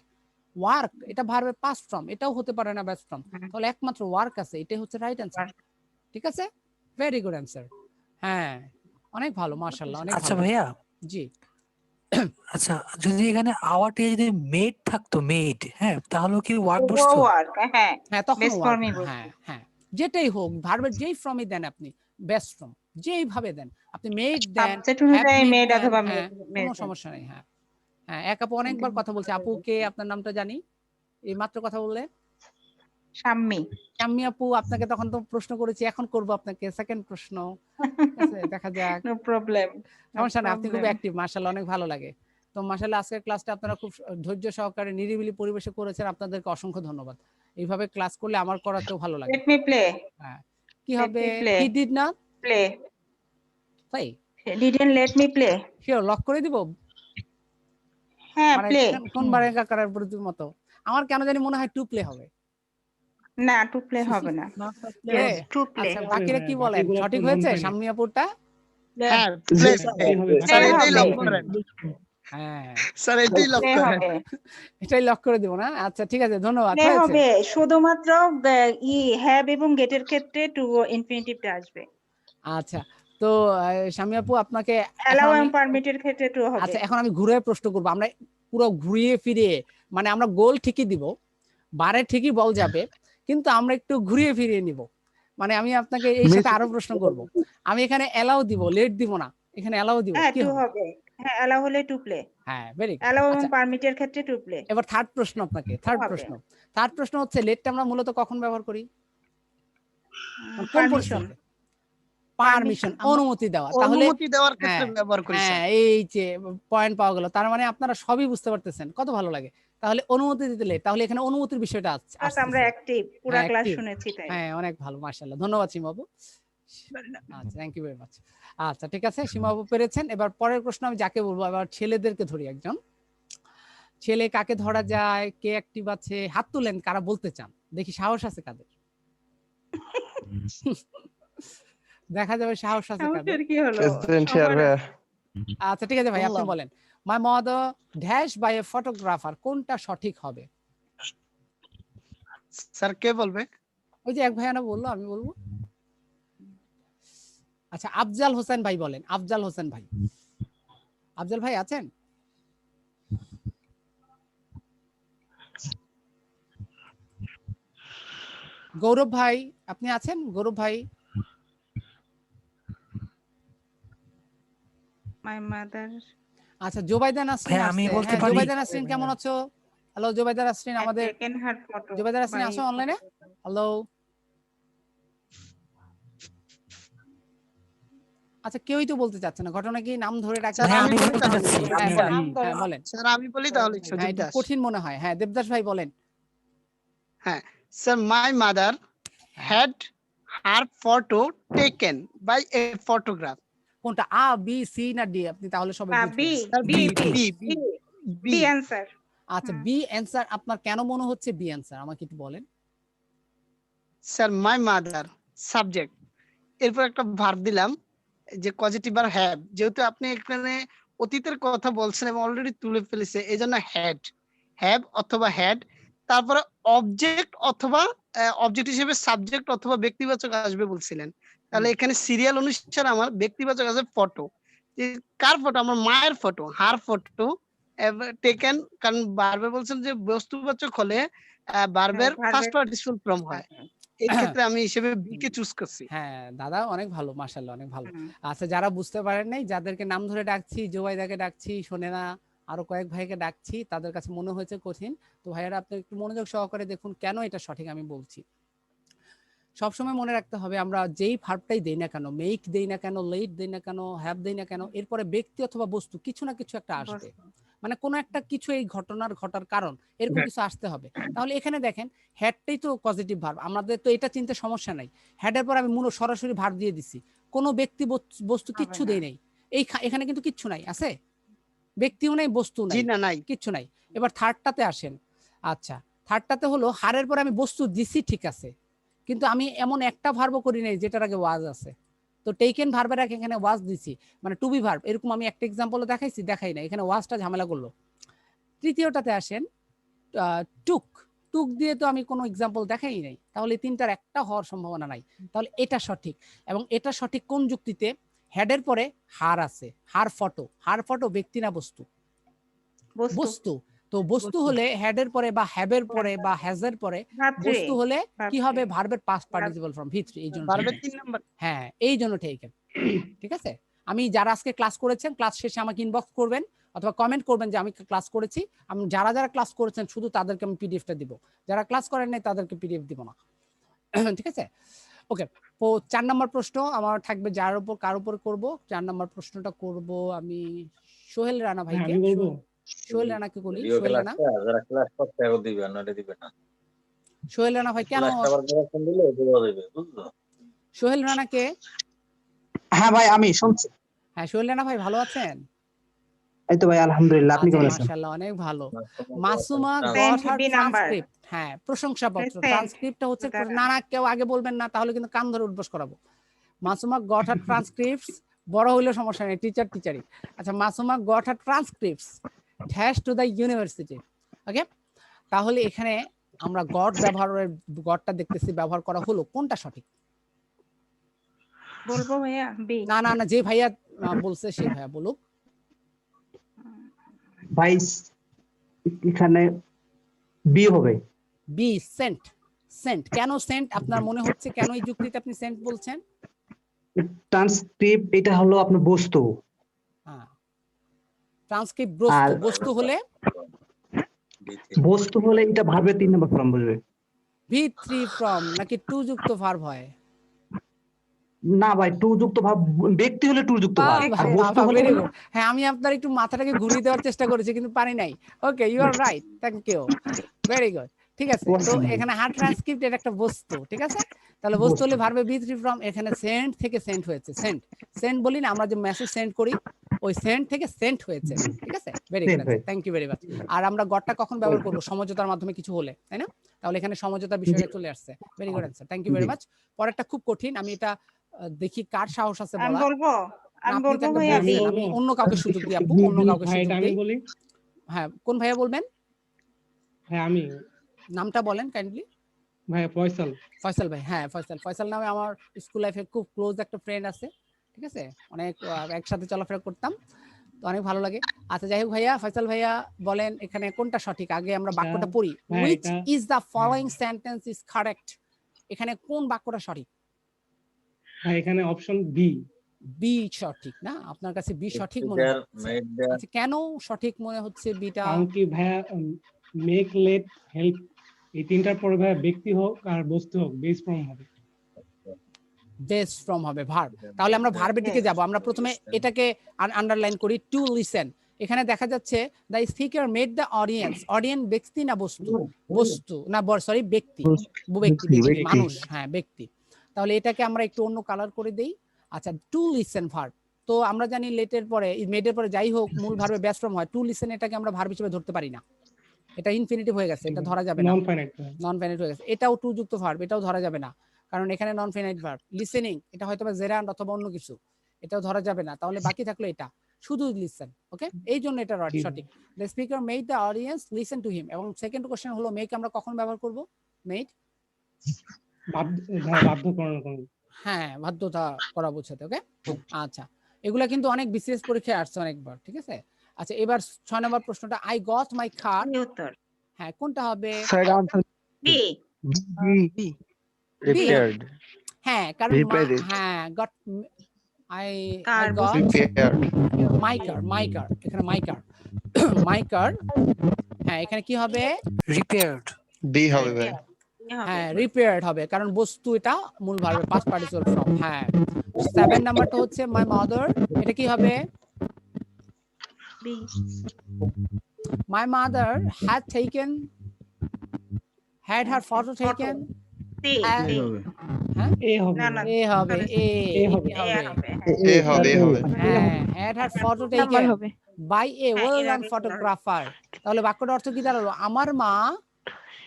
ওয়ার্ক এটা ভার্বের পাস্ট ফর্ম, এটাও হতে পারে না বেস ফর্ম। তাহলে একমাত্র ওয়ার্ক আছে, এটাই হচ্ছে রাইট অ্যানসার। ঠিক আছে, ভেরি গুড অ্যানসার। হ্যাঁ অনেক ভালো, মাশাআল্লাহ অনেক ভালো।
আচ্ছা ভাইয়া,
জি
আচ্ছা যদি এখানে আওয়ারটি যদি মেড থাকতো, মেড, হ্যাঁ তাহলে কি ওয়ার্ক বসতো?
ওয়ার্ক হ্যাঁ
হ্যাঁ তখন
বেস ফর্মই বসবে।
হ্যাঁ হ্যাঁ যেটাই হোক ভার্বের যেই ফর্মই দেন আপনি, বেস্ট ফর্ম যেইভাবে দেন আপনি, মেড দেন,
সাবজেক্ট অনুযায়ী
have
মেড
দেন,
অথবা
হ্যাঁ,
মেড
কোনো সমস্যা নেই। হ্যাঁ হ্যাঁ এক আপু অনেকবার কথা বলছে। আপুকে আপনার নামটা জানি, এই মাত্র কথা বললেন।
শাম্মী।
শাম্মী আপু, আপনাকে তখন তো প্রশ্ন করেছি, এখন করব আপনাকে সেকেন্ড প্রশ্ন। ঠিক আছে দেখা যাক,
নো প্রবলেম।
সমস্যা না, আপনি খুব অ্যাক্টিভ, মাশাআল্লাহ অনেক ভালো লাগে। তো মাশাআল্লাহ আজকের ক্লাসটা আপনারা খুব ধৈর্য সহকারে নিরিবিলি পরিবেশে করেছেন, আপনাদেরকে অসংখ্য ধন্যবাদ। এইভাবে ক্লাস করলে আমার করাতেও ভালো লাগে।
Let me play.
হ্যাঁ কি হবে?
play.
He did not
play.
তাই
didn't let me play.
Sure lock করে দিব।
হ্যাঁ
মানে
প্লে।
কোন বারে কাকারের প্রতি মতো আমার কেন জানি মনে হয় টু প্লে হবে।
না টু প্লে হবে না।
To play.
আচ্ছা বাকিরা কি বলেন, সঠিক হয়েছে শাম্মী আপুরটা?
হ্যাঁ প্লে স্যার এটাই লক করেন।
হ্যাঁ
স্যার এটাই লক করেন,
এটাই লক করে দিব না। আচ্ছা ঠিক আছে ধন্যবাদ।
প্লে হবে শুধুমাত্র হ্যাভ এবং গেটের ক্ষেত্রে টু ইনফিনিটিভটা আসবে।
আচ্ছা তো শাম্মী আপু আপনাকে
অ্যালাউ এবং পারমিটের ক্ষেত্রে টু হবে।
আচ্ছা এখন আমি ঘুরে প্রশ্ন করব, আমরা পুরো ঘুরিয়ে ফিরিয়ে, মানে আমরা গোল ঠিকই দিব, বারে ঠিকই বল যাবে, কিন্তু আমরা একটু ঘুরিয়ে ফিরিয়ে নিব। মানে আমি আপনাকে এই সাথে আরো প্রশ্ন করব। আমি এখানে অ্যালাউ দিব, লেট দিব না, এখানে অ্যালাউ দিব।
হ্যাঁ
কি
টু
হবে?
হ্যাঁ অ্যালাউ হলে টু প্লে,
হ্যাঁ ভেরি গুড।
অ্যালাউ এবং
আচ্ছা
পারমিটের ক্ষেত্রে টু প্লে
এবার থার্ড প্রশ্ন আপনাকে, থার্ড
হবে।
প্রশ্ন। থার্ড প্রশ্ন হচ্ছে লেটটা আমরা মূলত কখন ব্যবহার করি? কোন
পারমিশন,
পরিস্থিতিতে? পারমিশন, অনুমতি দেওয়া। তাহলে
অনুমতি দেওয়ার ক্ষেত্রে
হ্যাঁ
ব্যবহার করি স্যার।
হ্যাঁ এই যে পয়েন্ট পাওয়া গেল। তার মানে আপনারা সবই বুঝতে পারতেছেন, কত ভালো লাগে। তাহলে অনুমতি দিতে লেট, তাহলে এখানে অনুমতির বিষয়টা
আমরা
আসছে।
অ্যাক্টিভ, পুরা ক্লাস শুনেছি তাই।
হ্যাঁ অনেক ভালো, মাশাআল্লাহ, ধন্যবাদ সীমা আপু। আচ্ছা থ্যাংক ইউ ভেরি মাচ। আচ্ছা ঠিক আছে, সীমা আপু পেরেছেন। এবার পরের প্রশ্ন আমি যাকে বলবো, এবার ছেলেদেরকে ধরি। একজন ছেলে কাকে ধরা যায়, কে অ্যাক্টিভ আছে, হাত তুলেন কারা বলতে চান, দেখি সাহস আছে কাদের। দেখা যাবে সাহস আছে কাদের।
সাহসের কি হলো?
আচ্ছা ঠিক আছে ভাই, আপনি বলেন। My mother dash by a photographer, কোনটা সঠিক হবে?
স্যার কে বলবে?
ওই যে এক ভাইয়ানা বললো, আমি বলবো। আচ্ছা আফজাল হোসেন ভাই বলেন, আফজাল হোসেন ভাই। আফজাল ভাই আছেন? গৌরব ভাই আপনি আছেন? গৌরব ভাই।
My mother.
আচ্ছা জোবাইদা নাসরিন
আমি
আসছে।
বলতে
হ্যাঁ
পারি?
জোবাইদা নাসরিন কেমন আছো? হ্যালো জোবাইদা নাসরিন আমাদের।
টেকেন হার ফটো।
জোবাইদা নাসরিন আসো অনলাইনে? হ্যালো। আচ্ছা কেউই তো বলতে চাচ্ছে না, ঘটনা কি? নাম ধরে ডাকছে।
স্যার আমি বলি
বলতে
তাহলে।
চাচ্ছি। হ্যাঁ বলেন।
স্যার আমি বলি তাহলে
হ্যাঁ
সুজিত
একটু
দাস।
কঠিন মনে হয়। হ্যাঁ দেবদাস ভাই বলেন।
হ্যাঁ sir my mother had her photo taken by a photograph.
কোনটা, আ বি সি না ডি? আপনি তাহলে সবাই
বি,
বুঝবেন।
B, B answer.
আচ্ছা বি অ্যানসার। আপনার কেন মনে হচ্ছে বি অ্যানসার, আমাকে একটু বলেন।
স্যার মাই মাদার সাবজেক্ট, এরপর একটা ভার্ব দিলাম যে পজিটিভ আর হ্যাভ, যেহেতু আপনি এখানে অতীতের কথা বলছেন এবং অলরেডি তুলে ফেলেছে, এজন্য হ্যাড, হ্যাভ অথবা হ্যাড, তারপরে অবজেক্ট অথবা অবজেক্ট হিসেবে সাবজেক্ট অথবা ব্যক্তিবাচক আসবে বলছিলেন। তাহলে এখানে সিরিয়াল অনুসারে আমার ব্যক্তিবাচক আছে ফটো। কার ফটো? আমার মায়ের ফটো, হার ফটো টেকেন। কারণ ভার্বে বলছেন যে বস্তুবাচক হলে ভার্বের ফার্স্ট পার্টিসিপল ফর্ম হয়। এই ক্ষেত্রে আমি হিসেবে বি কে চুজ করছি।
হ্যাঁ দাদা অনেক ভালো, মাশাআল্লাহ অনেক ভালো। আচ্ছা যারা বুঝতে পারেন নাই, যাদেরকে নাম ধরে ডাকছি, জোবাইদাকে ডাকছি, শোনে না, আরো কয়েক ভাইকে ডাকছি, তাদের কাছে মনে হয়েছে কঠিন। তো ভাইয়ারা আপনি একটু মনোযোগ সহকারে দেখুন কেন এটা সঠিক আমি বলছি। সবসময় মনে রাখতে হবে, আমরা যেই ভার্বটাই দেই না কেন, মেক দেই না কেন, লেট দেই না কেন, হ্যাভ দেই না কেন, এরপরে ব্যক্তি অথবা বস্তু কিছু না কিছু একটা আসবে। মানে কোনো একটা কিছু এই ঘটার কারণ এরকম কিছু আসতে হবে। তাহলে এখানে দেখেন হ্যাডটাই তো পজিটিভ ভার্ব, আমাদের তো এটা চিন্তা সমস্যা নাই। হ্যাডের পর আমি মূল সরাসরি ভার্ব দিয়ে দিছি, কোনো ব্যক্তি বস্তু কিচ্ছু দেই নাই। এখানে কিন্তু কিচ্ছু নাই, আছে ব্যক্তিও নাই, বস্তু নাই, কিচ্ছু নাই। এবার থার্ডটাতে আসেন। আচ্ছা থার্ডটাতে হলো হারের পর আমি বস্তু দিছি, ঠিক আছে, কিন্তু আমি এমন একটা ভার্বও করি নাই যেটার আগে ওয়াজ আছে। তো টেকেন ভার্বের আগে এখানে ওয়াজ দিছি, মানে টু বি ভার্ব। এরকম আমি একটা এক্সাম্পল দেখাইছি, দেখাই না, এখানে ওয়াজটা ঝামেলা করলো। তৃতীয়টাতে আসেন, টুক, টুক দিয়ে তো আমি কোনো এক্সাম্পল দেখাই নাই, তাহলে তিনটার একটা হওয়ার সম্ভাবনা নাই। তাহলে এটা সঠিক, এবং এটা সঠিক কোন যুক্তিতে? হেডের পরে হার আছে, হার ফটো, হার ফটো ব্যক্তি না বস্তু? বস্তু। তো বস্তু হলে হেডের পরে বা হ্যাবের পরে বা হ্যাজের পরে, বস্তু হলে কি হবে? ভার্বের পাস্ট পার্টিসিপল ফর্ম ভি3। এই জন্য
ভার্বের 3 নাম্বার।
হ্যাঁ এই জন্য ঠিক আছে। আমি যারা আজকে ক্লাস করেছেন, ক্লাস শেষে আমাকে ইনবক্স করবেন অথবা কমেন্ট করবেন যে আমি ক্লাস করেছি। আমি যারা যারা ক্লাস করেছেন শুধু তাদেরকে আমি পিডিএফটা দিব, যারা ক্লাস করেন নাই তাদেরকে পিডিএফ দিব না। ঠিক আছে ওকে। তো 4 নম্বর প্রশ্ন আমার থাকবে, যার উপর কার উপর করব? 4 নম্বর প্রশ্নটা করব আমি সোহেল রানা ভাইকে। সোহেল রানাকে বলি। সোহেল রানা,
যারা ক্লাস করতে হবে দিবেন না, দিবে না।
সোহেল রানা ভাই কেন? সোহেল রানাকে।
হ্যাঁ ভাই আমি শুনছি।
হ্যাঁ সোহেল রানা ভাই ভালো আছেন?
এই তো ভাই আলহামদুলিল্লাহ, আপনি কেমন আছেন?
মাশাআল্লাহ অনেক ভালো। মাসুমা গট হার ট্রান্সক্রিপ্ট। হ্যাঁ প্রশংসাপত্র, ট্রান্সক্রিপ্টটা হচ্ছে না, না কেউ আগে বলবেন না, তাহলে কিন্তু কান ধরে উঠবস করাবো। মাসুমা গট হার ট্রান্সক্রিপ্টস, বড় হইলেও সমস্যা নেই, টিচারই। আচ্ছা Masuma got her transcripts dash to the university. Okay, তাহলে এখানে আমরা গট ব্যবহারের, গটটা দেখতেছি ব্যবহার করা হলো, কোনটা সঠিক
বলবো ভাইয়া? বি।
না না না, যে ভাইয়া বলছে সেই ভাইয়া বলুক।
ভাই এখানে বি হবে।
B, sent. সেন্ট কেন সেন্ট আপনার মনে হচ্ছে? কেন এই যুক্তিতে আপনি সেন্ট বলছেন?
ট্রান্সক্রিপ্ট এটা হলো আপনার বস্তু।
হ্যাঁ ট্রান্সক্রিপ্ট
আর
বস্তু হলে
বস্তু হলে এটা ভার্বের 3 নম্বর ফর্ম বসবে।
V3 ফ্রম নাকি টু যুক্ত ভার্ব হয়?
না ভাই, টু যুক্ত ভাব, ব্যক্তি হলে টু যুক্ত ভাব, আর বস্তু হলে
ভেরি গুড। হ্যাঁ, আমি আপনার একটু মাথাটাকে ঘুরিয়ে দেওয়ার চেষ্টা করেছি কিন্তু পারি নাই। Okay, you are right, thank you, very good. ঠিক আছে, তো এখানে হার্ড ট্রান্সক্রিপ্ট এটা একটা বস্তু, ঠিক আছে। তাহলে বস্তু হলে ভার্বে V3 ফ্রম, এখানে সেন্ট থেকে সেন্ট হয়েছে। সেন্ট বলি না আমরা যে মেসেজ সেন্ড করি, ওই সেন্ট থেকে সেন্ট হয়েছে, ঠিক আছে। Very good, thank you very much. আর আমরা গটটা কখন ব্যবহার করব? সমঝোতার মাধ্যমে কিছু হলে, তাই না? তাহলে এখানে সমঝোতার বিষয়টা চলে আসছে। Very good answer, thank you very much. পরেরটা খুব কঠিন, আমি এটা দেখি কার সাহস আছে
আমি
বলা।
বলবো
আপনি তো একটা
ভাইয়া,
বলছেন, আমি অন্য কাউকে সুযোগ দিই আপু, অন্য কাউকে সুযোগ দিই। হ্যাঁ, কোন ভাইয়া বলবেন?
হ্যাঁ আমি।
নামটা বলেন কাইন্ডলি।
ভাইয়া ফয়সাল।
ফয়সাল ভাই, হ্যাঁ ফয়সাল নামে আমার স্কুল লাইফে খুব ক্লোজ একটা ফ্রেন্ড আছে, ঠিক আছে। অনেক একসাথে চলাফেরা করতাম, তো অনেক ভালো লাগে। আচ্ছা যাই হোক ভাইয়া, ফয়সাল ভাইয়া বলেন এখানে কোনটা সঠিক। আগে আমরা বাক্যটা পড়ি। Which is the following sentence is correct? এখানে কোন বাক্যটা সঠিক?
হ্যাঁ এখানে অপশন বি।
বি সঠিক না? আপনার কাছে বি সঠিক মনে হচ্ছে? আচ্ছা, কেন সঠিক মনে হচ্ছে বিটা?
কারণ কি ভাইয়া, মেক, লেট, হেল্প এই তিনটার পরে ভাইয়া ব্যক্তি হোক আর বস্তু হোক বেস ফর্ম হবে।
বেস ফর্ম হবে ভার্ব। তাহলে আমরা ভার্বের দিকে যাব। আমরা প্রথমে এটাকে আন্ডারলাইন করি, টু লিসেন। এখানে দেখা যাচ্ছে the speaker made the audience ব্যক্তি না বস্তু? বস্তু না, সরি ব্যক্তি, মানুষ, হ্যাঁ ব্যক্তি। তাহলে এটাকে আমরা একটু অন্য কালার করে দেই। আচ্ছা, টু লিসেন ভার্ব। তো আমরা জানি লেটের পরে, মেডের পরে যাই হোক মূল ভার্বে বেস ফর্ম হয়। টু লিসেন এটাকে আমরা ভার্ব হিসেবে ধরতে পারি না, এটা ইনফিনিটিভ হয়ে গেছে, এটা ধরা যাবে না, নন ফাইনাইট হয়ে গেছে। এটাও টু যুক্ত ভার্ব, এটাও ধরা যাবে না, কারণ এখানে নন ফাইনাইট ভার্ব। লিসেনিং এটা হয়তো বা জেরান্ড অথবা অন্য কিছু, এটাও ধরা যাবে না। তাহলে বাকি থাকলো এটা, শুধু লিসেন। ওকে, এই জন্য এটা সঠিক। The speaker made the audience listen to him. এবং সেকেন্ড কোশ্চেন হলো মেক আমরা কখন ব্যবহার করব? মেড হ্যাঁ, বাধ্যতা করা বোঝাতে। ওকে, আচ্ছা, এগুলা কিন্তু অনেক বিসিএস পরীক্ষায় আসছে অনেকবার, ঠিক আছে। আচ্ছা, এবার 6 নম্বর প্রশ্নটা, আই গট মাই কার। হ্যাঁ, কোনটা হবে?
বি।
রিপেয়ার্ড। হ্যাঁ, কারণ হ্যাঁ গট, আই গট মাই কার, এখানে মাই কার। হ্যাঁ, এখানে কি হবে?
রিপেয়ার্ড।
বি হবে ভাই।
হ্যাঁ, রিপেয়ার্ড হবে কারণ বস্তু, এটা মূল ভার্বের পাস্ট পার্টিসিপল ফর্ম। হ্যাঁ, 7 নাম্বারটা হচ্ছে মাই মাদার, এটা কি হবে?
B.
My mother had her photo taken. হ্যাঁ,
এ হবে।
এ হবে, এ হবে। হ্যাঁ, had her photo taken by a well known photographer. তাহলে বাক্যটার অর্থ কি দাঁড়ালো? আমার মা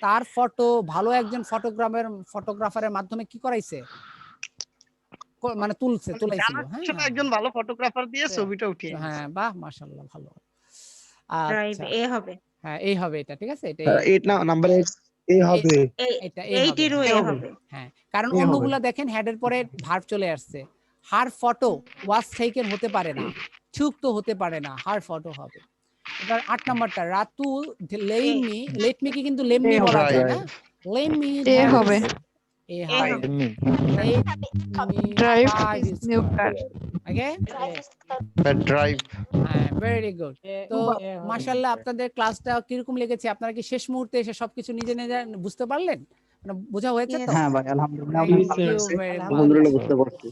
তার ফটো ভালো একজন ফটোগ্রাফারের মাধ্যমে কি করাইছে, মানে তুলাইছিল। হ্যাঁ,
একজন ভালো ফটোগ্রাফার দিয়ে ছবিটা উঠিয়ে।
হ্যাঁ, বাহ, মাশাআল্লাহ, ভালো। আচ্ছা,
এ হবে।
হ্যাঁ, এই হবে এটা, ঠিক আছে। এটা
8 না, নাম্বার 8 এ হবে।
এটা এ হবে। হ্যাঁ, কারণ অন্যগুলা দেখেন হেডের পরে ভার্ব চলে আসছে। হার ফটো ওয়াজ টেকেন হতে পারে না, টুক তো হতে পারে না, হার ফটো হবে। এবার 8 নাম্বারটা, রাতুল লেট মি কি কিন্তু লেম মি বলা যায় না, লেম মি এ হবে। এ হবে। Drive is new car. Okay,
drive.
হ্যাঁ, ভেরি গুড। তো মাশাআল্লাহ, আপনাদের ক্লাসটা কিরকম লেগেছে? আপনারা কি শেষ মুহূর্তে এসে সবকিছু নিজে নিজে বুঝতে পারলেন? মানে বোঝা হয়েছে তো?
হ্যাঁ ভাই, আলহামদুলিল্লাহ,
Thank you very much.
আলহামদুলিল্লাহ বুঝতে পারছি।